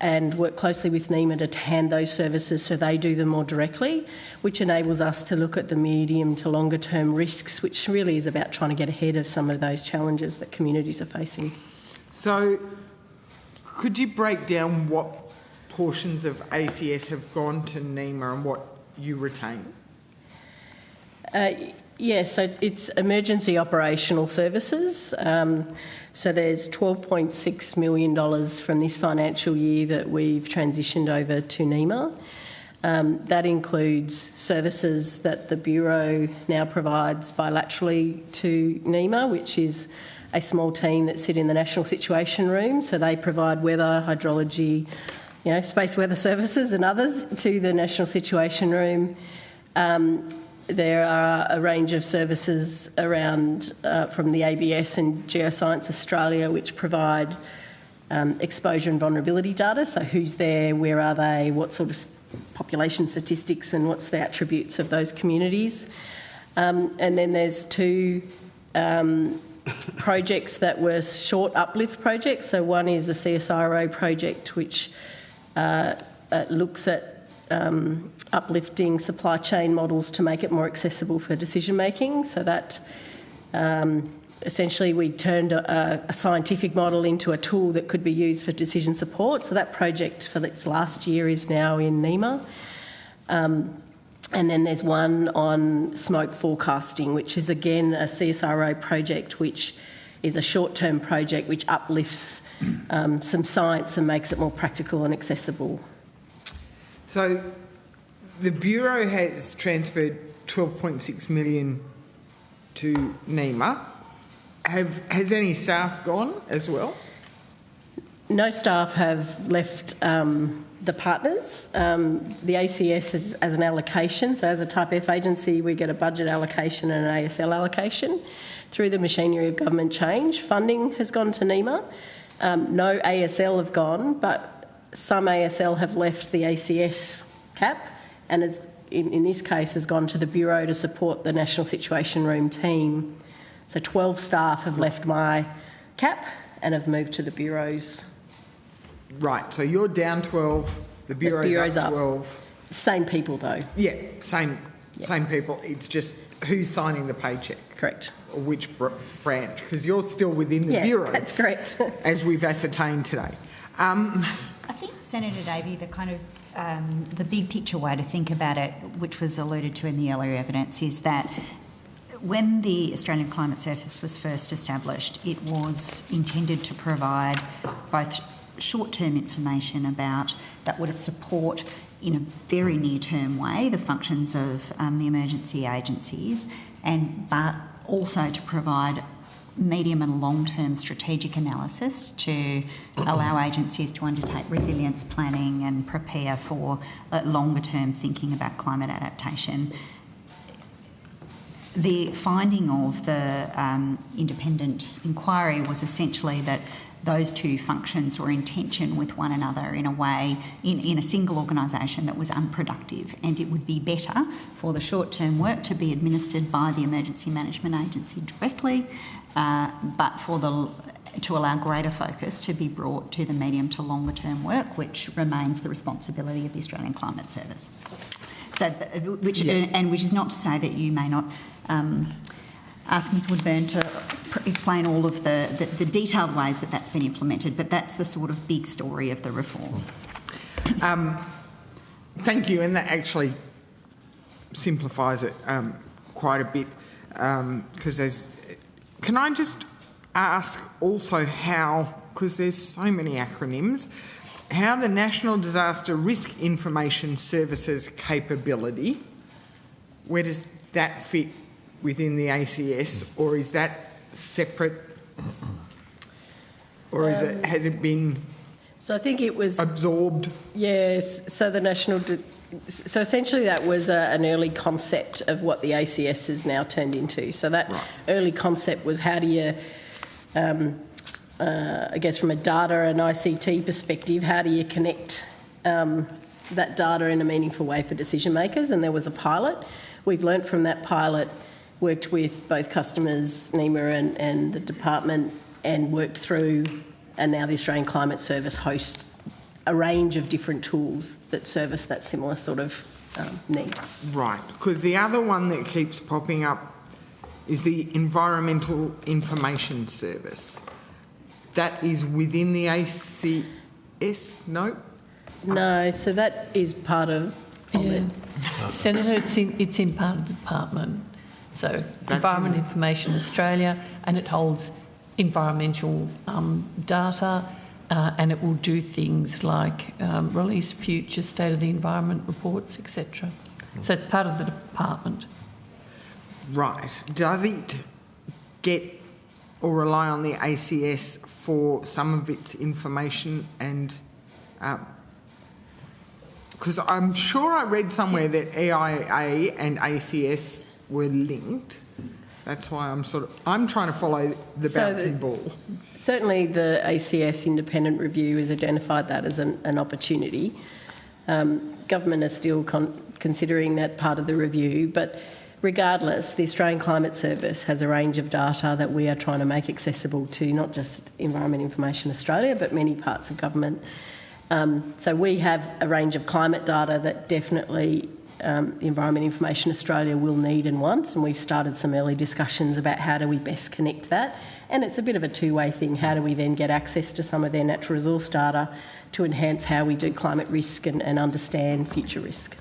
and work closely with NEMA to hand those services so they do them more directly, which enables us to look at the medium to longer term risks, which really is about trying to get ahead of some of those challenges that communities are facing. So could you break down what portions of ACS have gone to NEMA and what you retain? Yes, so it's emergency operational services. So there's $12.6 million from this financial year that we've transitioned over to NEMA. That includes services that the Bureau now provides bilaterally to NEMA, which is a small team that sit in the National Situation Room. So they provide weather, hydrology, space weather services and others to the National Situation Room. There are a range of services around from the ABS and Geoscience Australia which provide exposure and vulnerability data. So who's there, where are they, what sort of population statistics and what's the attributes of those communities. And then there's two projects that were short uplift projects. So one is a CSIRO project which looks at uplifting supply chain models to make it more accessible for decision making. So that essentially we turned a scientific model into a tool that could be used for decision support. So that project for its last year is now in NEMA. And then there's one on smoke forecasting, which is again a CSIRO project, which is a short-term project which uplifts some science and makes it more practical and accessible. So the Bureau has transferred $12.6 million to NEMA. Has any staff gone as well? No staff have left the partners. The ACS is as an allocation, so as a Type F agency we get a budget allocation and an ASL allocation. Through the machinery of government change, funding has gone to NEMA. No ASL have gone, but some ASL have left the ACS cap and has, in this case has gone to the Bureau to support the National Situation Room team. So 12 staff have left my cap and have moved to the Bureau's. Right, so you're down 12, the Bureau's up 12. Same people though. Yeah, same people. It's just who's signing the paycheck. Correct. Or which branch, because you're still within the Bureau. That's correct. As we've ascertained today. I think, Senator Davey, the kind of the big picture way to think about it, which was alluded to in the earlier evidence, is that when the Australian Climate Service was first established, it was intended to provide both short-term information about that would support in a very near-term way the functions of the emergency agencies, but also to provide medium and long-term strategic analysis to allow agencies to undertake resilience planning and prepare for longer-term thinking about climate adaptation. The finding of the independent inquiry was essentially that those two functions were in tension with one another in a way, in a single organisation that was unproductive, and it would be better for the short-term work to be administered by the Emergency Management Agency directly, but to allow greater focus to be brought to the medium to longer-term work, which remains the responsibility of the Australian Climate Service. So, which is not to say that you may not ask Ms Woodburn to explain all of the detailed ways that that's been implemented, but that's the sort of big story of the reform. Thank you, and that actually simplifies it quite a bit, because can I just ask also how, because there's so many acronyms, how the National Disaster Risk Information Services capability, where does that fit within the ACS, or is that separate, or has it been? So I think it was absorbed. Yes. So the national. So essentially, that was an early concept of what the ACS has now turned into. So that early concept was how do you, I guess, from a data and ICT perspective, how do you connect that data in a meaningful way for decision makers? And there was a pilot. We've learnt from that pilot, worked with both customers, NEMA and the department, and worked through, and now the Australian Climate Service hosts a range of different tools that service that similar sort of need. Right, because the other one that keeps popping up is the Environmental Information Service. That is within the ACS, no? No, so that is part of it. Senator, it's in part of the department. So Environment Information Australia, and it holds environmental data, and it will do things like release future state of the environment reports, etc. So it's part of the department. Right. Does it get or rely on the ACS for some of its information, and because I'm sure I read somewhere that EIA and ACS were linked. That's why I'm trying to follow the bouncing ball. Certainly the ACS independent review has identified that as an opportunity. Government is still considering that part of the review, but regardless, the Australian Climate Service has a range of data that we are trying to make accessible to not just Environment Information Australia, but many parts of government. So we have a range of climate data that definitely the Environment Information Australia will need and want, and we've started some early discussions about how do we best connect that. And it's a bit of a two-way thing. How do we then get access to some of their natural resource data to enhance how we do climate risk and understand future risk?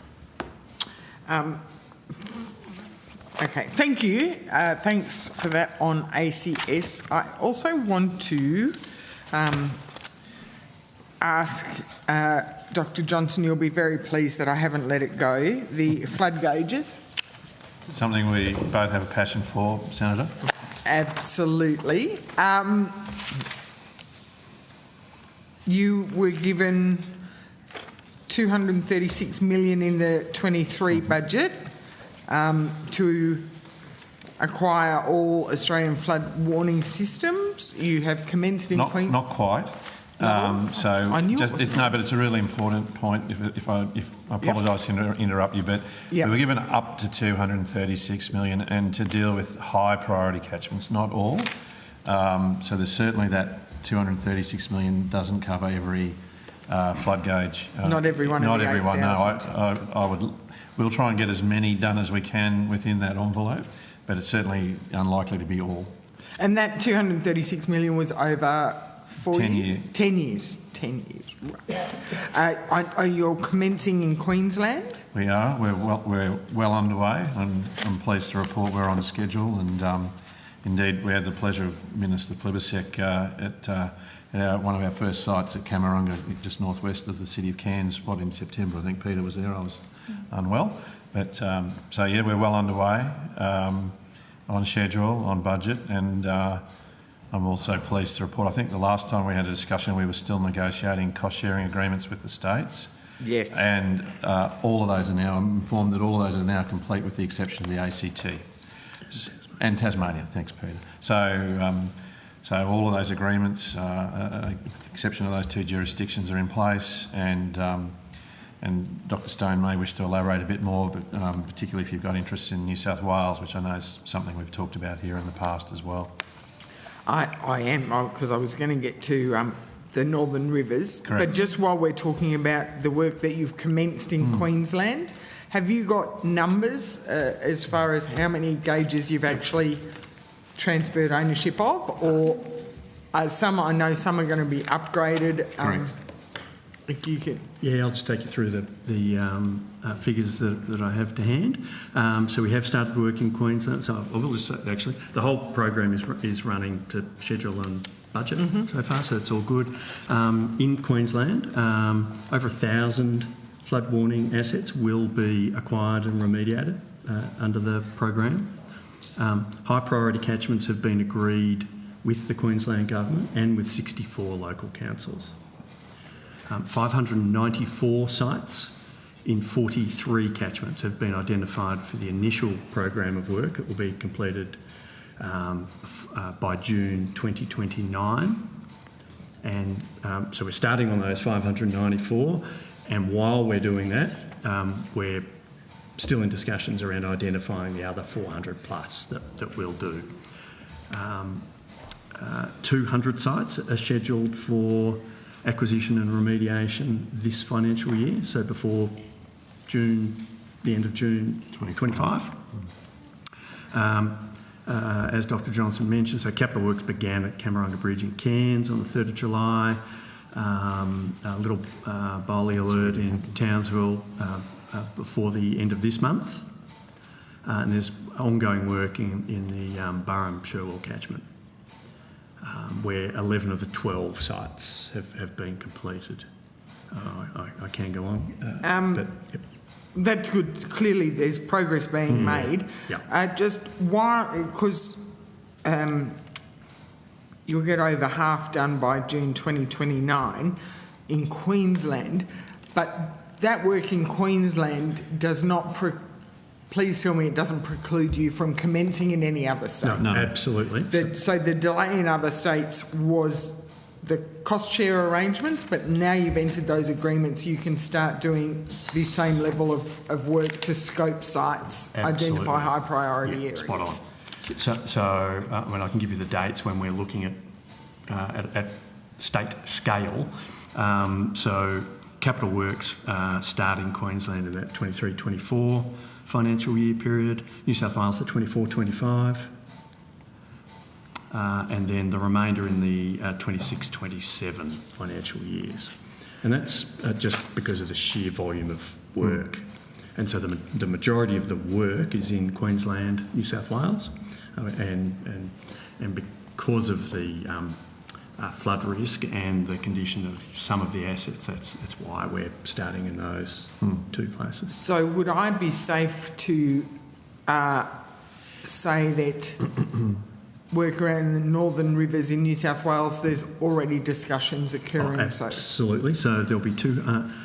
Okay, thank you. Thanks for that on ACS. I also want to ask Dr. Johnson, you'll be very pleased that I haven't let it go, the flood gauges. Something we both have a passion for, Senator. Absolutely. You were given $236 million in the 23 budget to acquire all Australian flood warning systems. You have commenced in Queensland. Not quite. But it's a really important point. If I apologise to interrupt you, but we were given up to $236 million, and to deal with high priority catchments, not all. So there's certainly that $236 million doesn't cover every flood gauge. Not everyone. Not everyone. No, we'll try and get as many done as we can within that envelope, but it's certainly unlikely to be all. And that $236 million was over 10 years. 10 years. 10 years. Right. Are you commencing in Queensland? We are. We're well underway, and I'm pleased to report we're on schedule. And indeed, we had the pleasure of Minister Plibersek at one of our first sites at Camarunga, just northwest of the city of Cairns. In September? I think Peter was there. I was unwell, but we're well underway, on schedule, on budget, and I'm also pleased to report, I think the last time we had a discussion we were still negotiating cost-sharing agreements with the states. Yes. And all of those are now, I'm informed that all of those are now complete with the exception of the ACT. And Tasmania, thanks Peter. So all of those agreements, with the exception of those two jurisdictions, are in place, and Dr Stone may wish to elaborate a bit more, but particularly if you've got interest in New South Wales, which I know is something we've talked about here in the past as well. I am, because I was going to get to the Northern Rivers. Correct. But just while we're talking about the work that you've commenced in Queensland, have you got numbers as far as how many gauges you've actually transferred ownership of? Or I know some are going to be upgraded. Correct. If you could. Yeah, I'll just take you through the figures that I have to hand. So we have started work in Queensland. So I will just say, actually, the whole program is running to schedule and budget so far, so it's all good. In Queensland, over 1,000 flood warning assets will be acquired and remediated under the program. High priority catchments have been agreed with the Queensland Government and with 64 local councils. 594 sites in 43 catchments have been identified for the initial program of work. It will be completed by June 2029. And so we're starting on those 594, and while we're doing that, we're still in discussions around identifying the other 400 plus that we'll do. 200 sites are scheduled for acquisition and remediation this financial year, so before the end of June 2025. As Dr Johnson mentioned, so capital works began at Camarunga Bridge in Cairns on the 3rd of July, a little Bowley alert in Townsville before the end of this month, and there's ongoing work in the Burrum-Sherwell catchment, where 11 of the 12 sites have been completed. I can go on. But, yep. That's good. Clearly there's progress being made. Yeah. Just why, because you'll get over half done by June 2029 in Queensland, but that work in Queensland does not, please tell me it doesn't preclude you from commencing in any other state. No, absolutely. So the delay in other states was the cost share arrangements, but now you've entered those agreements, you can start doing the same level of work to scope sites, Absolutely. identify high priority areas. Spot on. So I mean, I can give you the dates when we're looking at state scale. So capital works start in Queensland in that 23-24 financial year period, New South Wales at 24-25, and then the remainder in the 26-27 financial years. And that's just because of the sheer volume of work. And so the majority of the work is in Queensland, New South Wales, and because of the flood risk and the condition of some of the assets, that's why we're starting in those two places. So would I be safe to say that work around the northern rivers in New South Wales, there's already discussions occurring? Absolutely. So there'll be two,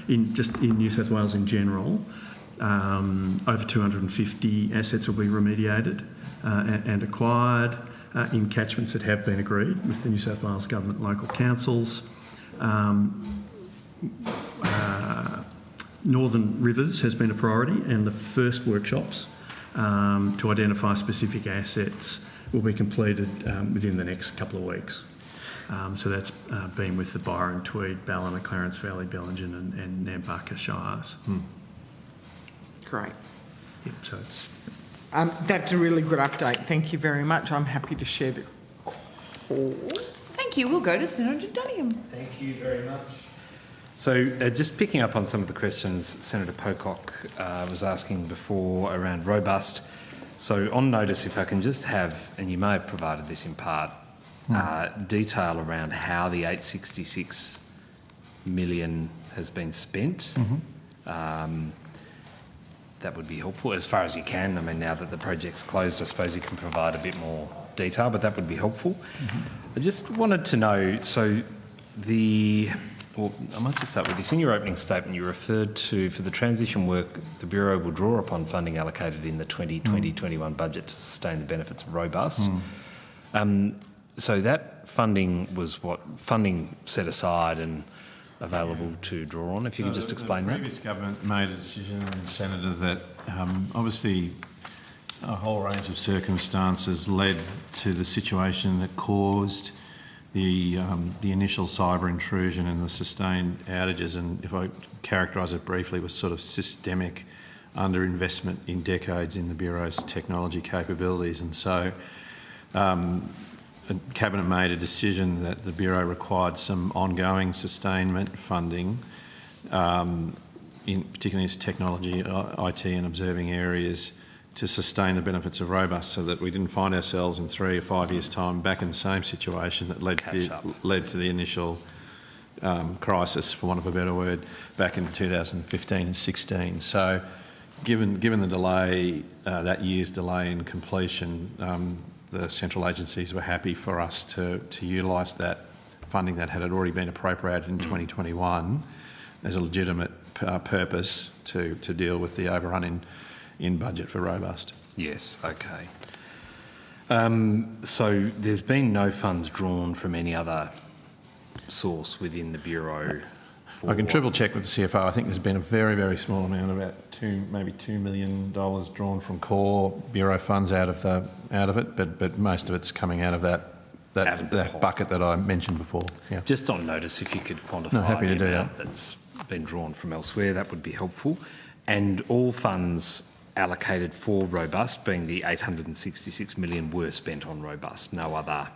in New South Wales in general, over 250 assets will be remediated and acquired in catchments that have been agreed with the New South Wales Government and local councils. Northern Rivers has been a priority, and the first workshops to identify specific assets will be completed within the next couple of weeks. So that's been with the Byron, Tweed, Ballina, Clarence Valley, Bellingen and Nambucca Shires. Great. Yep, so it's... that's a really good update. Thank you very much. I'm happy to share the call. Thank you. We'll go to Senator Dunningham. Thank you very much. So just picking up on some of the questions Senator Pocock was asking before around robust. So on notice, if I can just have, and you may have provided this in part, detail around how the 866 million has been spent. That would be helpful as far as you can. I mean, now that the project's closed, I suppose you can provide a bit more detail, but that would be helpful. I just wanted to know, so well, I might just start with this. In your opening statement, you referred to, for the transition work, the Bureau will draw upon funding allocated in the 2020-21 budget to sustain the benefits of robust. So that funding was what? Funding set aside and available to draw on? If you could just explain that. The previous government made a decision, Senator, that obviously a whole range of circumstances led to the situation that caused the initial cyber intrusion and the sustained outages, and if I characterise it briefly, was sort of systemic underinvestment in decades in the Bureau's technology capabilities. And so Cabinet made a decision that the Bureau required some ongoing sustainment funding, particularly in its technology, IT and observing areas, to sustain the benefits of robust, so that we didn't find ourselves in 3 or 5 years' time back in the same situation that led to the initial crisis, for want of a better word, back in 2015 and 16. So given the delay, that year's delay in completion, the central agencies were happy for us to utilise that funding that had already been appropriated in 2021 as a legitimate purpose to deal with the overrun in budget for robust. Yes, okay. So there's been no funds drawn from any other source within the Bureau? I can triple check with the CFO. I think there's been a very, very small amount, about maybe $2 million drawn from core Bureau funds out of it, but most of it's coming out of that bucket that I mentioned before. Yeah. Just on notice, if you could quantify happy to do that. That's been drawn from elsewhere, that would be helpful. And all funds allocated for robust, being the 866 million, were spent on robust, no other.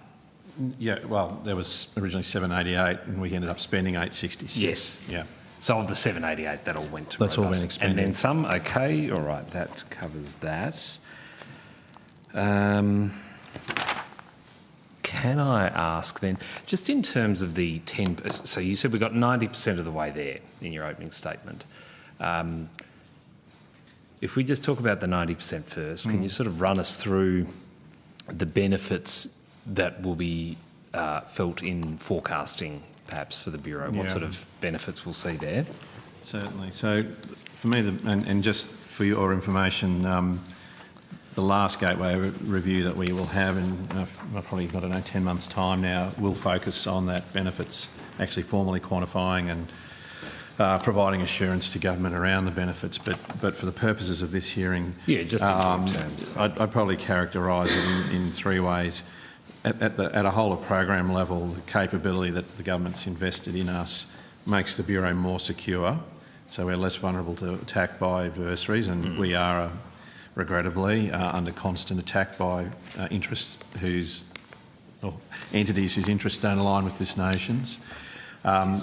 Yeah, well, there was originally 788 and we ended up spending 866. Yes. Yeah. So of the 788, that all went to That's robust. all been expended. And then some, okay, all right, that covers that. Can I ask then, just in terms of the 10, so you said we got 90% of the way there in your opening statement. If we just talk about the 90% first, can you sort of run us through the benefits that will be felt in forecasting, perhaps, for the Bureau? What sort of benefits we'll see there? Certainly. So for me, and just for your information, the last gateway review that we will have in probably, 10 months' time now, will focus on that benefits, actually formally quantifying and providing assurance to government around the benefits. But for the purposes of this hearing, just in terms, I'd probably characterise it in three ways. At a whole of program level, the capability that the government's invested in us makes the Bureau more secure, so we're less vulnerable to attack by adversaries, and we are, regrettably, under constant attack by entities whose interests don't align with this nation's.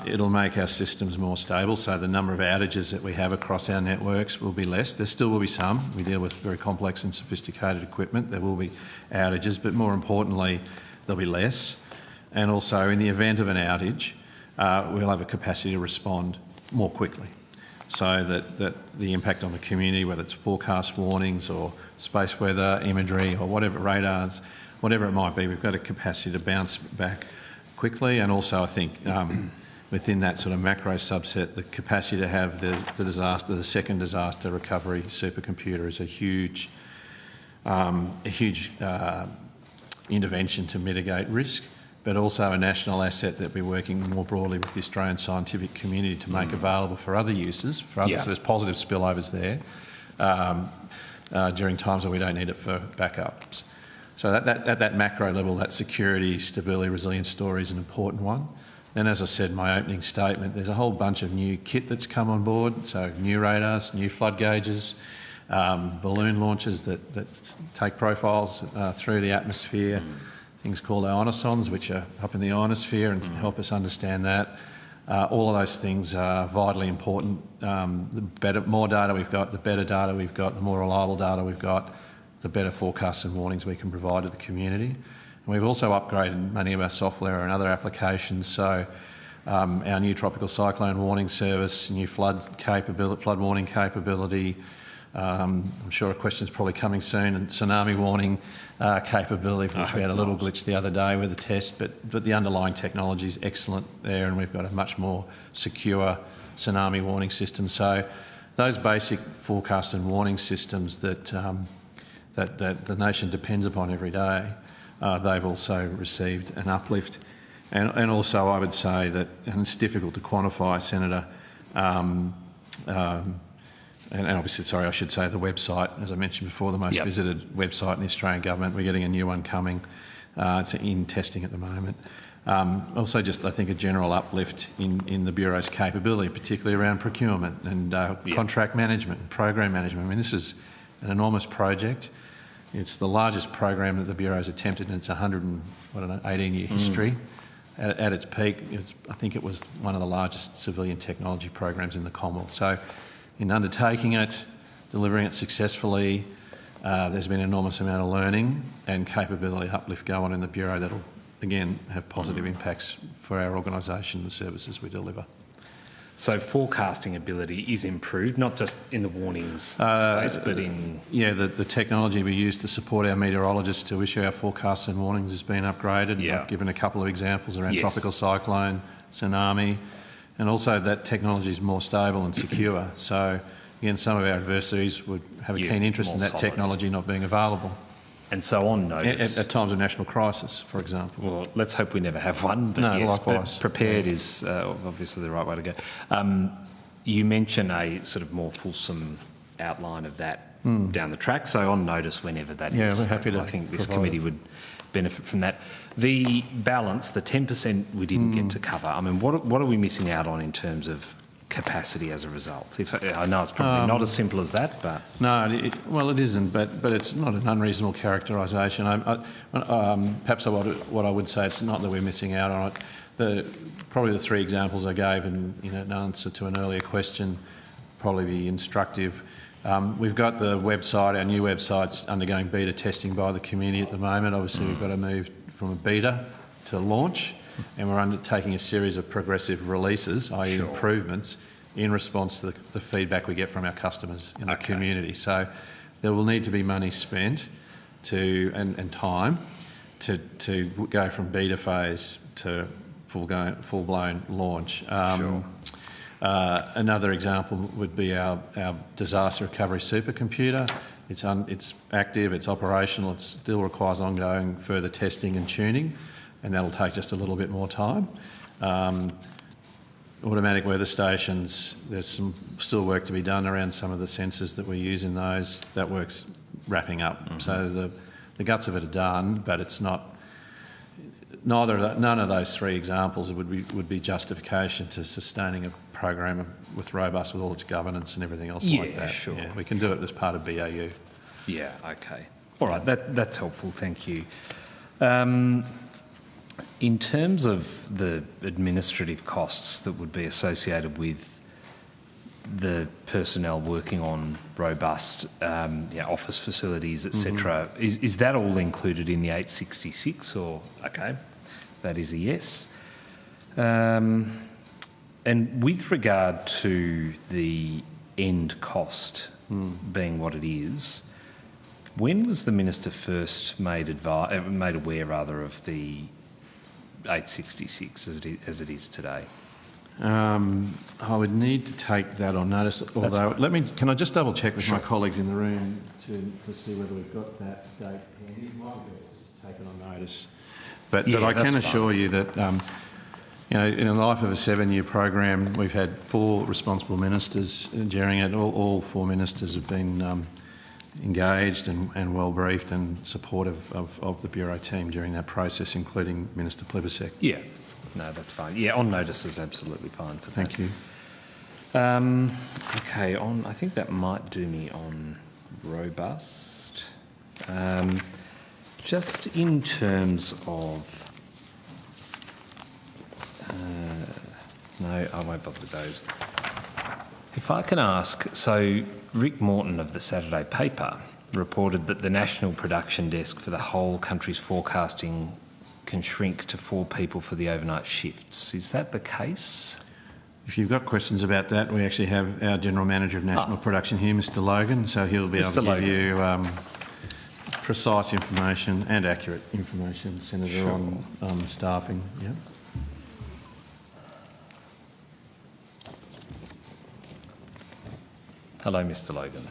It'll make our systems more stable, so the number of outages that we have across our networks will be less. There still will be some. We deal with very complex and sophisticated equipment. There will be outages, but more importantly, there'll be less. And also, in the event of an outage, we'll have a capacity to respond more quickly, so that the impact on the community, whether it's forecast warnings or space weather imagery or whatever, radars, whatever it might be, we've got a capacity to bounce back quickly. And also, I think within that sort of macro subset, the capacity to have the second disaster recovery supercomputer is a huge intervention to mitigate risk, but also a national asset that we're working more broadly with the Australian scientific community to make available for other uses. So there's positive spillovers there during times when we don't need it for backups. So at that macro level, that security, stability, resilience story is an important one. Then, as I said in my opening statement, there's a whole bunch of new kit that's come on board, so new radars, new flood gauges, balloon launchers that take profiles through the atmosphere, things called ionosondes, which are up in the ionosphere and help us understand that. All of those things are vitally important. The more data we've got, the better data we've got, the more reliable data we've got, the better forecasts and warnings we can provide to the community. And we've also upgraded many of our software and other applications. So our new tropical cyclone warning service, new flood warning capability. I'm sure a question's probably coming soon, and tsunami warning capability, which we had a little glitch the other day with the test, but the underlying technology is excellent there, and we've got a much more secure tsunami warning system. So those basic forecast and warning systems that the nation depends upon every day, they've also received an uplift. And also, I would say that, and it's difficult to quantify, Senator, and obviously, sorry, I should say the website, as I mentioned before, the most visited website in the Australian government. We're getting a new one coming. It's in testing at the moment. Also, just I think a general uplift in the Bureau's capability, particularly around procurement and contract management and program management. I mean, this is an enormous project. It's the largest program that the Bureau has attempted in its 18-year history. At its peak, I think it was one of the largest civilian technology programs in the Commonwealth. So, in undertaking it, delivering it successfully, there's been an enormous amount of learning and capability uplift go on in the Bureau that'll, again, have positive impacts for our organisation and the services we deliver. So forecasting ability is improved, not just in the warnings space, but in... Yeah, the technology we use to support our meteorologists to issue our forecasts and warnings has been upgraded. I've given a couple of examples around tropical cyclone, tsunami, and also that technology is more stable and secure. So, again, some of our adversaries would have a keen interest in that technology not being available. And so on notice. At times of national crisis, for example. Well, let's hope we never have one. But no, yes, likewise. But prepared is obviously the right way to go. You mention a sort of more fulsome outline of that down the track, so on notice whenever that is. Yeah, we're happy to. I think this committee would benefit from that. The balance, the 10% we didn't get to cover, I mean, what are we missing out on in terms of capacity as a result? I know it's probably not as simple as that, but... No, it isn't, but it's not an unreasonable characterisation. Perhaps what I would say, it's not that we're missing out on it. Probably the three examples I gave in answer to an earlier question probably be instructive. We've got the website, our new website's undergoing beta testing by the community at the moment. Obviously, we've got to move from a beta to launch, and we're undertaking a series of progressive releases, i.e. improvements, in response to the feedback we get from our customers in the community. So there will need to be money spent and time to go from beta phase to full-blown launch. Sure. Another example would be our disaster recovery supercomputer. It's active, it's operational, it still requires ongoing further testing and tuning, and that'll take just a little bit more time. Automatic weather stations, there's some still work to be done around some of the sensors that we use in those. That work's wrapping up. So the guts of it are done, but it's not. None of those three examples would be justification to sustaining a program with robust with all its governance and everything else like that. Sure. Yeah, we can do it as part of BAU. Yeah, okay. All right, that's helpful, thank you. In terms of the administrative costs that would be associated with the personnel working on robust office facilities, etc., is that all included in the 866 or, okay, that is a yes. And with regard to the end cost being what it is, when was the Minister first made aware of the 866 as it is today? I would need to take that on notice. Although, can I just double check with my colleagues in the room to see whether we've got that date handy? It might be best just to take it on notice. But I can assure you that, in the life of a 7-year program, we've had 4 responsible ministers during it. All 4 ministers have been engaged and well briefed and supportive of the Bureau team during that process, including Minister Plibersek. Yeah, no, that's fine. Yeah, on notice is absolutely fine for that. Thank you. Okay, I think that might do me on robust. Just in terms of... no, I won't bother with those. If I can ask, so Rick Morton of the Saturday paper reported that the National Production Desk for the whole country's forecasting can shrink to 4 people for the overnight shifts. Is that the case? If you've got questions about that, we actually have our General Manager of National Production here, Mr Logan, so he'll be able to give you precise information and accurate information, Senator, on staffing. Yeah. Hello, Mr Logan.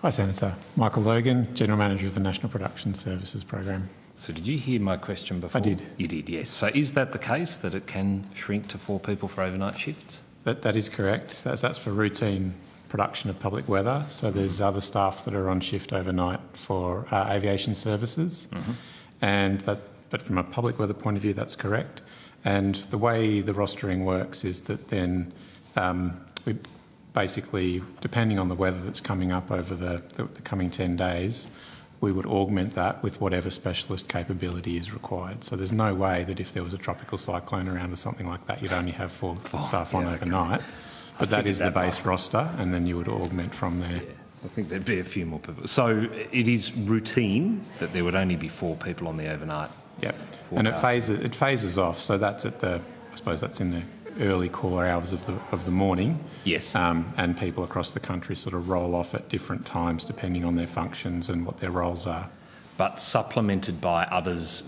Hi, Senator. Michael Logan, General Manager of the National Production Services Program. So did you hear my question before? I did. You did, yes. So is that the case, that it can shrink to 4 people for overnight shifts? That is correct. That's for routine production of public weather. So there's other staff that are on shift overnight for aviation services. But from a public weather point of view, that's correct. And the way the rostering works is that then we basically, depending on the weather that's coming up over the coming 10 days, we would augment that with whatever specialist capability is required. So there's no way that if there was a tropical cyclone around or something like that, you'd only have 4 staff on overnight. But that is the base roster, and then you would augment from there. Yeah, I think there'd be a few more people. So it is routine that there would only be 4 people on the overnight. Yep, and it phases off. So that's I suppose that's in the early core hours of the morning. Yes. And people across the country sort of roll off at different times depending on their functions and what their roles are. But supplemented by others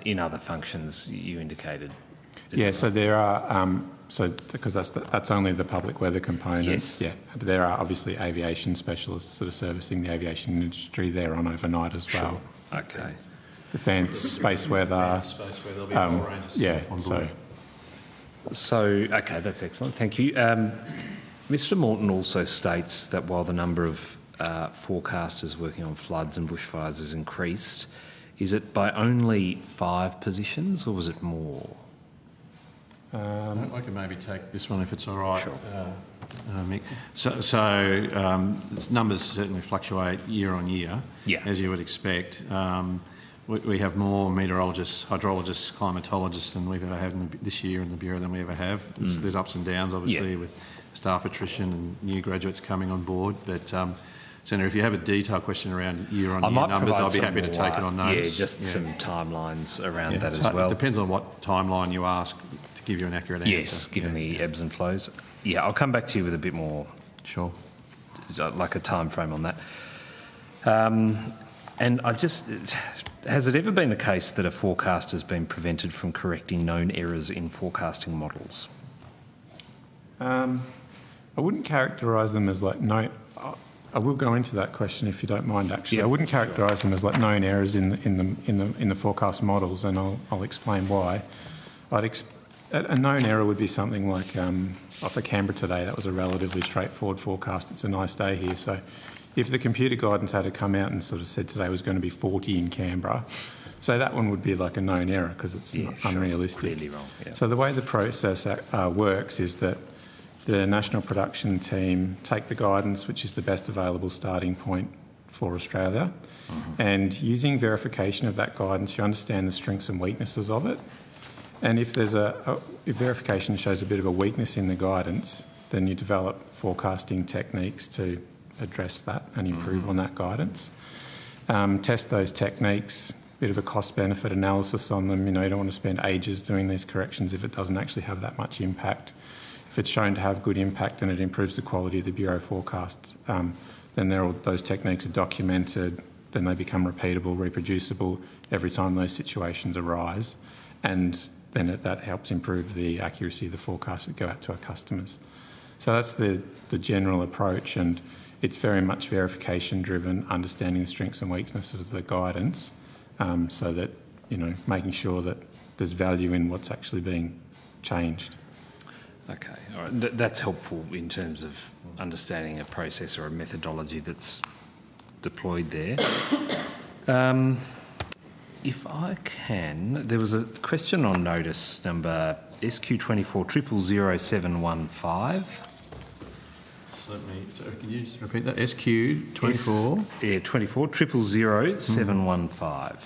in other functions, you indicated. Yeah, so there are, because that's only the public weather components. Yes. Yeah, there are obviously aviation specialists that are servicing the aviation industry. They're on overnight as well. Sure. Okay. Defence, space weather. There'll be a whole range of stuff on board. So, okay, that's excellent. Thank you. Mr Morton also states that while the number of forecasters working on floods and bushfires has increased, is it by only 5 positions or was it more? I can maybe take this one if it's all right. Sure. Mick. So numbers certainly fluctuate year on year, as you would expect. We have more meteorologists, hydrologists, climatologists than we've ever had this year in the Bureau than we ever have. There's ups and downs, obviously, with staff attrition and new graduates coming on board. But, Senator, if you have a detailed question around year-on-year numbers, I'll be happy to take it on notice. Yeah, some timelines around that as well. It depends on what timeline you ask to give you an accurate answer. Yes, given the ebbs and flows. Yeah, I'll come back to you with a bit more... Sure. Like a time frame on that. And I just... has it ever been the case that a forecast has been prevented from correcting known errors in forecasting models? I wouldn't characterise them as like no. I will go into that question if you don't mind. Actually, I wouldn't characterise them as like known errors in the forecast models, and I'll explain why. A known error would be something like for Canberra today. That was a relatively straightforward forecast. It's a nice day here, so if the computer guidance had to come out and sort of said today was going to be 40 in Canberra, so that one would be like a known error because it's unrealistic. Clearly wrong. Yeah. So the way the process works is that the national production team take the guidance, which is the best available starting point for Australia, and using verification of that guidance, you understand the strengths and weaknesses of it. And if there's if verification shows a bit of a weakness in the guidance, then you develop forecasting techniques to address that and improve on that guidance. Test those techniques, bit of a cost-benefit analysis on them. You know, you don't want to spend ages doing these corrections if it doesn't actually have that much impact. If it's shown to have good impact and it improves the quality of the Bureau forecasts, then those techniques are documented, then they become repeatable, reproducible every time those situations arise, and then that helps improve the accuracy of the forecasts that go out to our customers. So that's the general approach, and it's very much verification-driven, understanding the strengths and weaknesses of the guidance, so that, you know, making sure that there's value in what's actually being changed. Okay, all right. That's helpful in terms of understanding a process or a methodology that's deployed there. If I can, there was a question on notice number SQ24 000715. Sorry, can you just repeat that? SQ24? Yeah, 24 000715.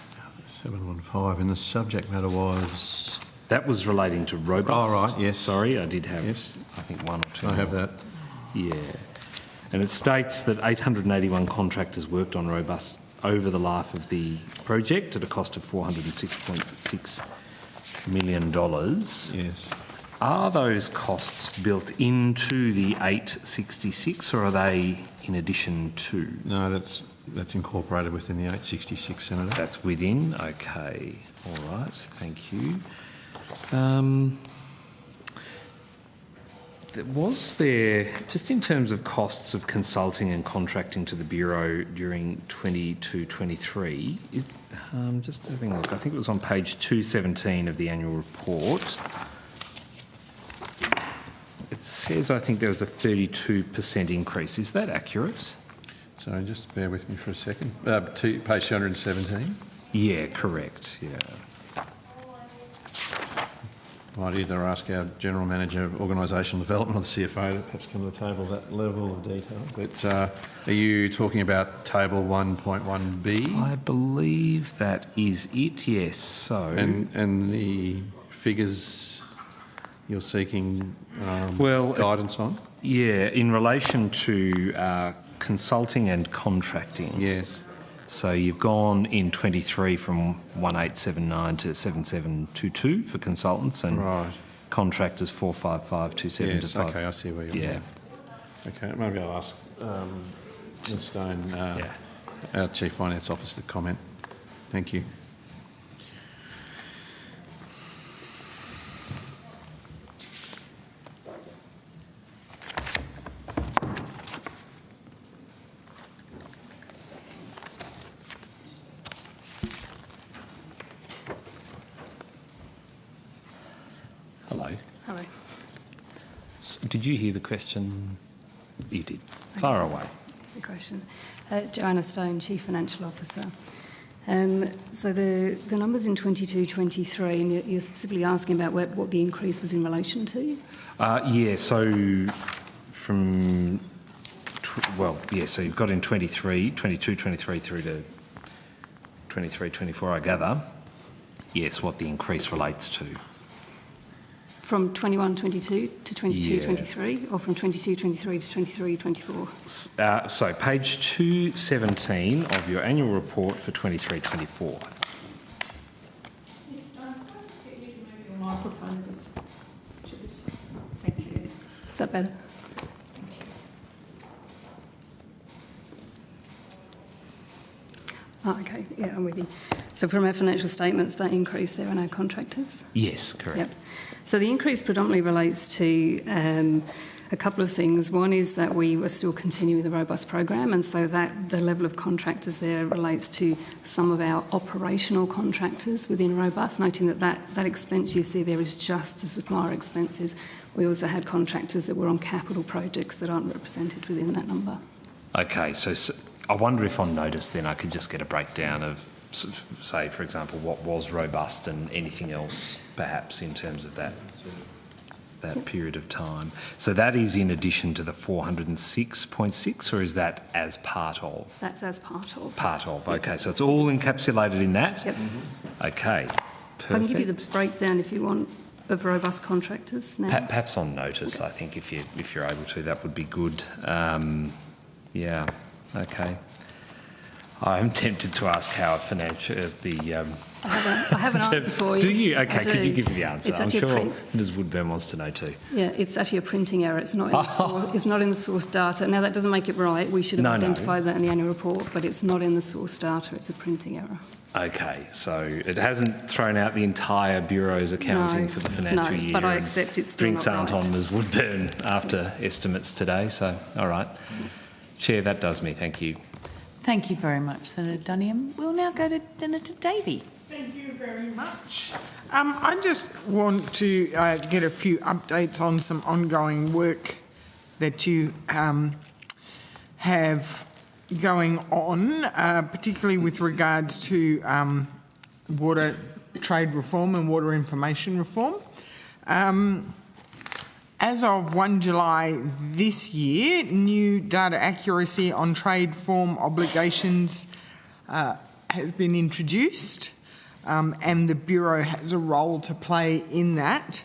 715, and the subject matter was? That was relating to robust. Oh, right, yes. Sorry, I did have, yes. I think, one or two. I have that. Yeah. And it states that 881 contractors worked on robust over the life of the project at a cost of $406.6 million. Yes. Are those costs built into the 866 or are they in addition to? No, that's incorporated within the 866, Senator. That's within? Okay. All right. Thank you. Was there, just in terms of costs of consulting and contracting to the Bureau during 22-23, just having a look, I think it was on page 217 of the annual report. It says, I think there was a 32% increase. Is that accurate? Sorry, just bear with me for a second. Page 217? Yeah, correct, yeah. Might either ask our General Manager of Organisational Development or the CFO to perhaps come to the table that level of detail. But are you talking about table 1.1b? I believe that is it, yes. So and the figures you're seeking guidance on? Yeah, in relation to consulting and contracting. Yes. So you've gone in 23 from 1879 to 7722 for consultants and contractors 455 to 725. Yes, okay, I see where you're at. Okay, maybe I'll ask Ms Stone, our Chief Finance Officer, to comment. Thank you. Hello. Hello. Did you hear the question? You did. Far away. Good question. Joanna Stone, Chief Financial Officer. So the numbers in 22-23, and you're specifically asking about what the increase was in relation to? Yeah, so from, so you've got in 22, 23 through to 23, 24, I gather. Yes, what the increase relates to. From 21-22 to 22-23, or from 22-23 to 23-24? So page 217 of your annual report for 23-24. Microphone. Thank you. Is that better? Oh, okay, yeah, I'm with you. So from our financial statements, that increase there on our contractors? Yes, correct. Yep. So the increase predominantly relates to a couple of things. One is that we were still continuing the robust program, and so that the level of contractors there relates to some of our operational contractors within robust, noting that expense you see there is just the supplier expenses. We also had contractors that were on capital projects that aren't represented within that number. Okay, so I wonder if on notice then I could just get a breakdown of, say, for example, what was robust and anything else perhaps in terms of that period of time. So that is in addition to the 406.6, or is that as part of? That's as part of. Part of, okay. So it's all encapsulated in that? Yep. Okay, perfect. I can give you the breakdown if you want of robust contractors now. Perhaps on notice, I think, if you're able to, that would be good. Yeah, okay. I'm tempted to ask how financial I have an answer for you. Do you? Okay, do. could you give me the answer? It's I'm actually sure Ms Woodburn wants to know too. Yeah, it's actually a printing error. It's not in the source, it's not in the source data. Now, that doesn't make it right. We should have identified that in the annual report, but it's not in the source data. It's a printing error. Okay, so it hasn't thrown out the entire Bureau's accounting for the financial year. But I accept it's still drinks not aren't right. on Ms Woodburn after estimates today, so all right. Chair, that does me. Thank you. Thank you very much, Senator Duniam. We'll now go to Senator Davey. Thank you very much. I just want to get a few updates on some ongoing work that you have going on, particularly with regards to water trade reform and water information reform. As of 1 July this year, new data accuracy on trade form obligations has been introduced, and the Bureau has a role to play in that.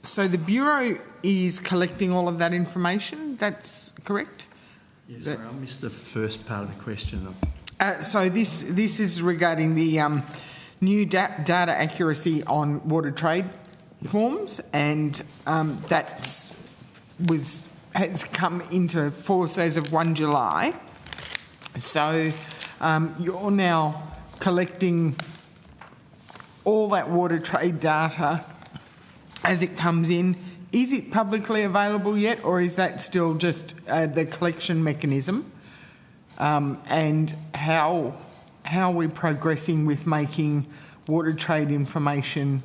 So the Bureau is collecting all of that information, that's correct? Yes, sorry, I missed the first part of the question. So this is regarding the new data accuracy on water trade forms, and that has come into force as of 1 July. So you're now collecting all that water trade data as it comes in. Is it publicly available yet, or is that still just the collection mechanism? And how are we progressing with making water trade information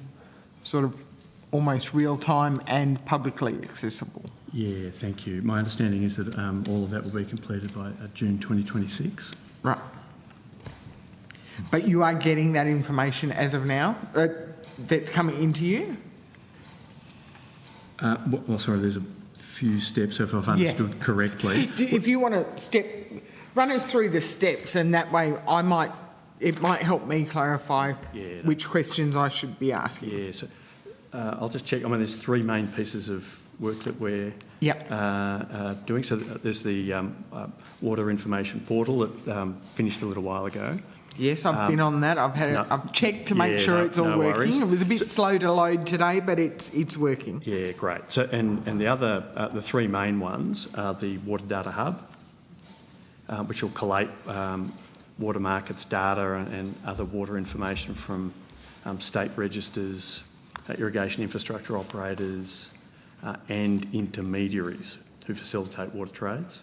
sort of almost real-time and publicly accessible? Yeah, thank you. My understanding is that all of that will be completed by June 2026. Right. But you are getting that information as of now that's coming into you? Well, sorry, there's a few steps, if I've understood correctly. If you want to run us through the steps, and that way it might help me clarify which questions I should be asking. Yeah, so I'll just check. I mean, there's three main pieces of work that we're doing. So there's the water information portal that finished a little while ago. Yes, I've been on that. I've checked to make sure it's all working. Worries. It was a bit slow to load today, but it's working. Yeah, great. So and the other the three main ones are the Water Data Hub, which will collate water markets data and other water information from state registers, irrigation infrastructure operators, and intermediaries who facilitate water trades.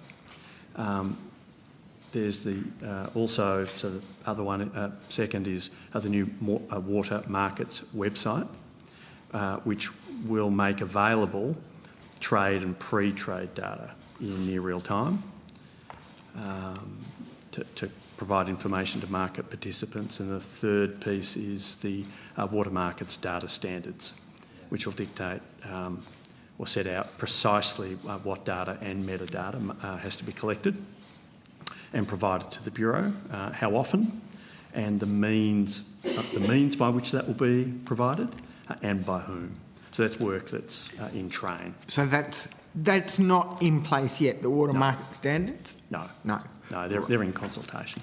There's the also, so the other one, second is the new water markets website, which will make available trade and pre-trade data in near real time to provide information to market participants. And the third piece is the water markets data standards, which will dictate or set out precisely what data and metadata has to be collected and provided to the Bureau, how often, and the means by which that will be provided, and by whom. So that's work that's in train. So that's not in place yet, the water market standards? No. No. No, they're in consultation.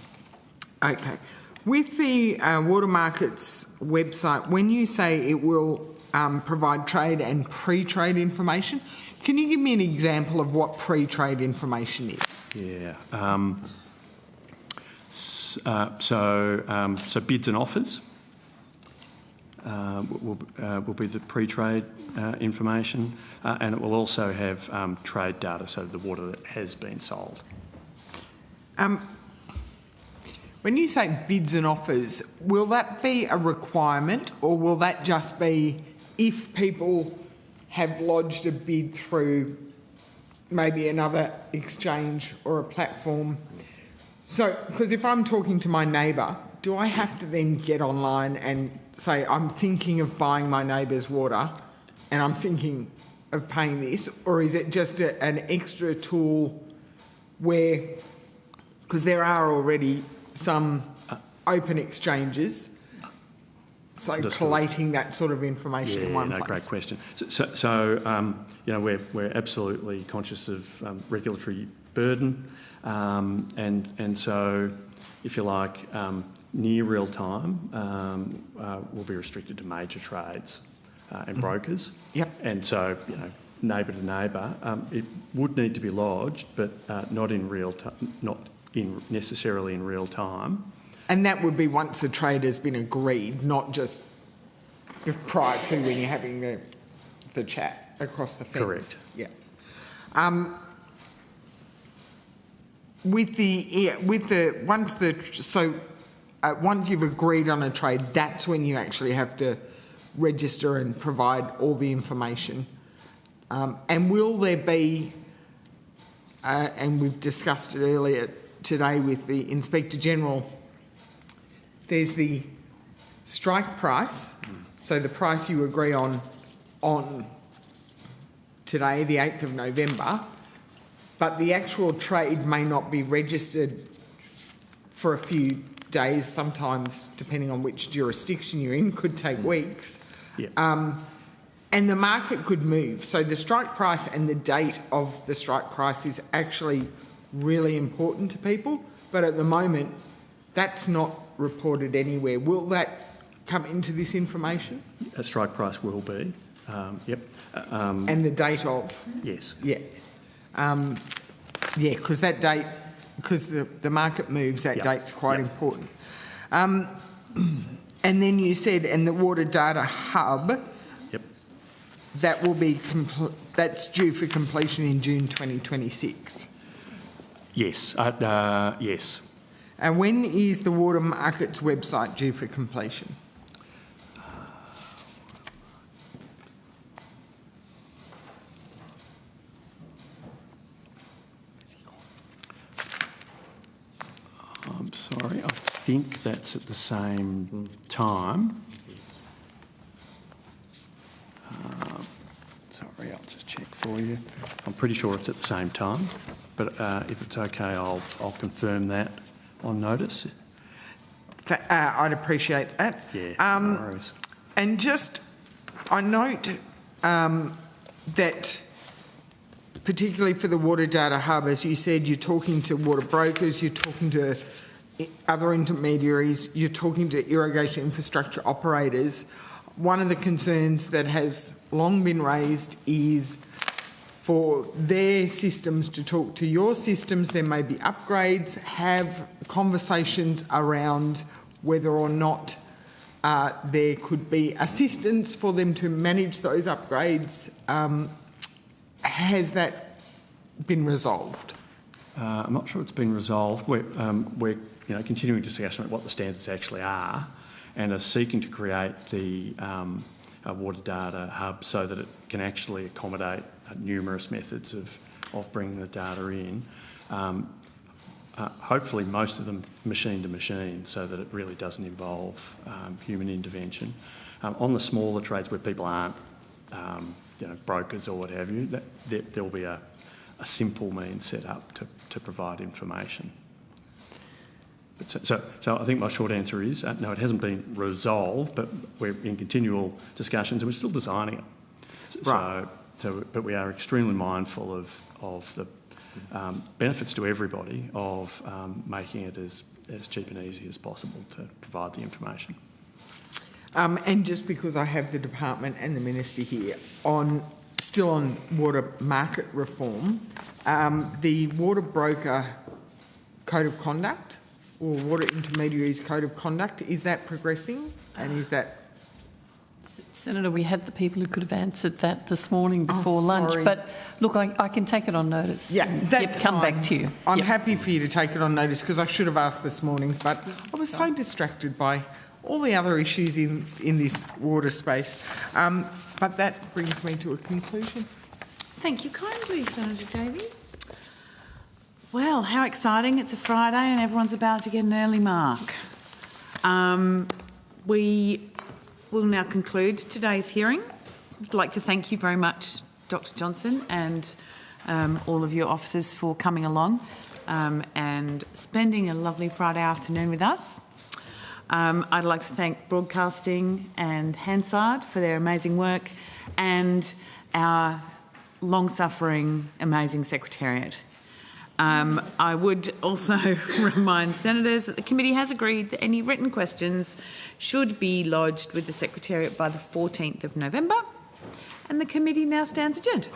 Okay. With the water markets website, when you say it will provide trade and pre-trade information, Can you give me an example of what pre-trade information is? Yeah. So bids and offers will be the pre-trade information, and it will also have trade data, so the water that has been sold. When you say bids and offers, will that be a requirement, or will that just be if people have lodged a bid through maybe another exchange or a platform? So, because if I'm talking to my neighbour, do I have to then get online and say, I'm thinking of buying my neighbour's water and I'm thinking of paying this, or is it just an extra tool where, because there are already some open exchanges, so collating that sort of information in one place? Great question. So you know, we're absolutely conscious of regulatory burden, and so, if you like, near real time will be restricted to major trades and brokers. Yep. And so, you know, neighbour to neighbour, it would need to be lodged, but not in real time, not necessarily in real time. And that would be once the trade has been agreed, not just prior to when you're having the chat across the fence. Correct. Yeah. Once you've agreed on a trade, that's when you actually have to register and provide all the information. And will there be, and we've discussed it earlier today with the Inspector General, there's the strike price, so the price you agree on today, the 8th of November, but the actual trade may not be registered for a few days, sometimes depending on which jurisdiction you're in, could take weeks. Yeah. And the market could move. So the strike price and the date of the strike price is actually really important to people, but at the moment that's not reported anywhere. Will that come into this information? A strike price will be, yep. And the date of? Yes. Yeah. Yeah, because that date, because the market moves, that date's quite important. And then you said, and the Water Data Hub, yep, that will be that's due for completion in June 2026. Yes. Yes. And when is the Water Markets website due for completion? I'm sorry, I think that's at the same time. Sorry, I'll just check for you. I'm pretty sure it's at the same time, but if it's okay, I'll confirm that on notice. I'd appreciate that. Yeah, no worries. And just, I note that particularly for the Water Data Hub, as you said, you're talking to water brokers, you're talking to other intermediaries, you're talking to irrigation infrastructure operators. One of the concerns that has long been raised is for their systems to talk to your systems. There may be upgrades, have conversations around whether or not there could be assistance for them to manage those upgrades. Has that been resolved? I'm not sure it's been resolved. We're continuing discussion about what the standards actually are, and are seeking to create the Water Data Hub so that it can actually accommodate numerous methods of bringing the data in. Hopefully most of them machine to machine, so that it really doesn't involve human intervention. On the smaller trades where people aren't brokers or what have you, there will be a simple means set up to provide information. But so I think my short answer is no, it hasn't been resolved, but we're in continual discussions and we're still designing it. Right. But we are extremely mindful of the benefits to everybody of making it as cheap and easy as possible to provide the information. And just because I have the department and the minister here, on still on water market reform, the water broker code of conduct or water intermediaries code of conduct, is that progressing? And is that... Senator, we had the people who could have answered that this morning before lunch, sorry. but look, I can take it on notice. Yeah, that's come fine. back to you. I'm happy for you to take it on notice because I should have asked this morning, but I was so distracted by all the other issues in this water space. But that brings me to a conclusion. Thank you kindly, Senator Davey. Well, how exciting. It's a Friday and everyone's about to get an early mark. We will now conclude today's hearing. I'd like to thank you very much, Dr Johnson, and all of your officers for coming along and spending a lovely Friday afternoon with us. I'd like to thank Broadcasting and Hansard for their amazing work and our long-suffering, amazing Secretariat. I would also remind senators that the committee has agreed that any written questions should be lodged with the Secretariat by the 14th of November, and the committee now stands adjourned.